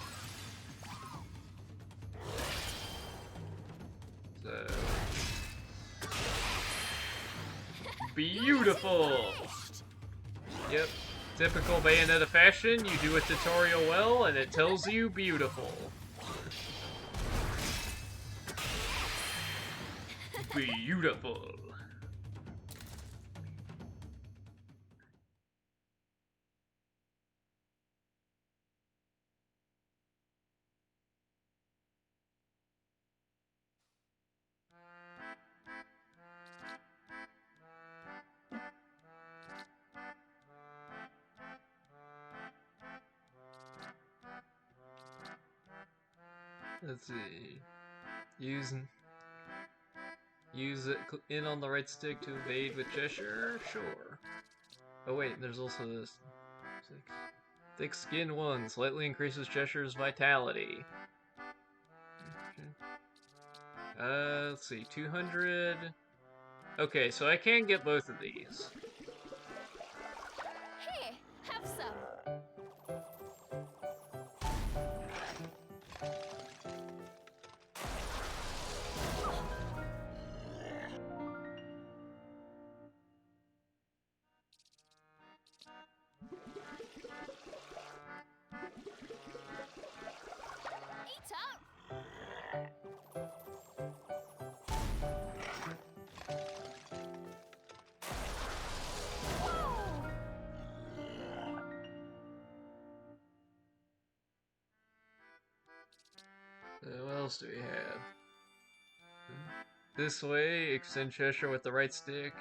So... beautiful! Yep, typical Bayonetta fashion, you do a tutorial well, and it tells you beautiful. Beautiful. Let's see. Use it in on the right stick to evade with Cheshire? Sure. Oh wait, there's also this. Thick Skin 1 slightly increases Cheshire's vitality. Let's see, 200. Okay, so I can get both of these. Here, have some. Eat up. What else do we have? This way, extend Cheshire with the right stick.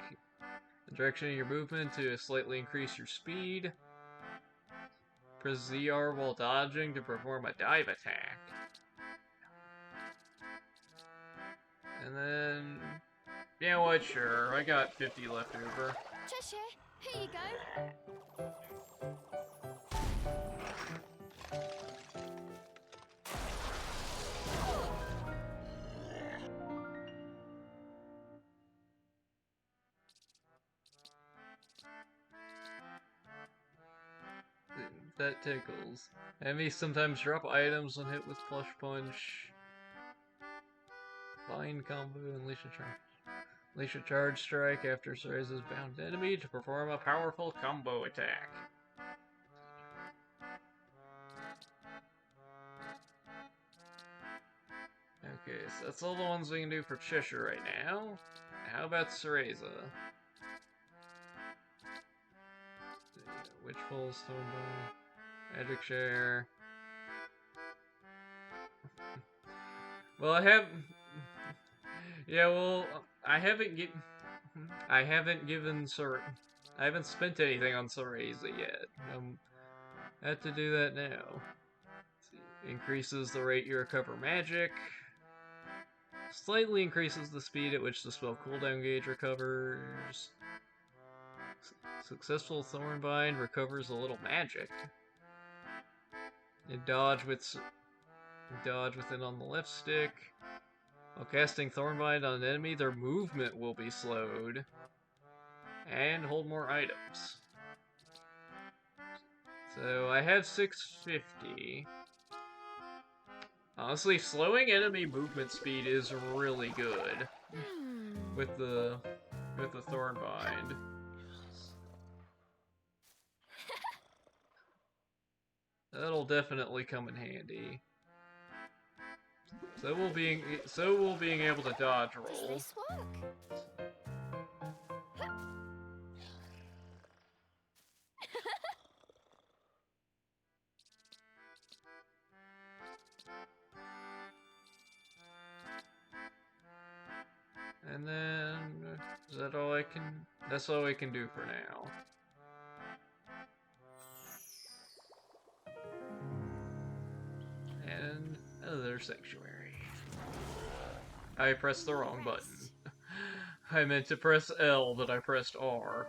The direction of your movement to slightly increase your speed. Press ZR while dodging to perform a dive attack. And then... yeah, what? Sure. I got 50 left over. Cheshire, here you go. That tickles. Enemies sometimes drop items when hit with Plush Punch. Bind combo, unleash a charge strike after Cereza's bound enemy to perform a powerful combo attack. Okay, so that's all the ones we can do for Cheshire right now. How about Cereza? Witch Pulse, Thornbow, Magic Share. Well, I have... yeah, well, I haven't spent anything on Cereza yet. I have to do that now. Increases the rate you recover magic. Slightly increases the speed at which the spell cooldown gauge recovers. Successful Thornbind recovers a little magic. And dodge with it on the left stick. While casting Thornbind on an enemy, their movement will be slowed. And hold more items. So I have 650. Honestly, slowing enemy movement speed is really good with the Thornbind. That'll definitely come in handy. So will being able to dodge Does roll. this work? And then is that all I can? That's all I can do for now. And another sanctuary. I pressed the wrong button. I meant to press L, but I pressed R.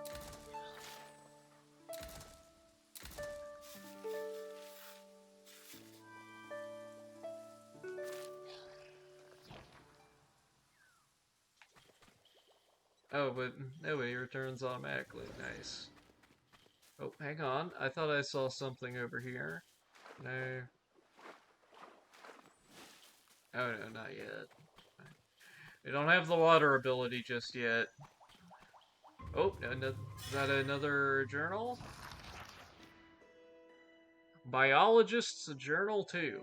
Oh, but nobody returns automatically. Nice. Oh, hang on. I thought I saw something over here. No. Oh no, not yet. We don't have the water ability just yet. Oh, is that another journal? Biologist's Journal 2.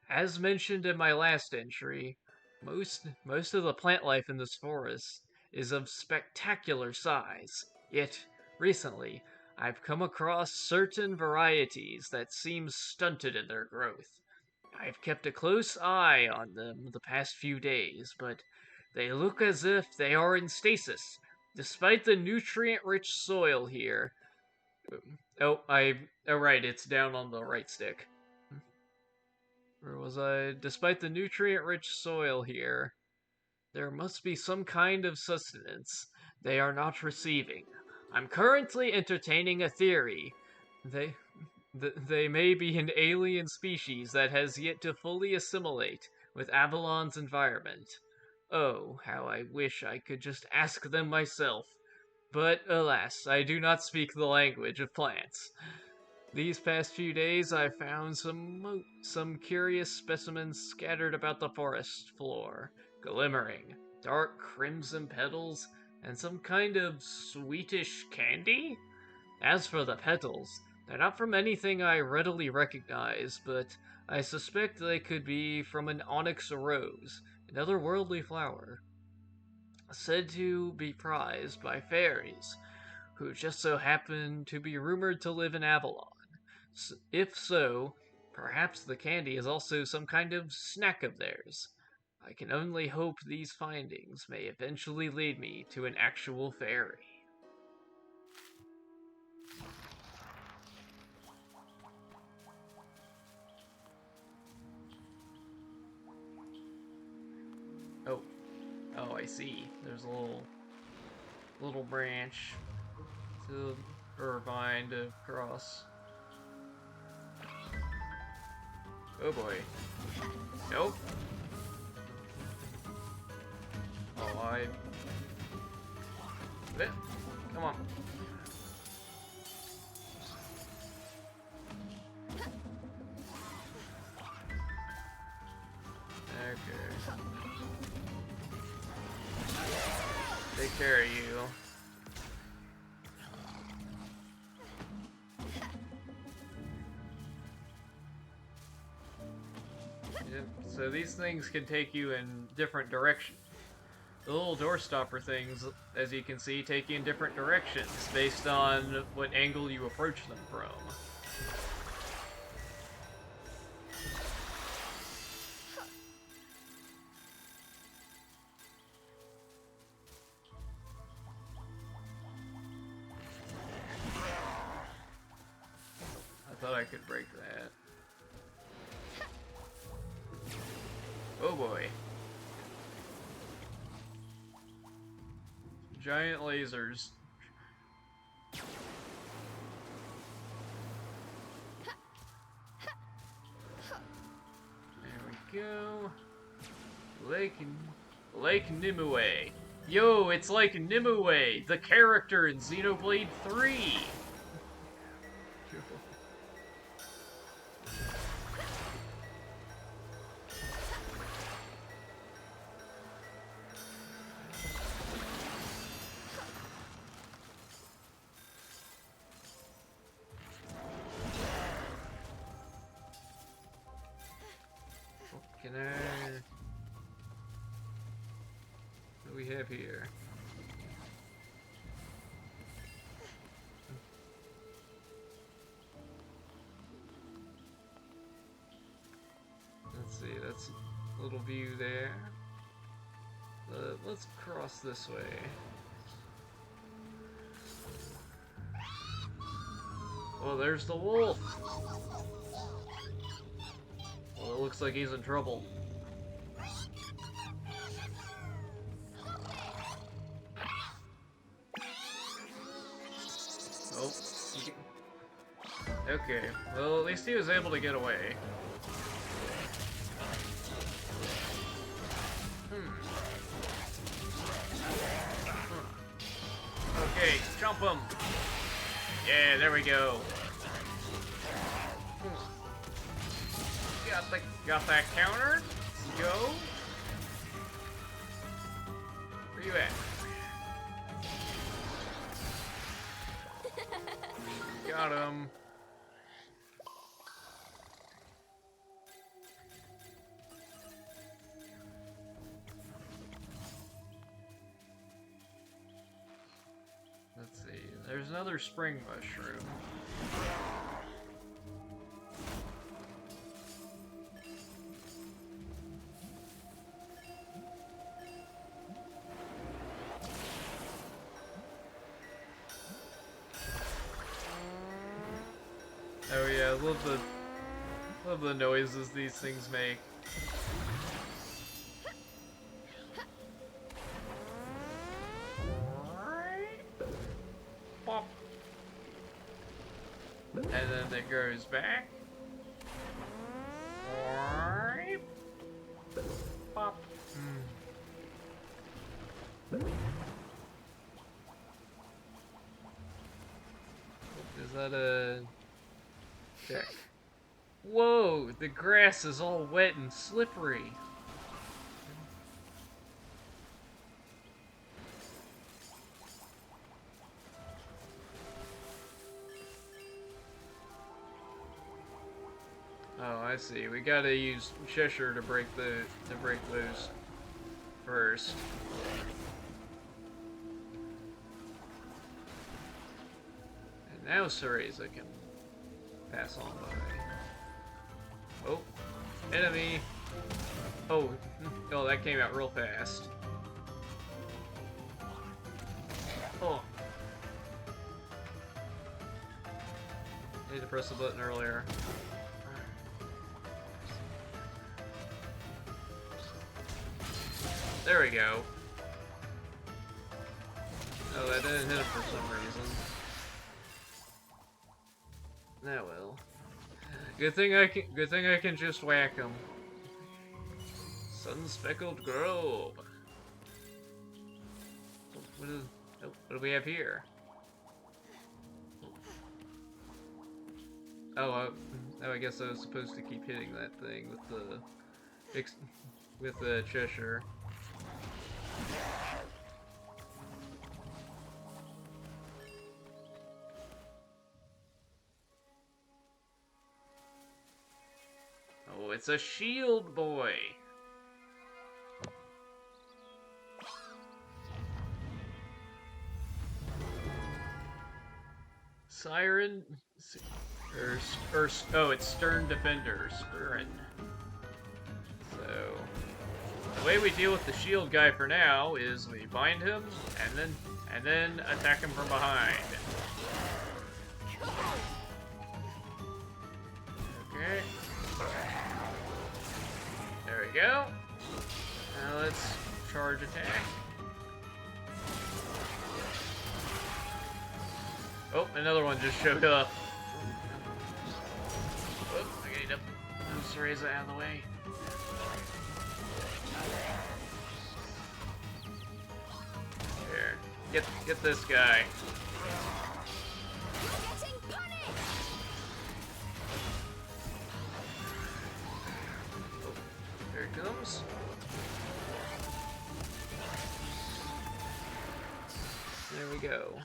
As mentioned in my last entry, most of the plant life in this forest is of spectacular size. Yet, recently, I've come across certain varieties that seem stunted in their growth. I've kept a close eye on them the past few days, but they look as if they are in stasis, despite the nutrient-rich soil here. Oh, right, it's down on the right stick. Where was I? Despite the nutrient-rich soil here, there must be some kind of sustenance they are not receiving. I'm currently entertaining a theory. They may be an alien species that has yet to fully assimilate with Avalon's environment. Oh, how I wish I could just ask them myself. But alas, I do not speak the language of plants. These past few days, I found some curious specimens scattered about the forest floor, glimmering, dark crimson petals, and some kind of sweetish candy? As for the petals, they're not from anything I readily recognize, but I suspect they could be from an onyx rose, an otherworldly flower, said to be prized by fairies, who just so happen to be rumored to live in Avalon. If so, perhaps the candy is also some kind of snack of theirs. I can only hope these findings may eventually lead me to an actual fairy. Oh, I see. There's a little branch to Irvine to cross. Oh boy. Nope. Oh, come on. Okay. Take care of you. Yep. So these things can take you in different directions. The little door stopper things, as you can see, take you in different directions based on what angle you approach them from. I thought I could break that. Oh boy. Giant lasers. There we go. Lake Nimue. Yo, it's like Nimue, the character in Xenoblade 3. Can I... What do we have here? Let's see, that's a little view there. Let's cross this way. Oh, there's the wolf! Well, it looks like he's in trouble. Oh. Okay, well, at least he was able to get away. Okay, jump him! Yeah, there we go. Got that counter. Let's go. Where you at? Got him. Let's see. There's another spring mushroom. Oh yeah, I love the noises these things make. Pop. And then it goes back. Pop. Is that a... check? Whoa, the grass is all wet and slippery. Oh, I see. We gotta use Cheshire to break those first. And now Cereza can pass on by. Oh, enemy! Oh, that came out real fast. Oh. Need to press the button earlier. There we go. Oh, that didn't hit him for some reason. That will. Good thing I can just whack him. Sun-speckled grove. What do we have here? Oh, I guess I was supposed to keep hitting that thing with the Cheshire. Oh, it's a shield boy. Siren, oh, it's Stern Defender, Spurin. So, the way we deal with the shield guy for now is we bind him and then attack him from behind. Okay. There we go. Now let's charge attack. Oh, another one just showed up. Oh, I need to move Cereza out of the way. Here, get this guy. Oh, there it comes. There we go.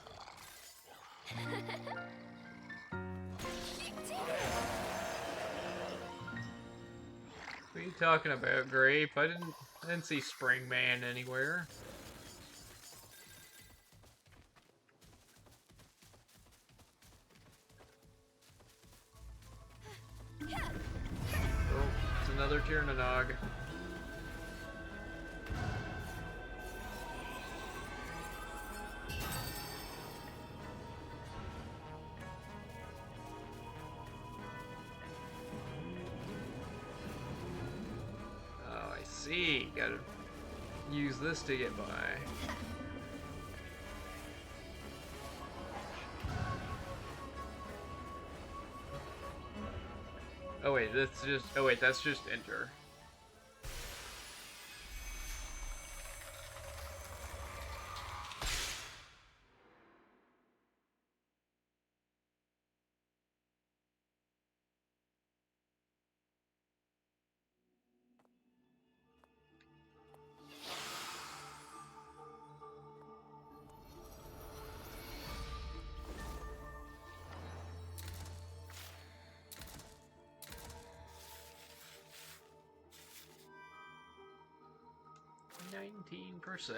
What are you talking about, Grape? I didn't see Spring Man anywhere. Oh, it's another Tiernanog. Oh, I see. Gotta use this to get by. Oh wait, that's just. Oh wait, that's just enter. %.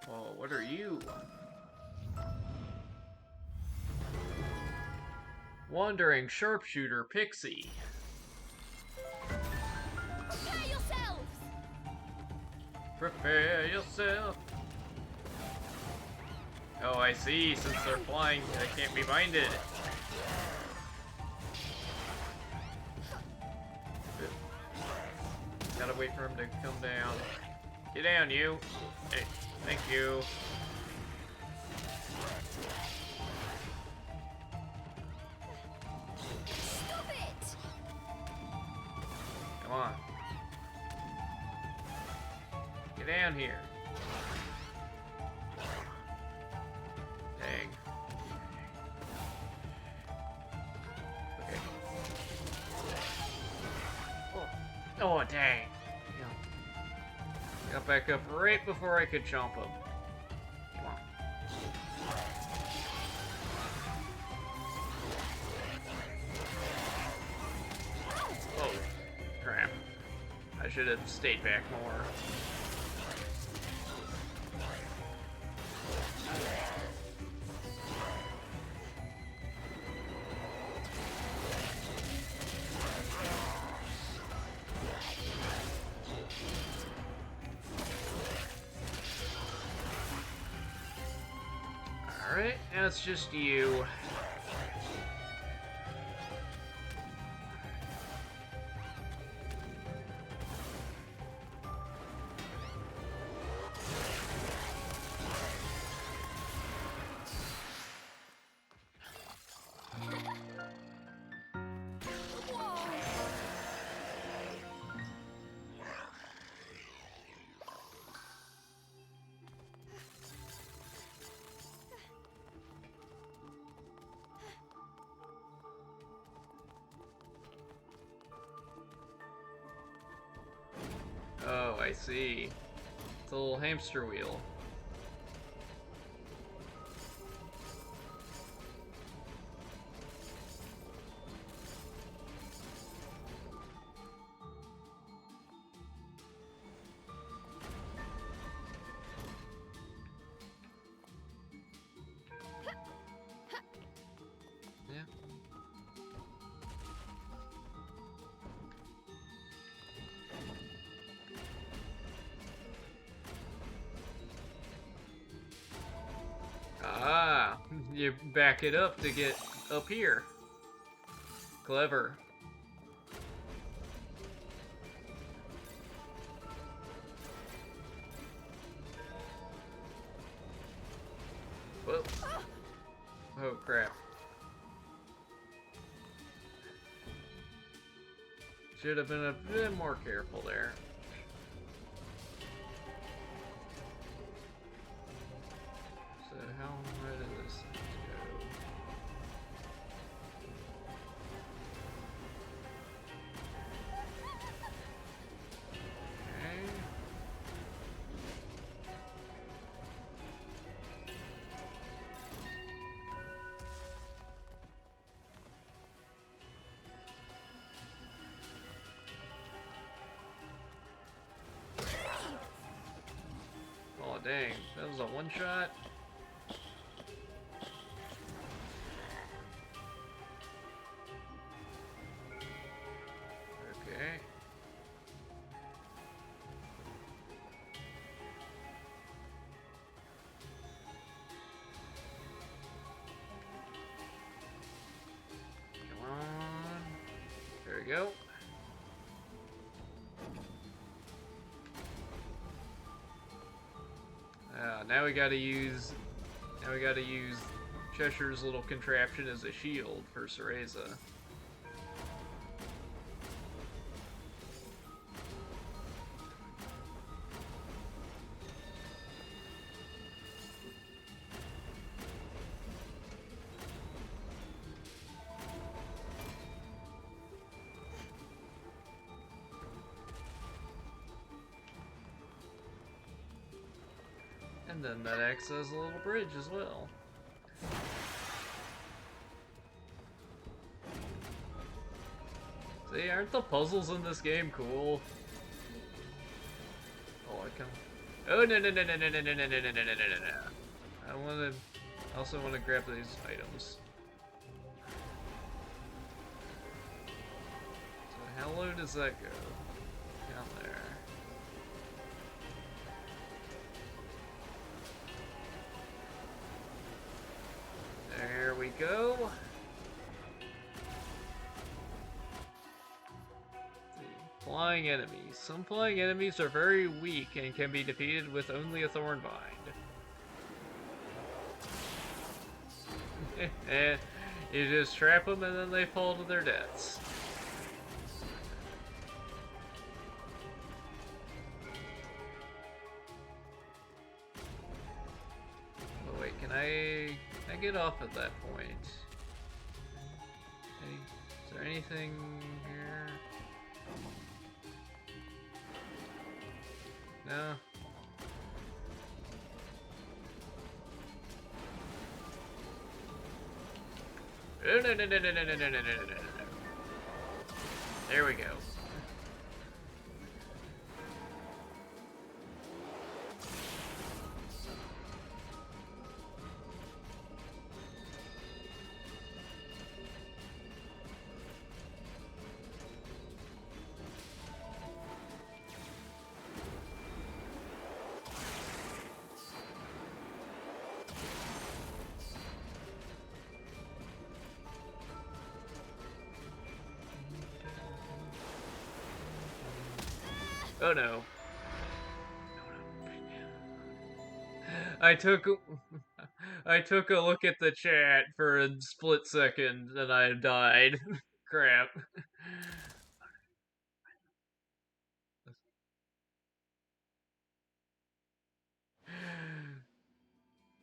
Oh, what are you? Wandering Sharpshooter Pixie. Prepare yourselves! Prepare yourself. Oh, I see. Since they're flying, they can't be binded. Gotta wait for him to come down. Get down, you. Hey, thank you. Stop it! Come on. Get down here. Dang. Okay. Oh, dang. Got back up right before I could chomp him. Come on. Oh, crap. I should have stayed back more. Alright, now it's just you. Oh, I see. It's a little hamster wheel. Yeah. Ah, you back it up to get up here. Clever. Whoa. Oh, crap. Should have been a bit more careful there. So how right does this go? Okay. dang, that was a one shot. Okay. Come on. There we go. Now we gotta use Cheshire's little contraption as a shield for Cereza. And then that acts as a little bridge as well. See, aren't the puzzles in this game cool? Oh, I can. Oh no no no no no no no no no no no no no! I also want to grab these items. So how low does that go? Down there. There we go. Flying enemies. Some flying enemies are very weak and can be defeated with only a thorn bind. And you just trap them and then they fall to their deaths. Oh wait, can I get off at that point? Is there anything here? No. No, no, no, no, no, no, no, no, no, no, no. There we go. Oh no. I took a look at the chat for a split second and I died. Crap.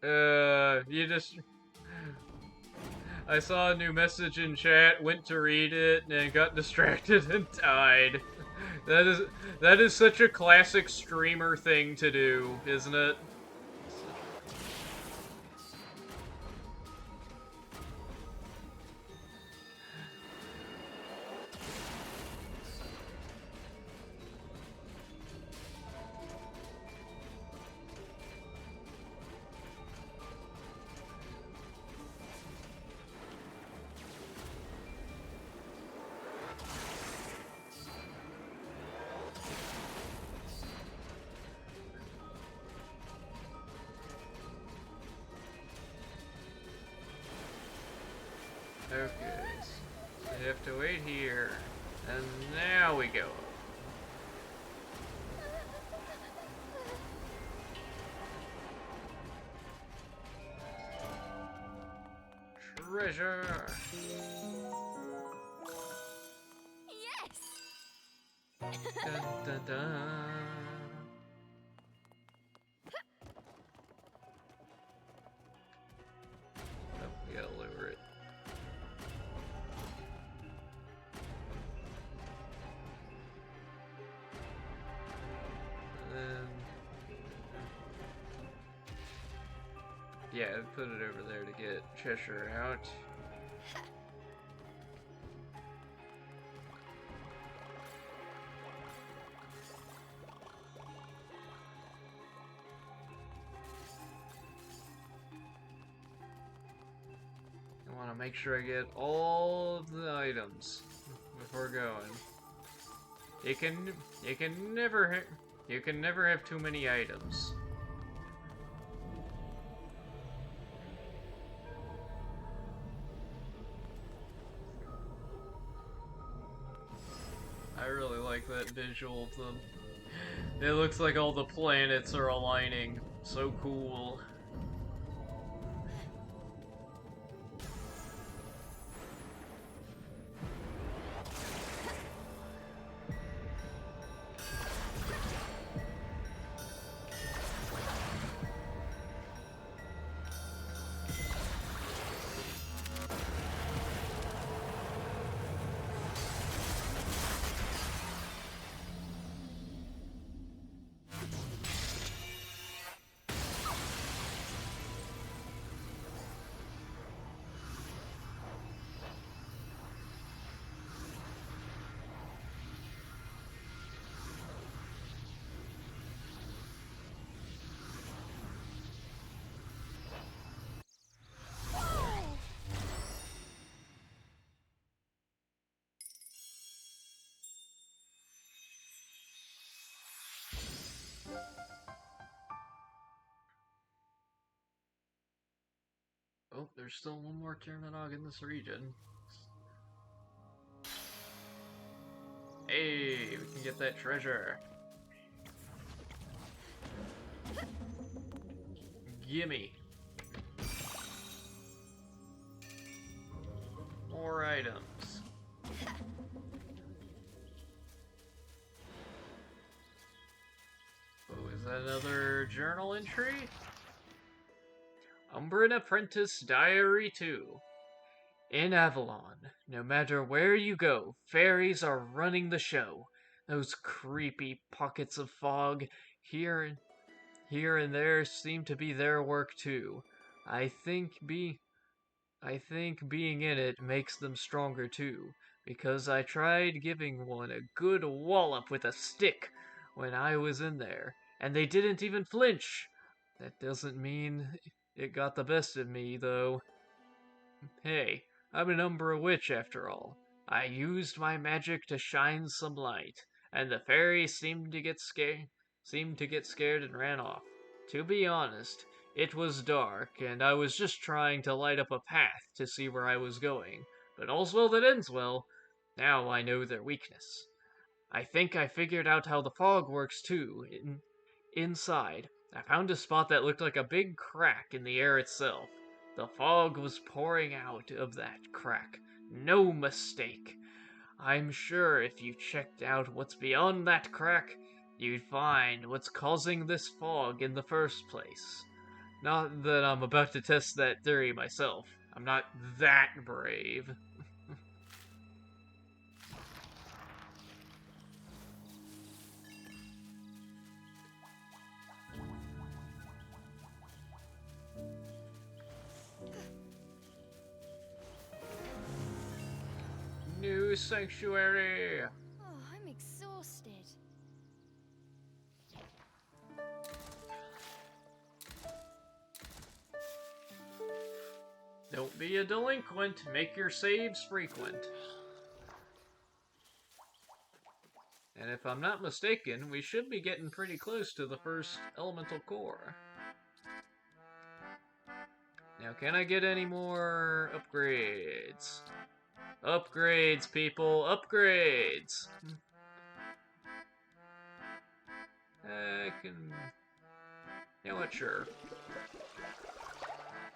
You just... I saw a new message in chat, went to read it, and got distracted and died. That is such a classic streamer thing to do, isn't it? Okay, so you have to wait here, and now we go. Treasure! Yes! Dun, dun, dun. Oh, we gotta lower it. Yeah, put it over there to get Cheshire out. I want to make sure I get all of the items before going. You can never have too many items. I really like that visual of them. It looks like all the planets are aligning. So cool. Oh, there's still one more Terminog in this region. Hey, we can get that treasure. Gimme. More items. Oh, is that another journal entry? Umbran Apprentice Diary 2. In Avalon, no matter where you go, fairies are running the show. Those creepy pockets of fog here and there seem to be their work too. I think being in it makes them stronger too, because I tried giving one a good wallop with a stick when I was in there, and they didn't even flinch. That doesn't mean it got the best of me, though. Hey, I'm an Umbra witch after all. I used my magic to shine some light, and the fairies seemed to get scared and ran off. To be honest, it was dark, and I was just trying to light up a path to see where I was going. But all's well that ends well. Now I know their weakness. I think I figured out how the fog works too. Inside, I found a spot that looked like a big crack in the air itself. The fog was pouring out of that crack. No mistake. I'm sure if you checked out what's beyond that crack, you'd find what's causing this fog in the first place. Not that I'm about to test that theory myself. I'm not that brave. New sanctuary! Oh, I'm exhausted. Don't be a delinquent, make your saves frequent. And if I'm not mistaken, we should be getting pretty close to the first elemental core. Now, can I get any more upgrades? Upgrades, people, upgrades! I can... You know what, sure.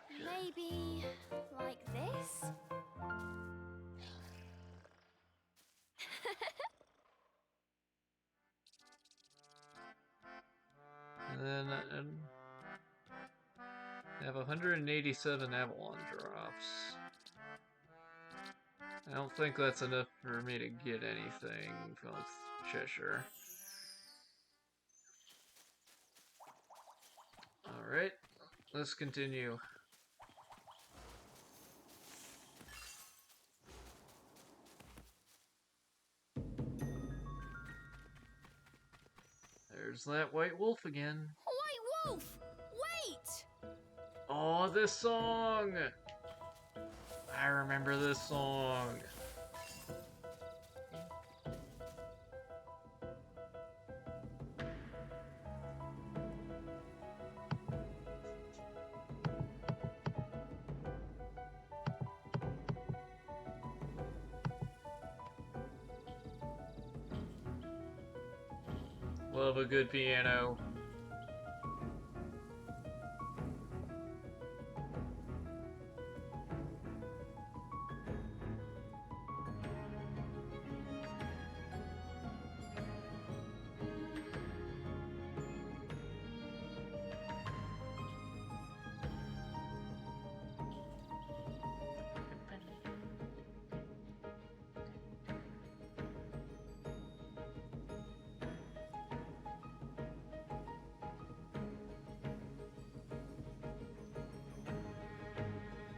Maybe like this? And then I have 187 Avalon drops. I don't think that's enough for me to get anything from Cheshire. Alright, let's continue. There's that white wolf again. White wolf! Wait! Oh, this song! I remember this song. Love a good piano.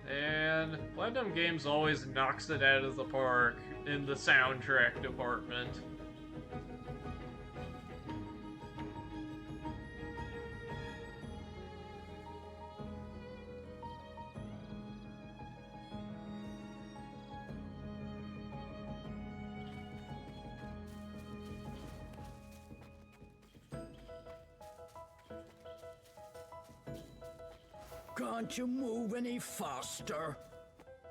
And Platinum Games always knocks it out of the park in the soundtrack department. Can't you move any faster?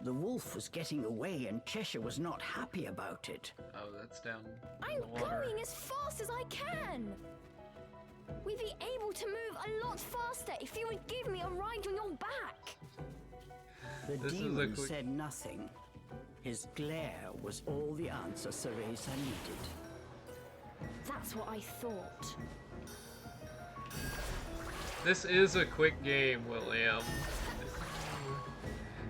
The wolf was getting away and Cheshire was not happy about it. Oh, that's down I'm in the water. going as fast as I can. We'd be able to move a lot faster if you would give me a ride on your back. The This is a demon quick- said nothing. His glare was all the answer Cereza needed. That's what I thought. This is a quick game, William.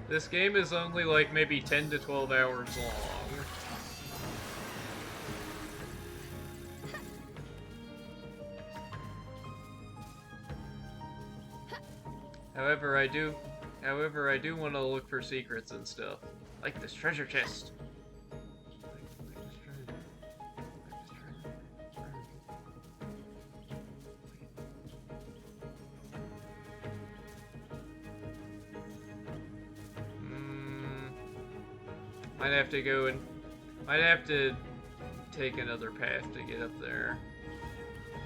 This game is only like maybe 10 to 12 hours long. However, I do want to look for secrets and stuff. Like this treasure chest. Might have to take another path to get up there.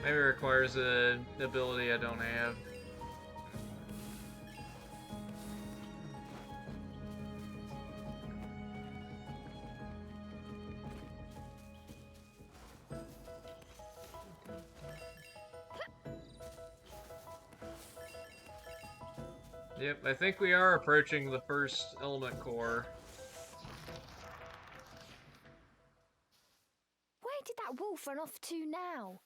Maybe it requires an ability I don't have. Yep, I think we are approaching the first element core. Where did that wolf run off to now?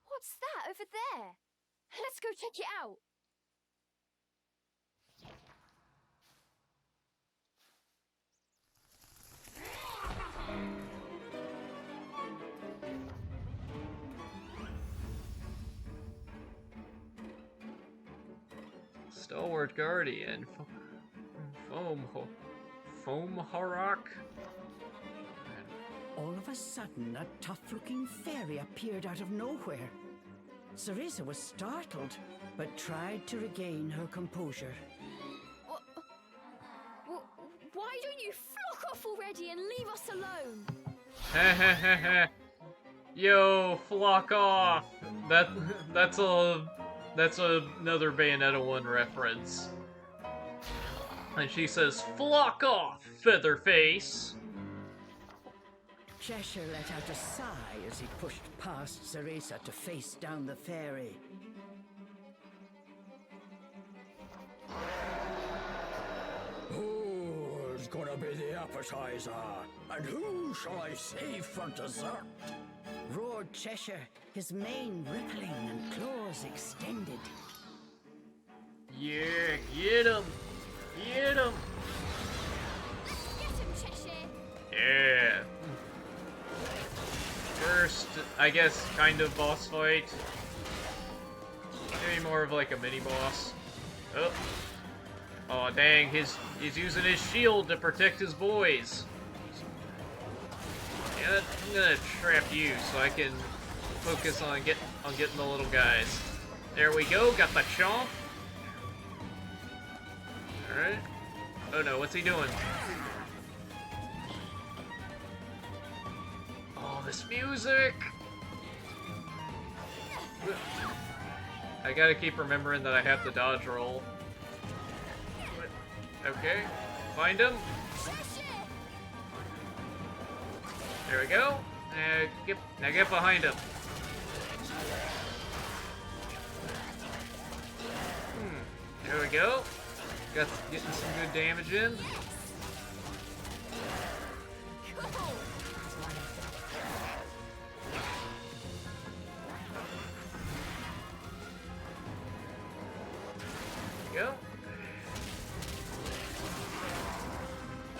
What's that over there? Let's go check it out. Stalwart Guardian. Foam Harrock? All of a sudden, a tough-looking fairy appeared out of nowhere. Cereza was startled, but tried to regain her composure. Why don't you flock off already and leave us alone? Hehehehe. Yo, flock off. That's another Bayonetta 1 reference. And she says, "Flock off, Featherface." Cheshire let out a sigh as he pushed past Cereza to face down the fairy. Who's gonna be the appetizer? And who shall I save for dessert? Roared Cheshire, his mane rippling and claws extended. Yeah, get him! Get him! Get him, Cheshire! Yeah. First, I guess, kind of boss fight. Maybe more of like a mini-boss. Oh. Oh, dang, he's using his shield to protect his boys. Yeah, I'm gonna trap you so I can focus on getting the little guys. There we go, got the chomp. Alright. Oh no, what's he doing? Oh, this music! I gotta keep remembering that I have the dodge roll. Okay, find him. There we go. Now get behind him. There we go. Getting some good damage in. Go.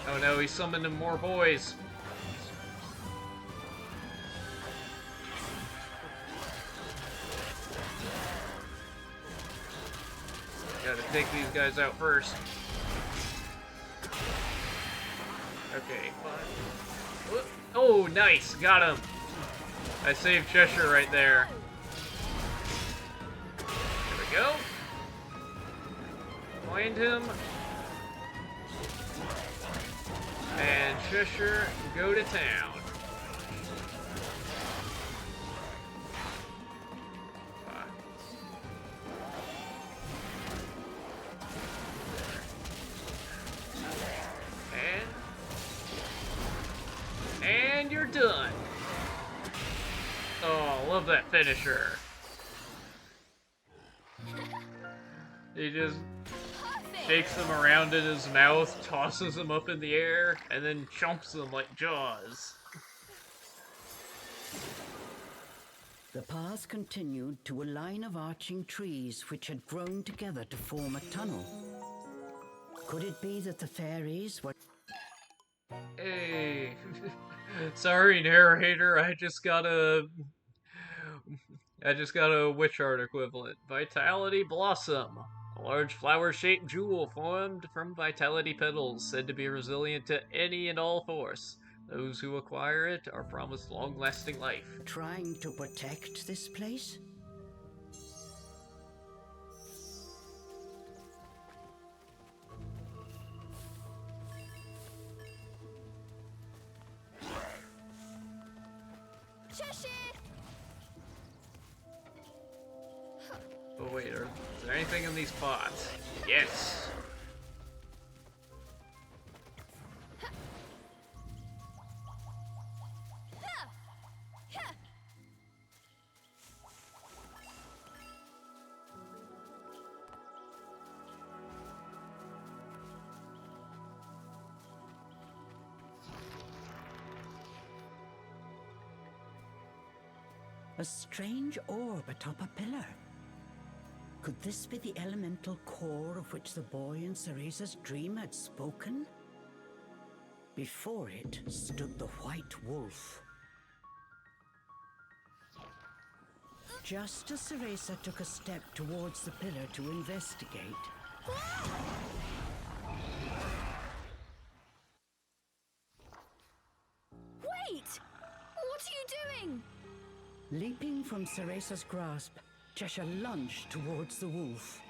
Oh no, he's summoning more boys. Gotta take these guys out first. Okay, fine. Oh, nice! Got him! I saved Cheshire right there. There we go. Find him. And Cheshire, go to town. And you're done. Oh, love that finisher. He just shakes them around in his mouth, tosses them up in the air, and then chomps them like Jaws. The path continued to a line of arching trees which had grown together to form a tunnel. Could it be that the fairies were... Hey. Sorry, narrator, I just got a witch art equivalent. Vitality Blossom. A large flower-shaped jewel formed from vitality petals, said to be resilient to any and all force. Those who acquire it are promised long-lasting life. trying to protect this place? Oh wait, is there anything in these pots? Yes! A strange orb atop a pillar. Could this be the elemental core of which the boy in Ceresa's dream had spoken? Before it stood the White Wolf. Just as Ceresa took a step towards the pillar to investigate, Wait! What are you doing? leaping from Ceresa's grasp, Cheshire lunged towards the wolf.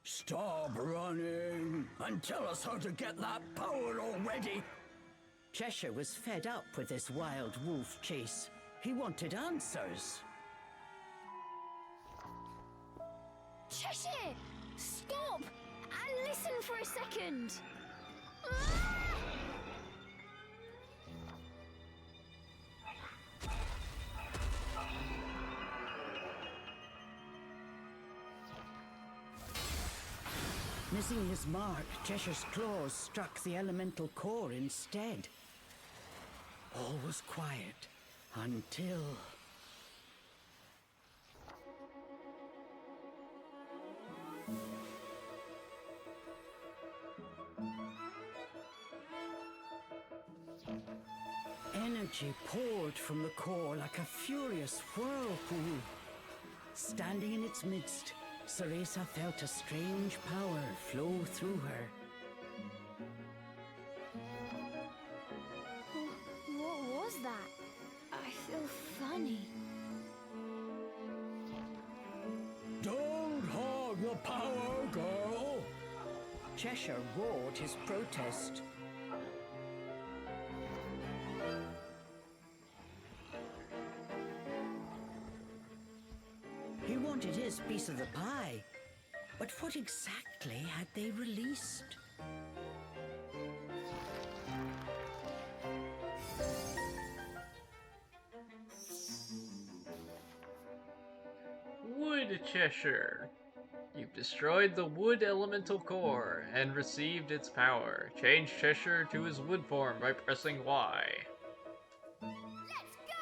Stop running and tell us how to get that power already. Cheshire was fed up with this wild wolf chase. He wanted answers. Cheshire! Stop! And listen for a second! Missing his mark, Cheshire's claws struck the elemental core instead. All was quiet until... energy poured from the core like a furious whirlpool. Standing in its midst, Ceresa felt a strange power flow through her. What was that? I feel funny. Don't hold power, girl? Cheshire roared his protest. He wanted his piece of the pie, but what exactly had they released? Wood Cheshire. You've destroyed the wood elemental core and received its power. Change Cheshire to his wood form by pressing Y. Let's go!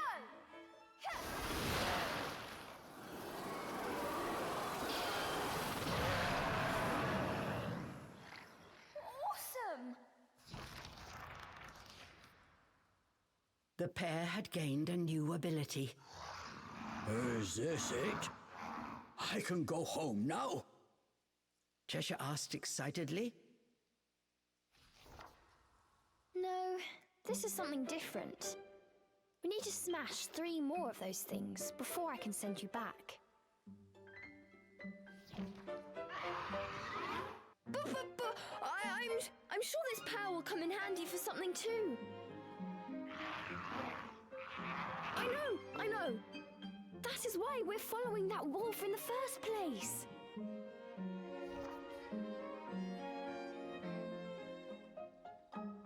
Awesome! The pair had gained a new ability. Is this it? I can go home now? Cheshire asked excitedly. No, this is something different. We need to smash 3 more of those things before I can send you back. But I'm sure this power will come in handy for something too. I know. That is why we're following that wolf in the first place.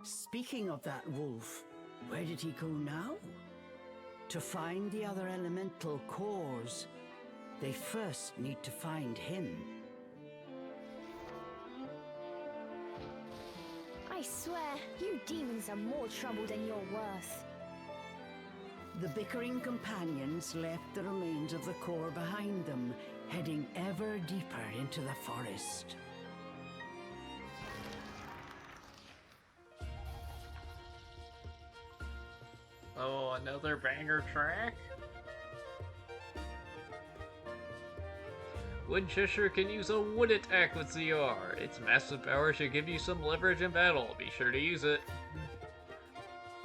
Speaking of that wolf, where did he go now? To find the other elemental cores, they first need to find him. I swear, you demons are more trouble than you're worth. The bickering companions left the remains of the core behind them, heading ever deeper into the forest. Oh, another banger track? Wood Cheshire can use a wood attack with ZR. Its massive power should give you some leverage in battle. Be sure to use it.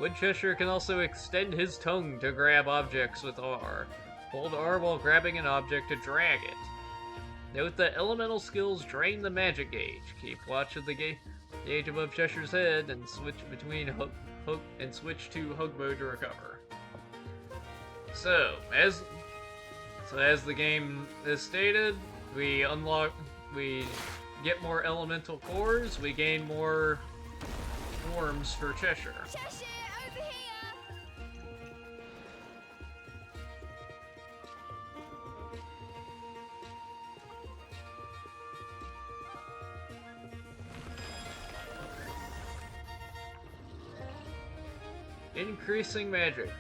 Wood Cheshire can also extend his tongue to grab objects with R. Hold R while grabbing an object to drag it. Note that elemental skills drain the magic gauge. Keep watch of the gauge above Cheshire's head and switch between switch to hug mode to recover. So as the game is stated, we get more elemental cores, we gain more forms for Cheshire. Cheshire, over here! Increasing magic.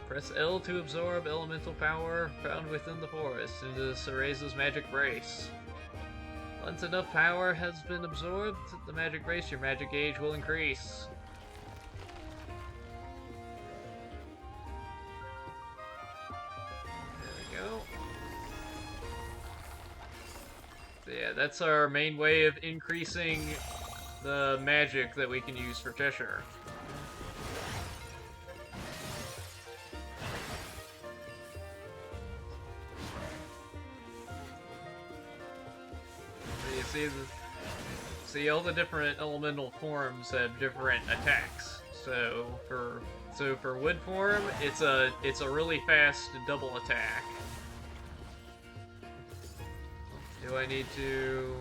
Press L to absorb elemental power found within the forest into Cereza's magic brace. Once enough power has been absorbed, the magic brace, your magic gauge will increase. There we go. So yeah, that's our main way of increasing the magic that we can use for Cheshire. See all the different elemental forms have different attacks. So for wood form, it's a really fast double attack. Do I need to?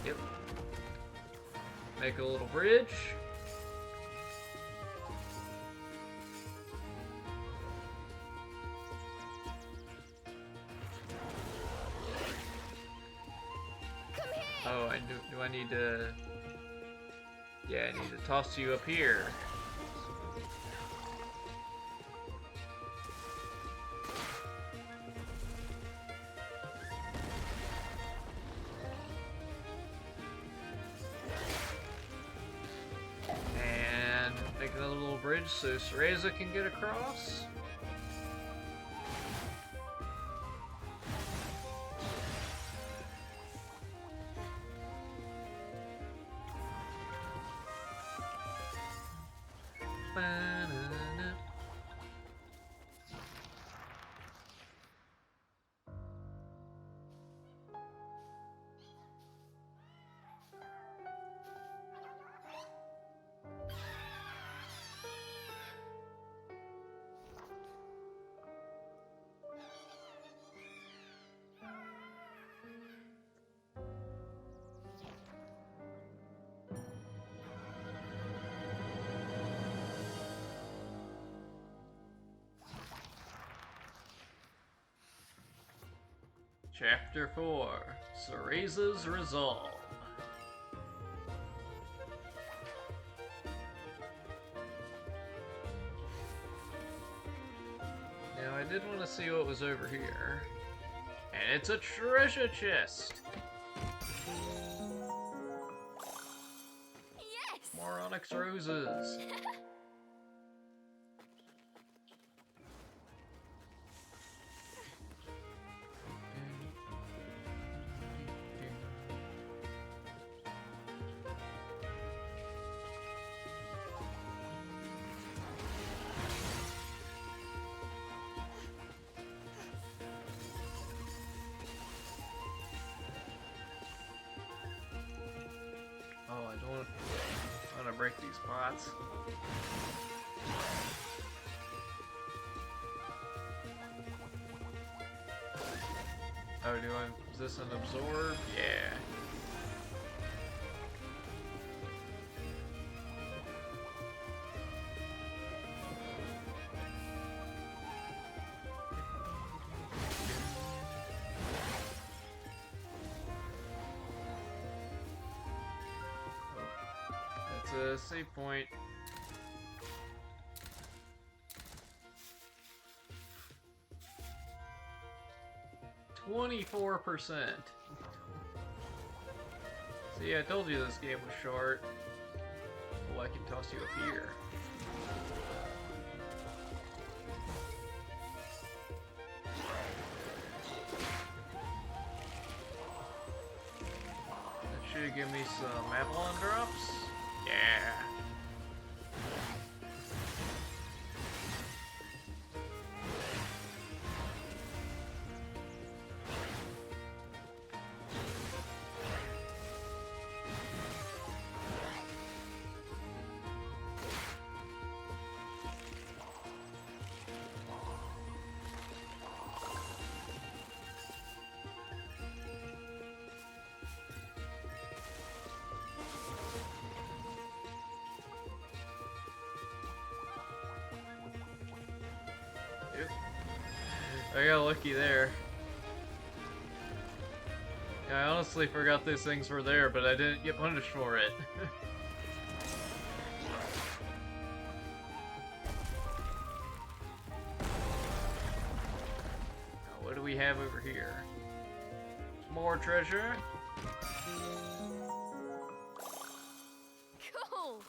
Yep. Make a little bridge. Oh, do I need to... Yeah, I need to toss you up here. And make another little bridge so Cereza can get across. Chapter 4, Cereza's Resolve. Now I did want to see what was over here. And it's a treasure chest! Yes! More onyx roses. Oh, I don't want to break these pots. Oh, is this an absorb? Yeah. That's a save point. %. See, I told you this game was short. Oh, I can toss you up here. That should give me some Avalon drops. Yeah. I got lucky there. Yeah, I honestly forgot these things were there, but I didn't get punished for it. Now, what do we have over here? More treasure? Cool!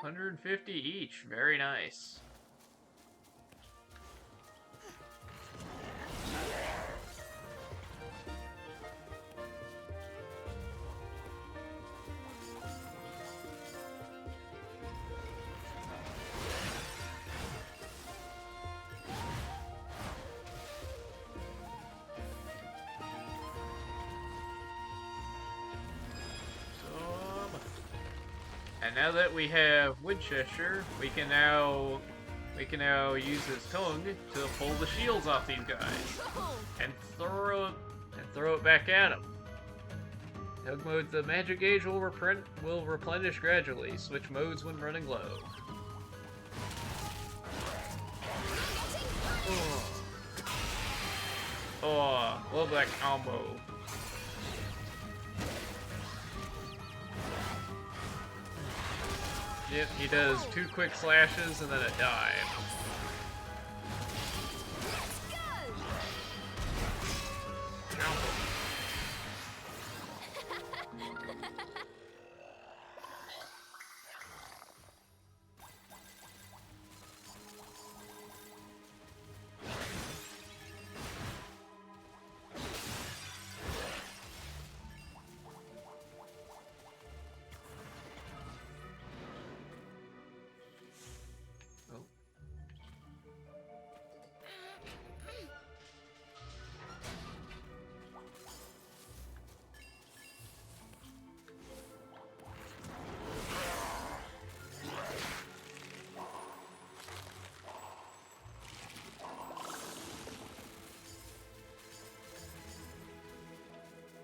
150 each. Very nice. And now that we have Winchester, we can now use his tongue to pull the shields off these guys and throw it back at them. Tug mode: the magic gauge will replenish gradually. Switch modes when running low. Oh, love that combo. Yep, he does 2 quick slashes and then a dive.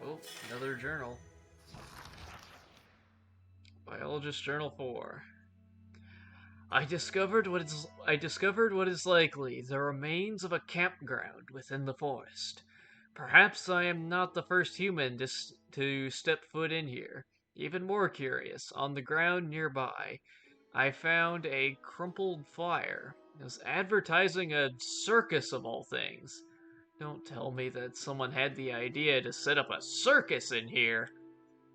Oh, another journal. Biologist Journal 4. I discovered what is likely the remains of a campground within the forest. Perhaps I am not the first human to step foot in here. Even more curious, on the ground nearby, I found a crumpled flyer. It was advertising a circus of all things. Don't tell me that someone had the idea to set up a circus in here.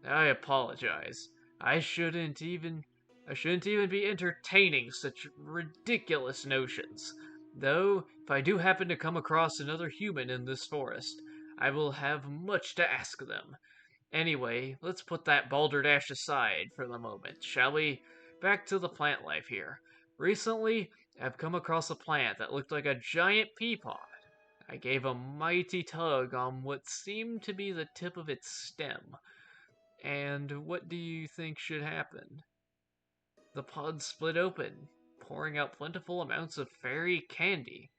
I apologize. I shouldn't even be entertaining such ridiculous notions. Though, if I do happen to come across another human in this forest, I will have much to ask them. Anyway, let's put that balderdash aside for the moment, shall we? Back to the plant life here. Recently, I've come across a plant that looked like a giant pea pod. I gave a mighty tug on what seemed to be the tip of its stem. And what do you think should happen? The pod split open, pouring out plentiful amounts of fairy candy.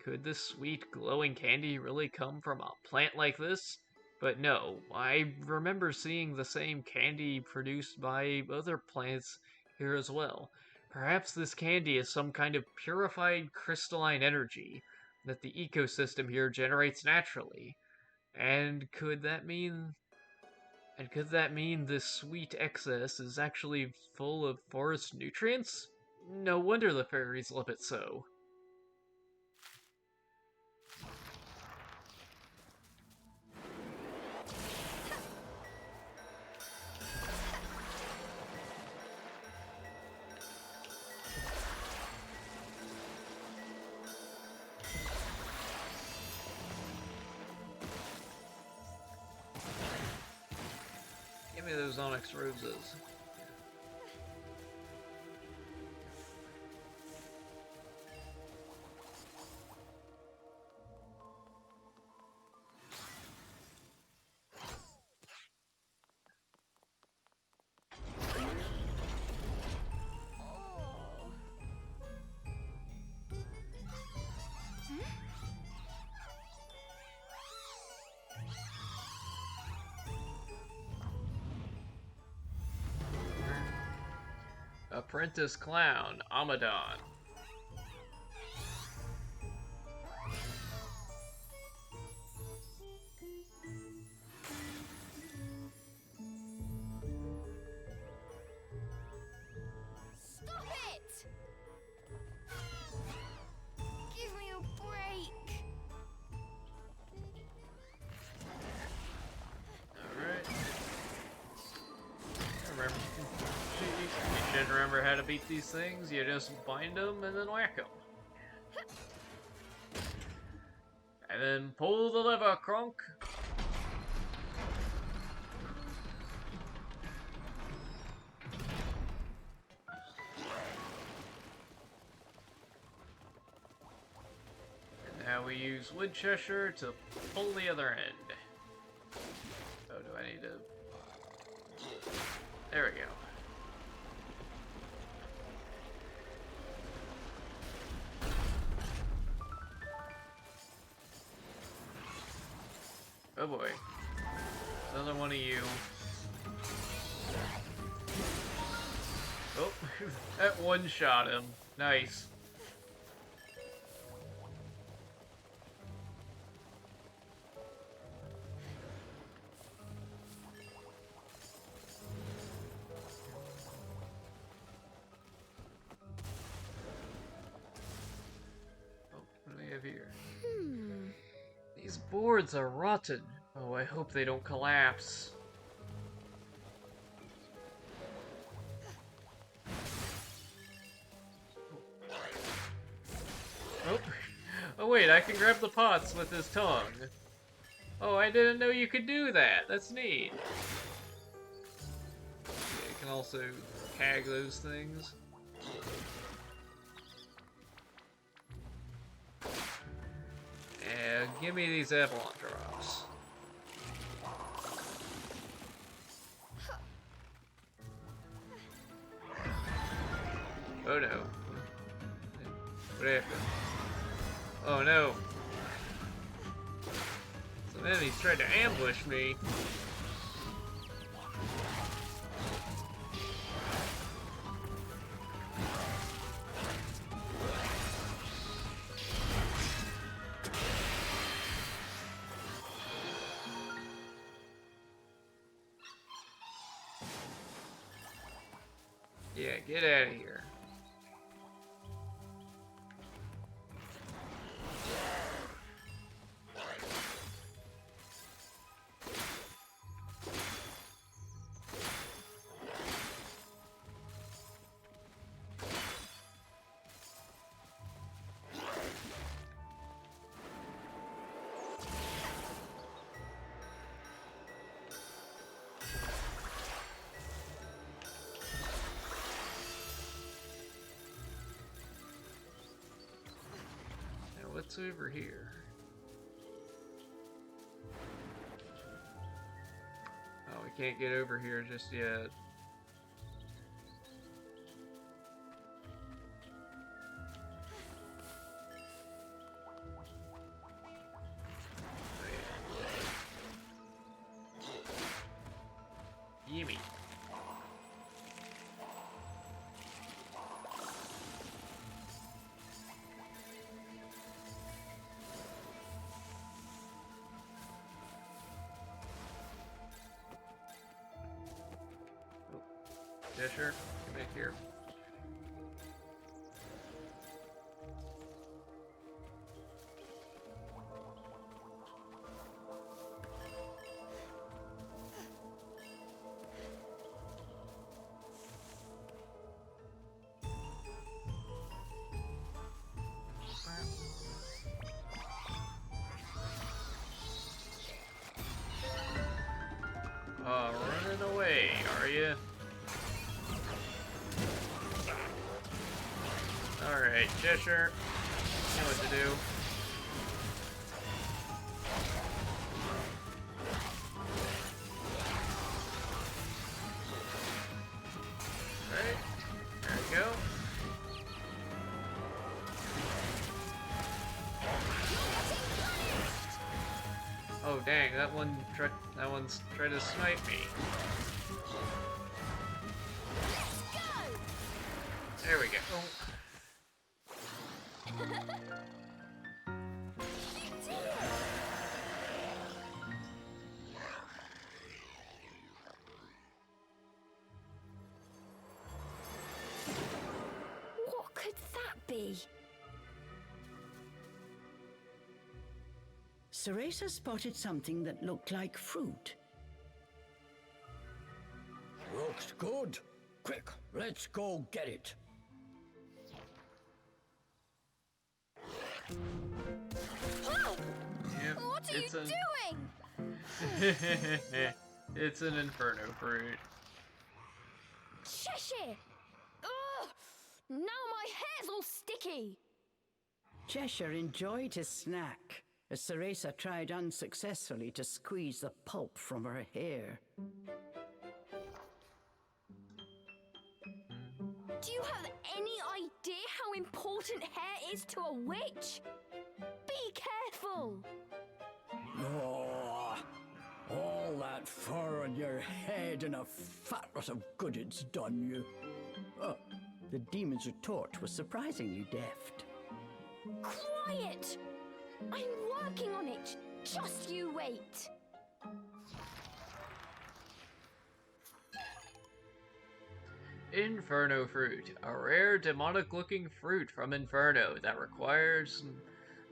Could this sweet, glowing candy really come from a plant like this? But no, I remember seeing the same candy produced by other plants here as well. Perhaps this candy is some kind of purified crystalline energy that the ecosystem here generates naturally. And could that mean this sweet excess is actually full of forest nutrients? No wonder the fairies love it so. Give me those onyx roses. Apprentice Clown, Amadon. Stop it! Give me a break. Alright. You should remember how to beat these things. You just bind them and then whack them. And then pull the lever, Kronk. And now we use Wood Cheshire to pull the other end. Oh, do I need to... There we go. Oh boy. Another one of you. Oh, that one shot him. Nice. Oh, what do we have here? These boards are rotten. Oh, I hope they don't collapse. Oh. Oh wait, I can grab the pots with his tongue. Oh, I didn't know you could do that. That's neat. Yeah, you can also tag those things. Yeah, give me these Avalon drops. Oh no. What happened? Oh no. Some enemies tried to ambush me. Yeah, get out of here. What's over here? Oh, we can't get over here just yet. Gimme. Yeah, sure. Come back here. Running away, are you? Alright, Cheshire. You know what to do. Alright, there we go. Oh dang, that one's tried to snipe me. There we go. What could that be? Cereza spotted something that looked like fruit. Looks good. Quick, let's go get it. Yep, What are you doing? It's an inferno fruit. Cheshire! Ugh! Now my hair's all sticky! Cheshire enjoyed his snack as Cereza tried unsuccessfully to squeeze the pulp from her hair. Do you have any idea how important hair is to a witch? Be careful! Oh, all that fur on your head and a fat lot of good it's done you. The demon's retort was surprisingly deft. Quiet! I'm working on it. Just you wait. Inferno fruit, a rare demonic-looking fruit from Inferno that requires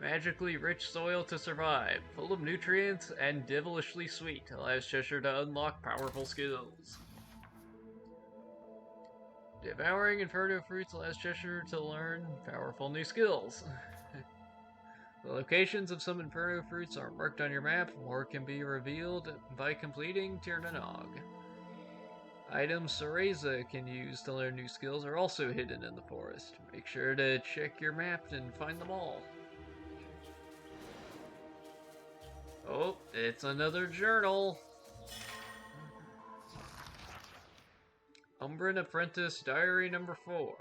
magically rich soil to survive, full of nutrients and devilishly sweet, allows Cheshire to unlock powerful skills. Devouring Inferno fruits allows Cheshire to learn powerful new skills. The locations of some Inferno fruits are marked on your map, or can be revealed by completing Tirnanog. Items Cereza can use to learn new skills are also hidden in the forest. Make sure to check your map and find them all. Oh, it's another journal! Umbran Apprentice Diary number 4.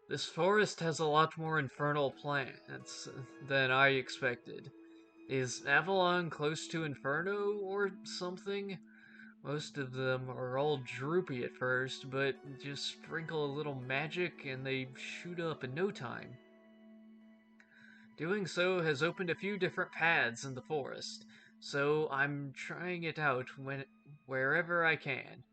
This forest has a lot more infernal plants than I expected. Is Avalon close to Inferno or something? Most of them are all droopy at first, but just sprinkle a little magic and they shoot up in no time. Doing so has opened a few different paths in the forest, so I'm trying it out wherever I can.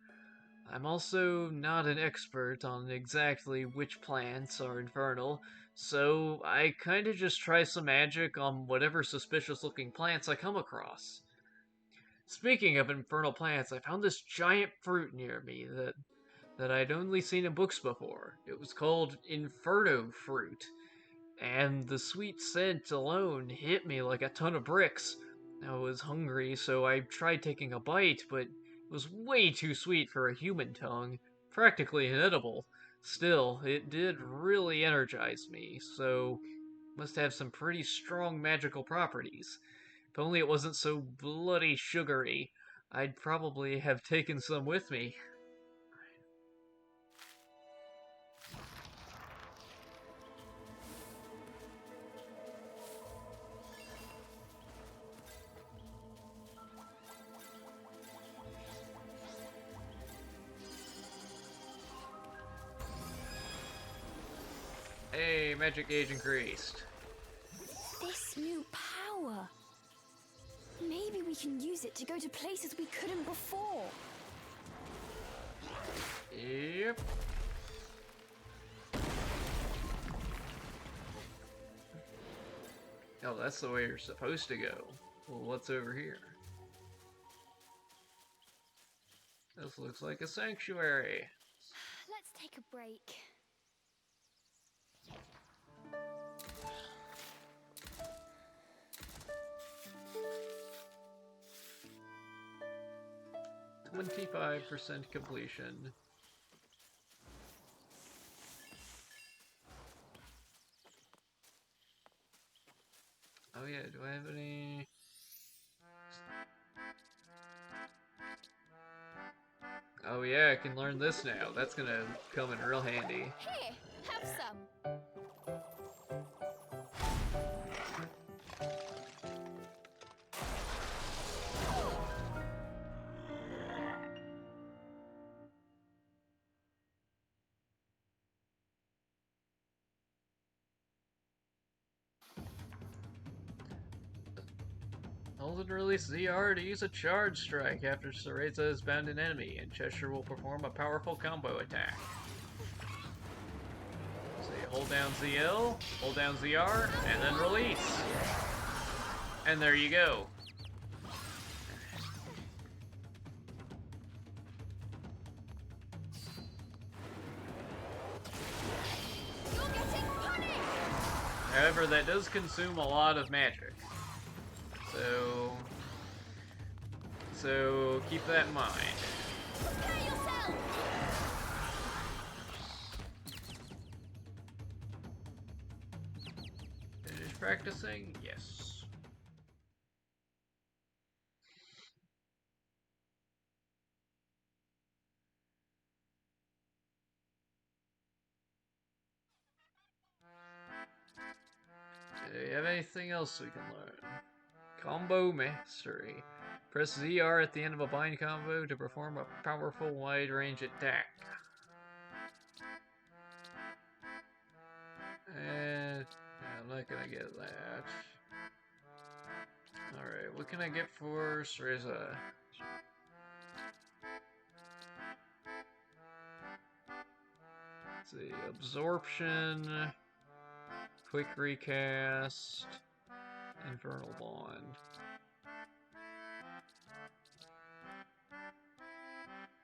I'm also not an expert on exactly which plants are infernal, so I kinda just try some magic on whatever suspicious looking plants I come across. Speaking of infernal plants, I found this giant fruit near me that I'd only seen in books before. It was called Inferno fruit, and the sweet scent alone hit me like a ton of bricks. I was hungry, so I tried taking a bite, but it was way too sweet for a human tongue, practically inedible. Still, it did really energize me, so must have some pretty strong magical properties. If only it wasn't so bloody sugary, I'd probably have taken some with me. Hey, magic gauge increased. This new power. Maybe we can use it to go to places we couldn't before. Yep. Oh, that's the way you're supposed to go. Well, what's over here? This looks like a sanctuary. Let's take a break. 25% completion. Oh yeah, do I have any? Oh yeah, I can learn this now. That's gonna come in real handy. Here, have some. Hold and release ZR to use a charge strike after Cereza has bound an enemy, and Cheshire will perform a powerful combo attack. So you hold down ZL, hold down ZR, and then release. And there you go. You're getting punished! However, that does consume a lot of magic. So keep that in mind. Prepare yourself! Finish practicing? Yes. Do you have anything else we can learn? Combo Mastery. Press ZR at the end of a bind combo to perform a powerful wide-range attack. And I'm not gonna get that. Alright, what can I get for Cereza? Let's see, Absorption, Quick Recast, Infernal Bond.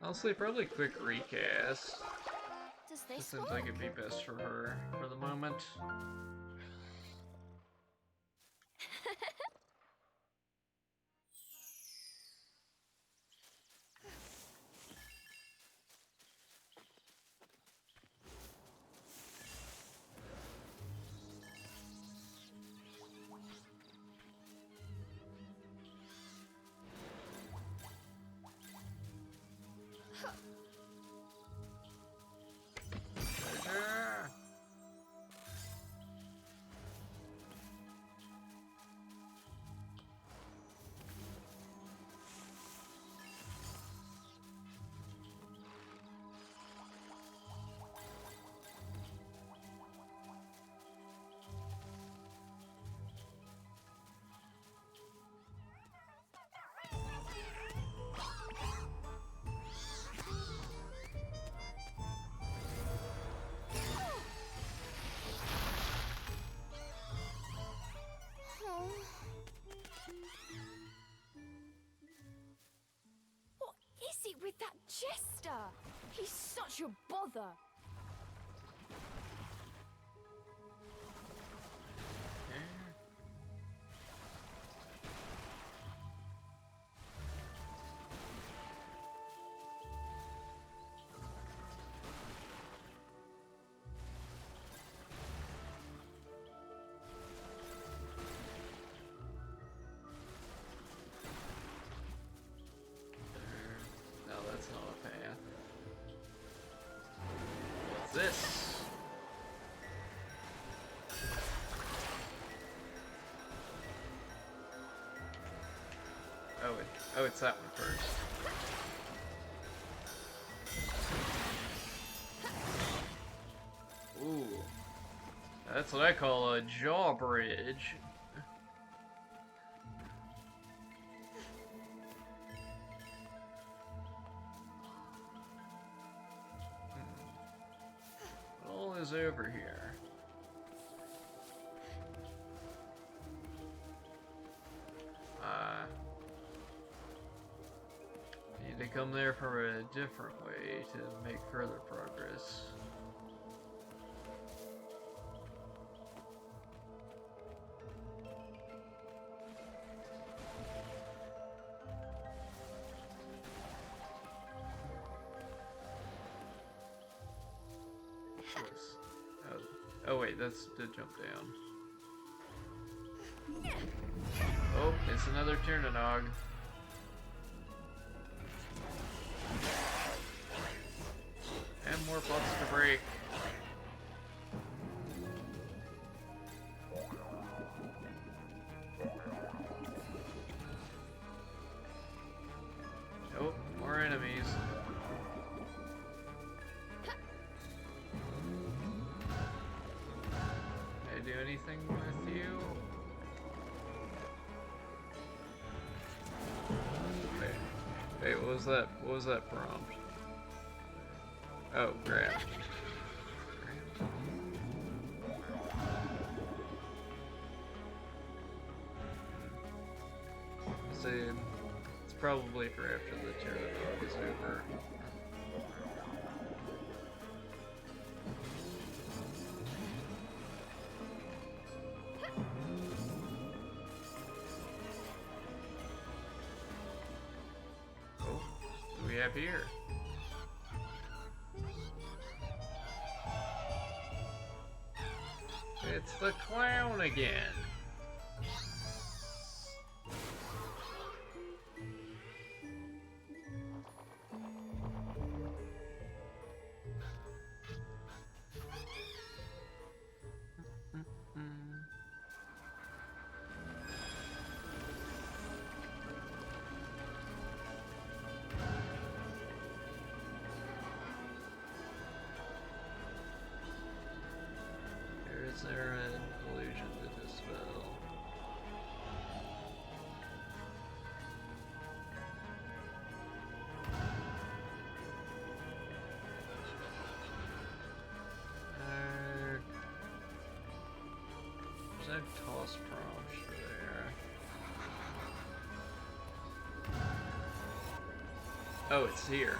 Honestly, probably Quick Recast. Does It this seems work? like it'd be best for her for the moment. Treasure! such a bother. No, that's not a path. What's this? Oh, it's that one first. Ooh. That's what I call a jaw bridge. What all is over here? Need to come there from a different way to make further progress. This. Oh wait, that's the jump down. Oh, it's another Turnanog. And more butts to break. Oh, more enemies. Can I do anything with you? Wait, what was that? What was that prompt? Oh, grab. So, it's probably for after the Pterodog is over. Oh, what do we have here? It's the clown again. Is there an illusion to dispel? There's no toss prompt there. Oh, it's here.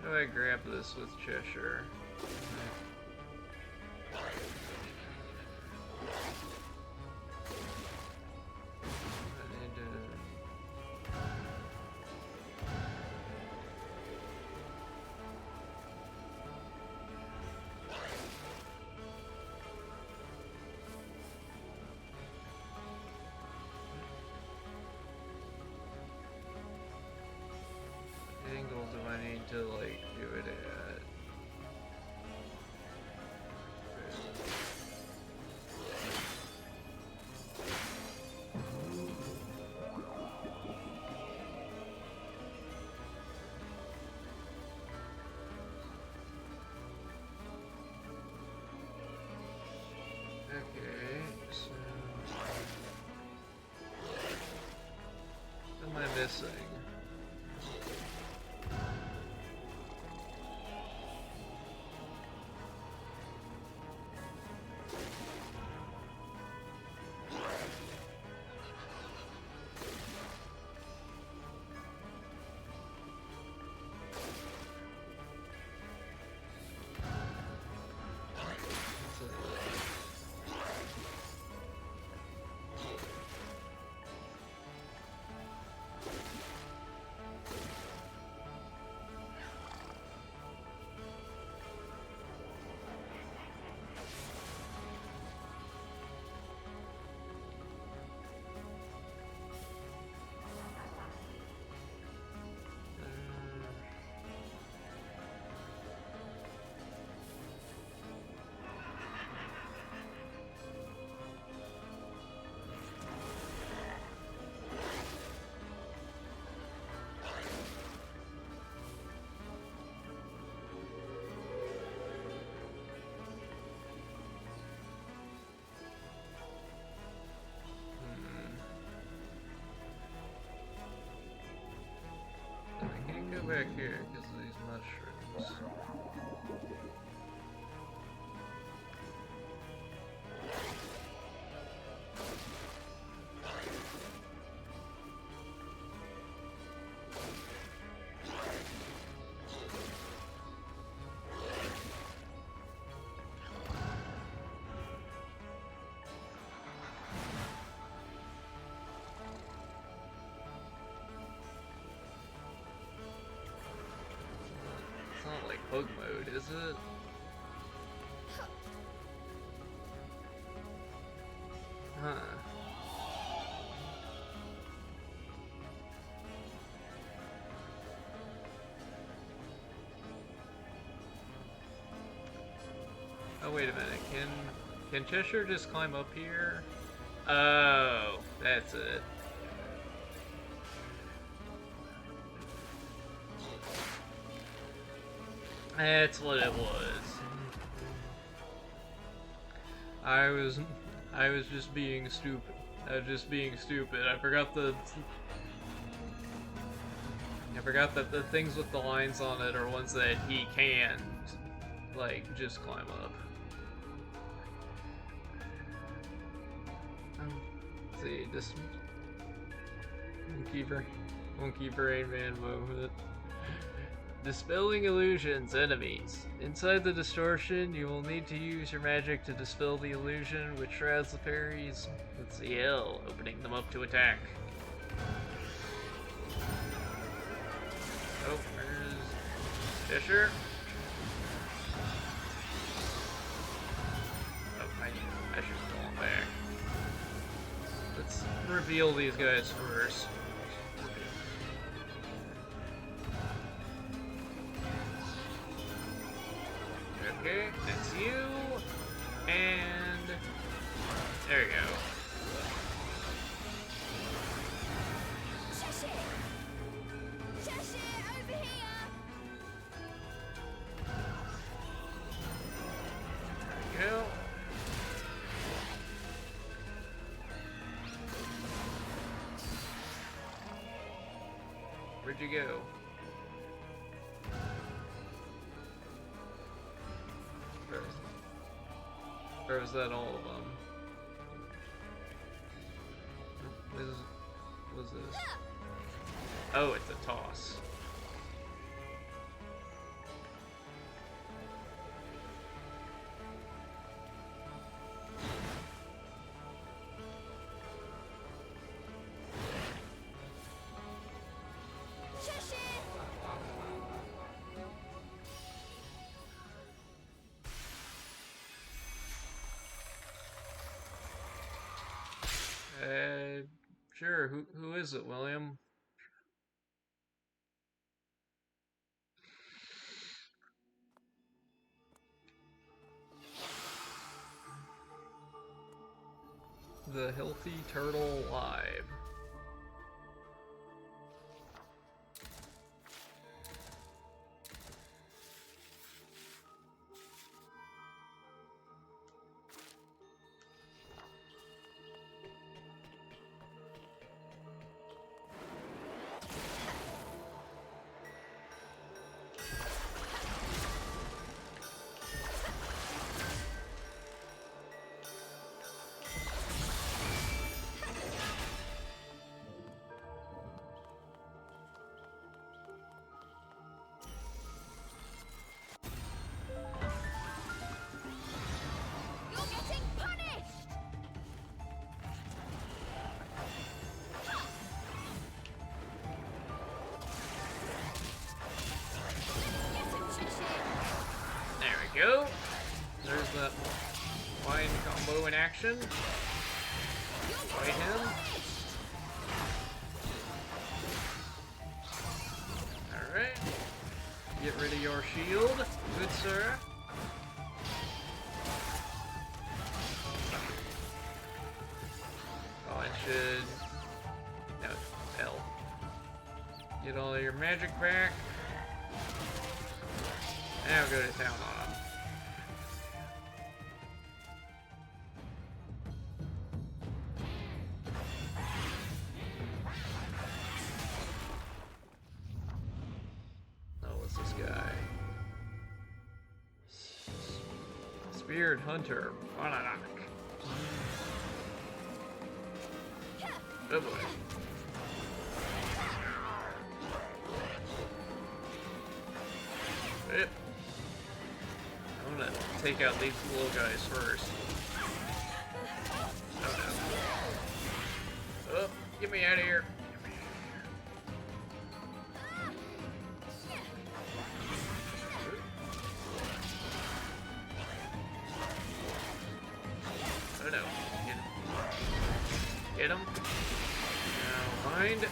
How do I grab this with Cheshire? I need to... missing? I can't go back here because of these mushrooms. It's not like bug mode, is it? Huh. Oh, wait a minute. Can Cheshire just climb up here? Oh, that's it. That's what it was. I was just being stupid. I was just being stupid. I forgot that the things with the lines on it are ones that he can, like, just climb up. Let's see, just monkey brain man movement. Dispelling illusions, enemies. Inside the distortion, you will need to use your magic to dispel the illusion which shrouds the fairies with CL, opening them up to attack. Oh, there's Cheshire. Oh, I should pull him back. Let's reveal these guys first. Okay, that's you, and there you go. Cheshire! Cheshire, over here! There you go. Where'd you go? Or is that all of them? What is this? Oh, it's a toss. Sure. Who is it, William? The Healthy Turtle Live. combo in action. Fight him. Alright. Get rid of your shield, good sir. Oh, I should... No, L. Get all your magic back. Now go to town on him. Oh, what's this guy? Speared Hunter. Banana. Oh boy. Yep. I'm gonna take out these little guys first. Oh no. Oh, get me out of here. Oh no. Get him. Get him. Now mind.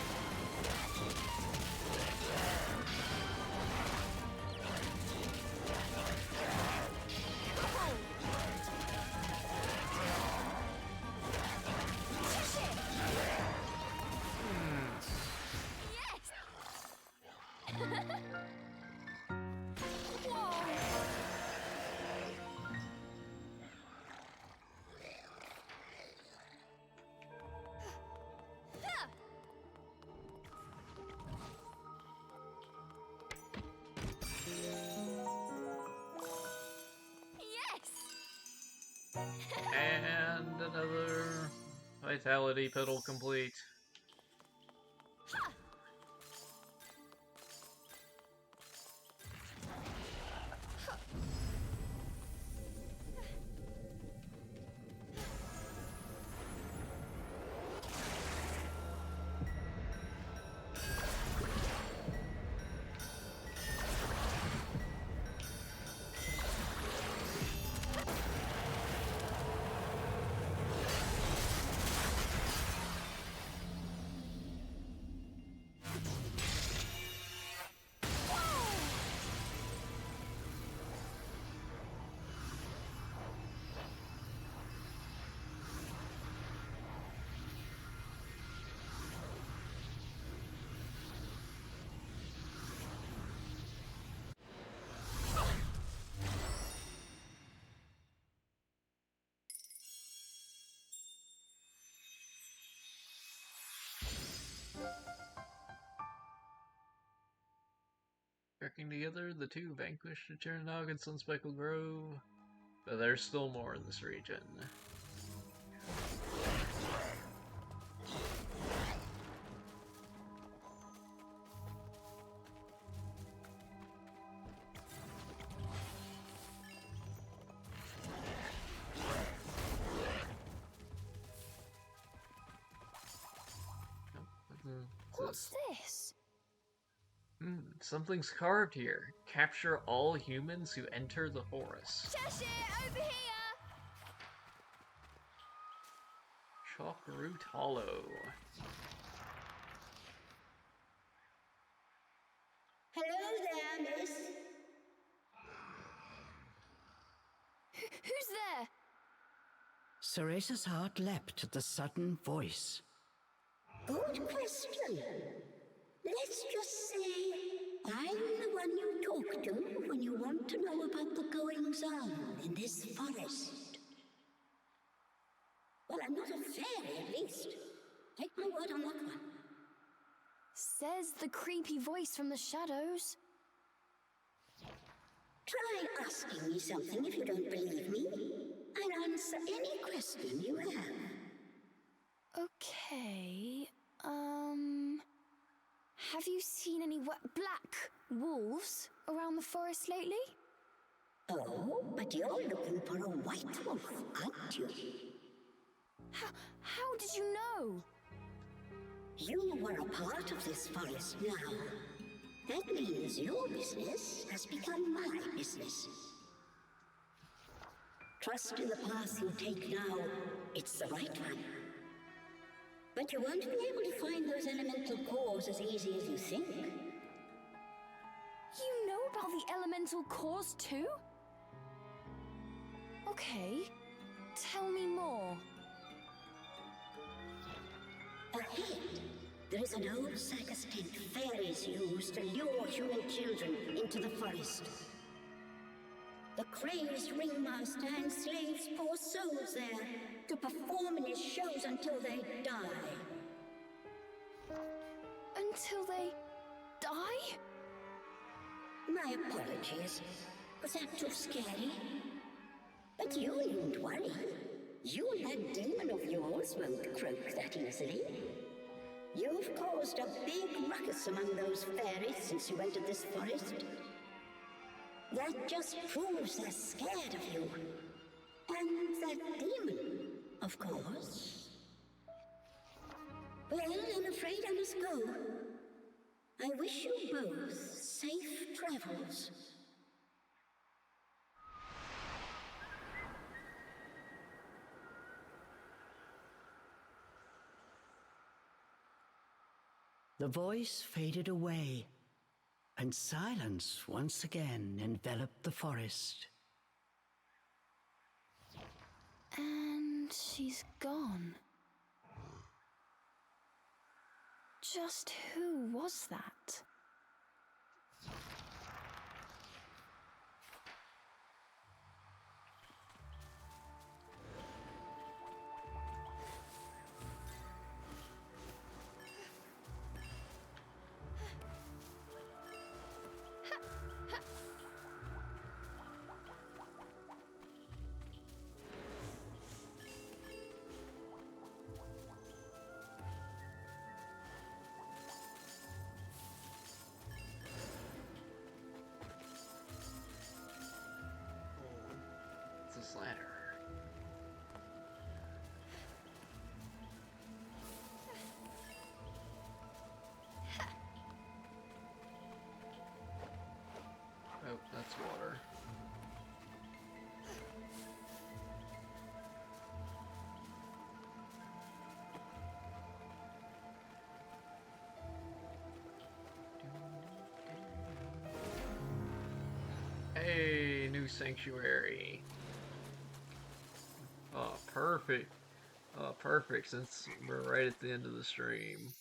And another vitality pedal complete. Working together, the two vanquished the Chernog and Sunspeckled Grove, but there's still more in this region. What's this? Something's carved here. Capture all humans who enter the forest. Cheshire, over here! Chalkroot Hollow. Hello there, miss. Who's there? Ceresa's heart leapt at the sudden voice. Good question. Let's just say I'm the one you talk to when you want to know about the goings-on in this forest. Well, I'm not a fairy, at least. Take my word on that one. Says the creepy voice from the shadows. Try asking me something if you don't believe me. I'll answer any question you have. Okay, have you seen any black wolves around the forest lately? Oh, but you're looking for a white wolf, aren't you? How did you know? You were a part of this forest now. That means your business has become my business. Trust in the path you take now. It's the right one. But you won't be able to find those elemental cores as easy as you think. You know about the elemental cores too? Okay, tell me more. Ahead, there is an old circus tent fairies use to lure human children into the forest. The crazed ringmaster enslaves poor souls there to perform in his shows until they die. Until they die? My apologies. Was that too scary? But you needn't worry. You and that demon of yours won't croak that easily. You've caused a big ruckus among those fairies since you entered this forest. That just proves they're scared of you. And that demon, of course. Well, I'm afraid I must go. I wish you both safe travels. The voice faded away, and silence once again enveloped the forest. And she's gone. Just who was that? It's this ladder. Oh, that's water. Hey, new sanctuary. Oh, perfect. Oh, perfect, since we're right at the end of the stream.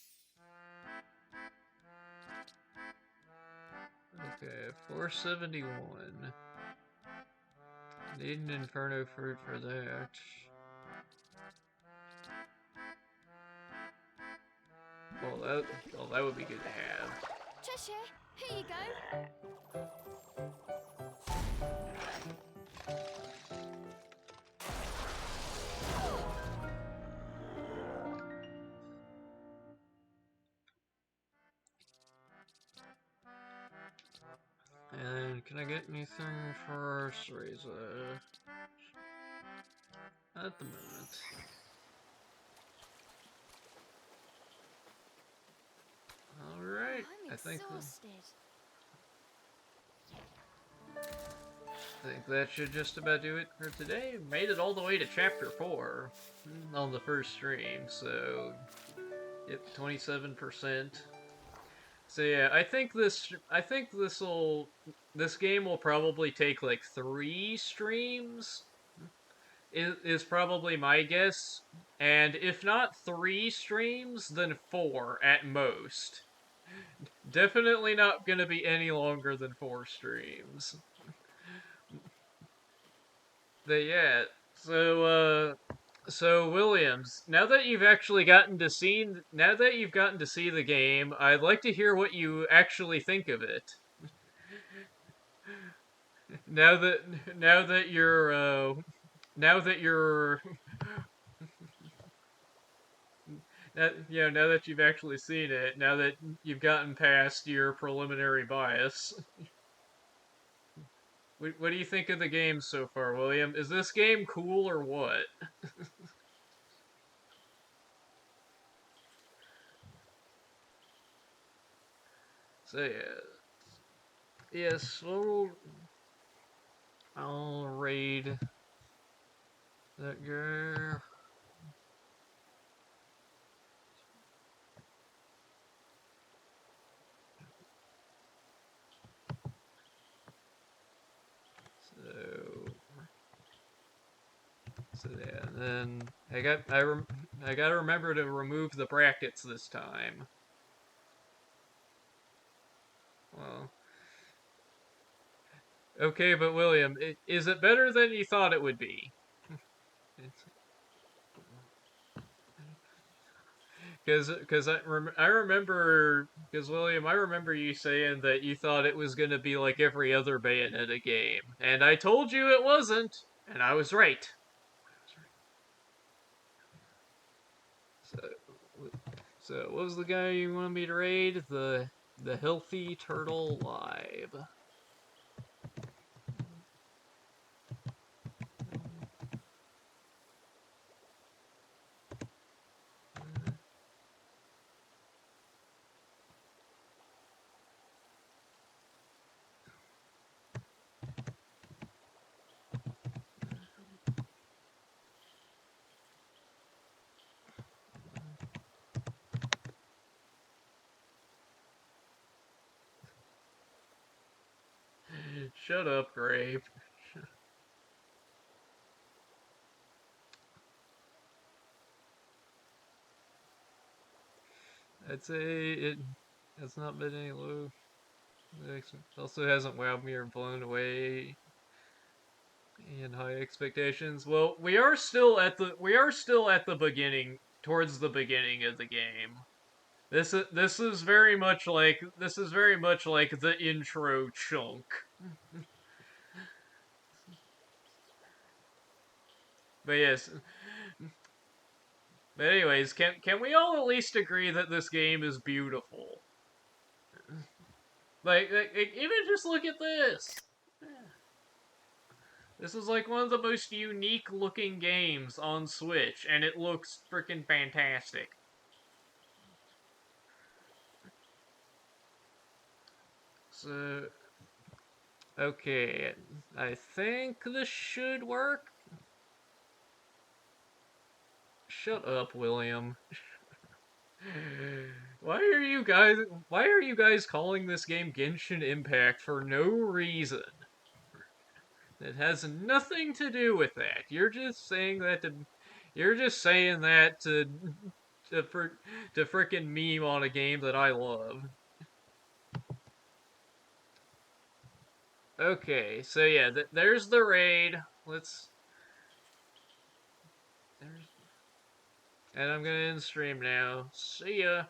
Okay, 471. Need an Inferno fruit for that. Well, that would be good to have. Cheshire, here you go. And can I get anything for Cereza? At the moment. Alright, I'm I think exhausted. that should just about do it for today. Made it all the way to chapter 4 on the first stream, so yep, 27%. So yeah, I think this game will probably take like 3 streams. Is probably my guess, and if not 3 streams, then 4 at most. Definitely not gonna be any longer than 4 streams. But yeah, so Williams, now that you've gotten to see the game, I'd like to hear what you actually think of it. Now that you're now that you're now that you've actually seen it, now that you've gotten past your preliminary bias. What do you think of the game so far, William? Is this game cool or what? So yeah. Yes, I'll raid That girl. So yeah, and then I gotta remember to remove the brackets this time. Well, okay, but William, is it better than you thought it would be? Because I remember, because William, I remember you saying that you thought it was gonna be like every other Bayonetta game, and I told you it wasn't, and I was right. So, so what was the guy you wanted me to raid? The healthy turtle live. Shut up, Grape. I'd say it has not been any low. It also hasn't wowed me or blown away in high expectations. Well, we are still at the beginning, towards the beginning of the game. This is very much like the intro chunk. But yes, but anyways, can we all at least agree that this game is beautiful? Even just look at this. This is like one of the most unique looking games on Switch, and it looks freaking fantastic. So, okay, I think this should work. Shut up, William. Why are you guys calling this game Genshin Impact for no reason? It has nothing to do with that. You're just saying that to to frickin' meme on a game that I love. Okay, so yeah, there's the raid. There's, and I'm gonna end stream now. See ya.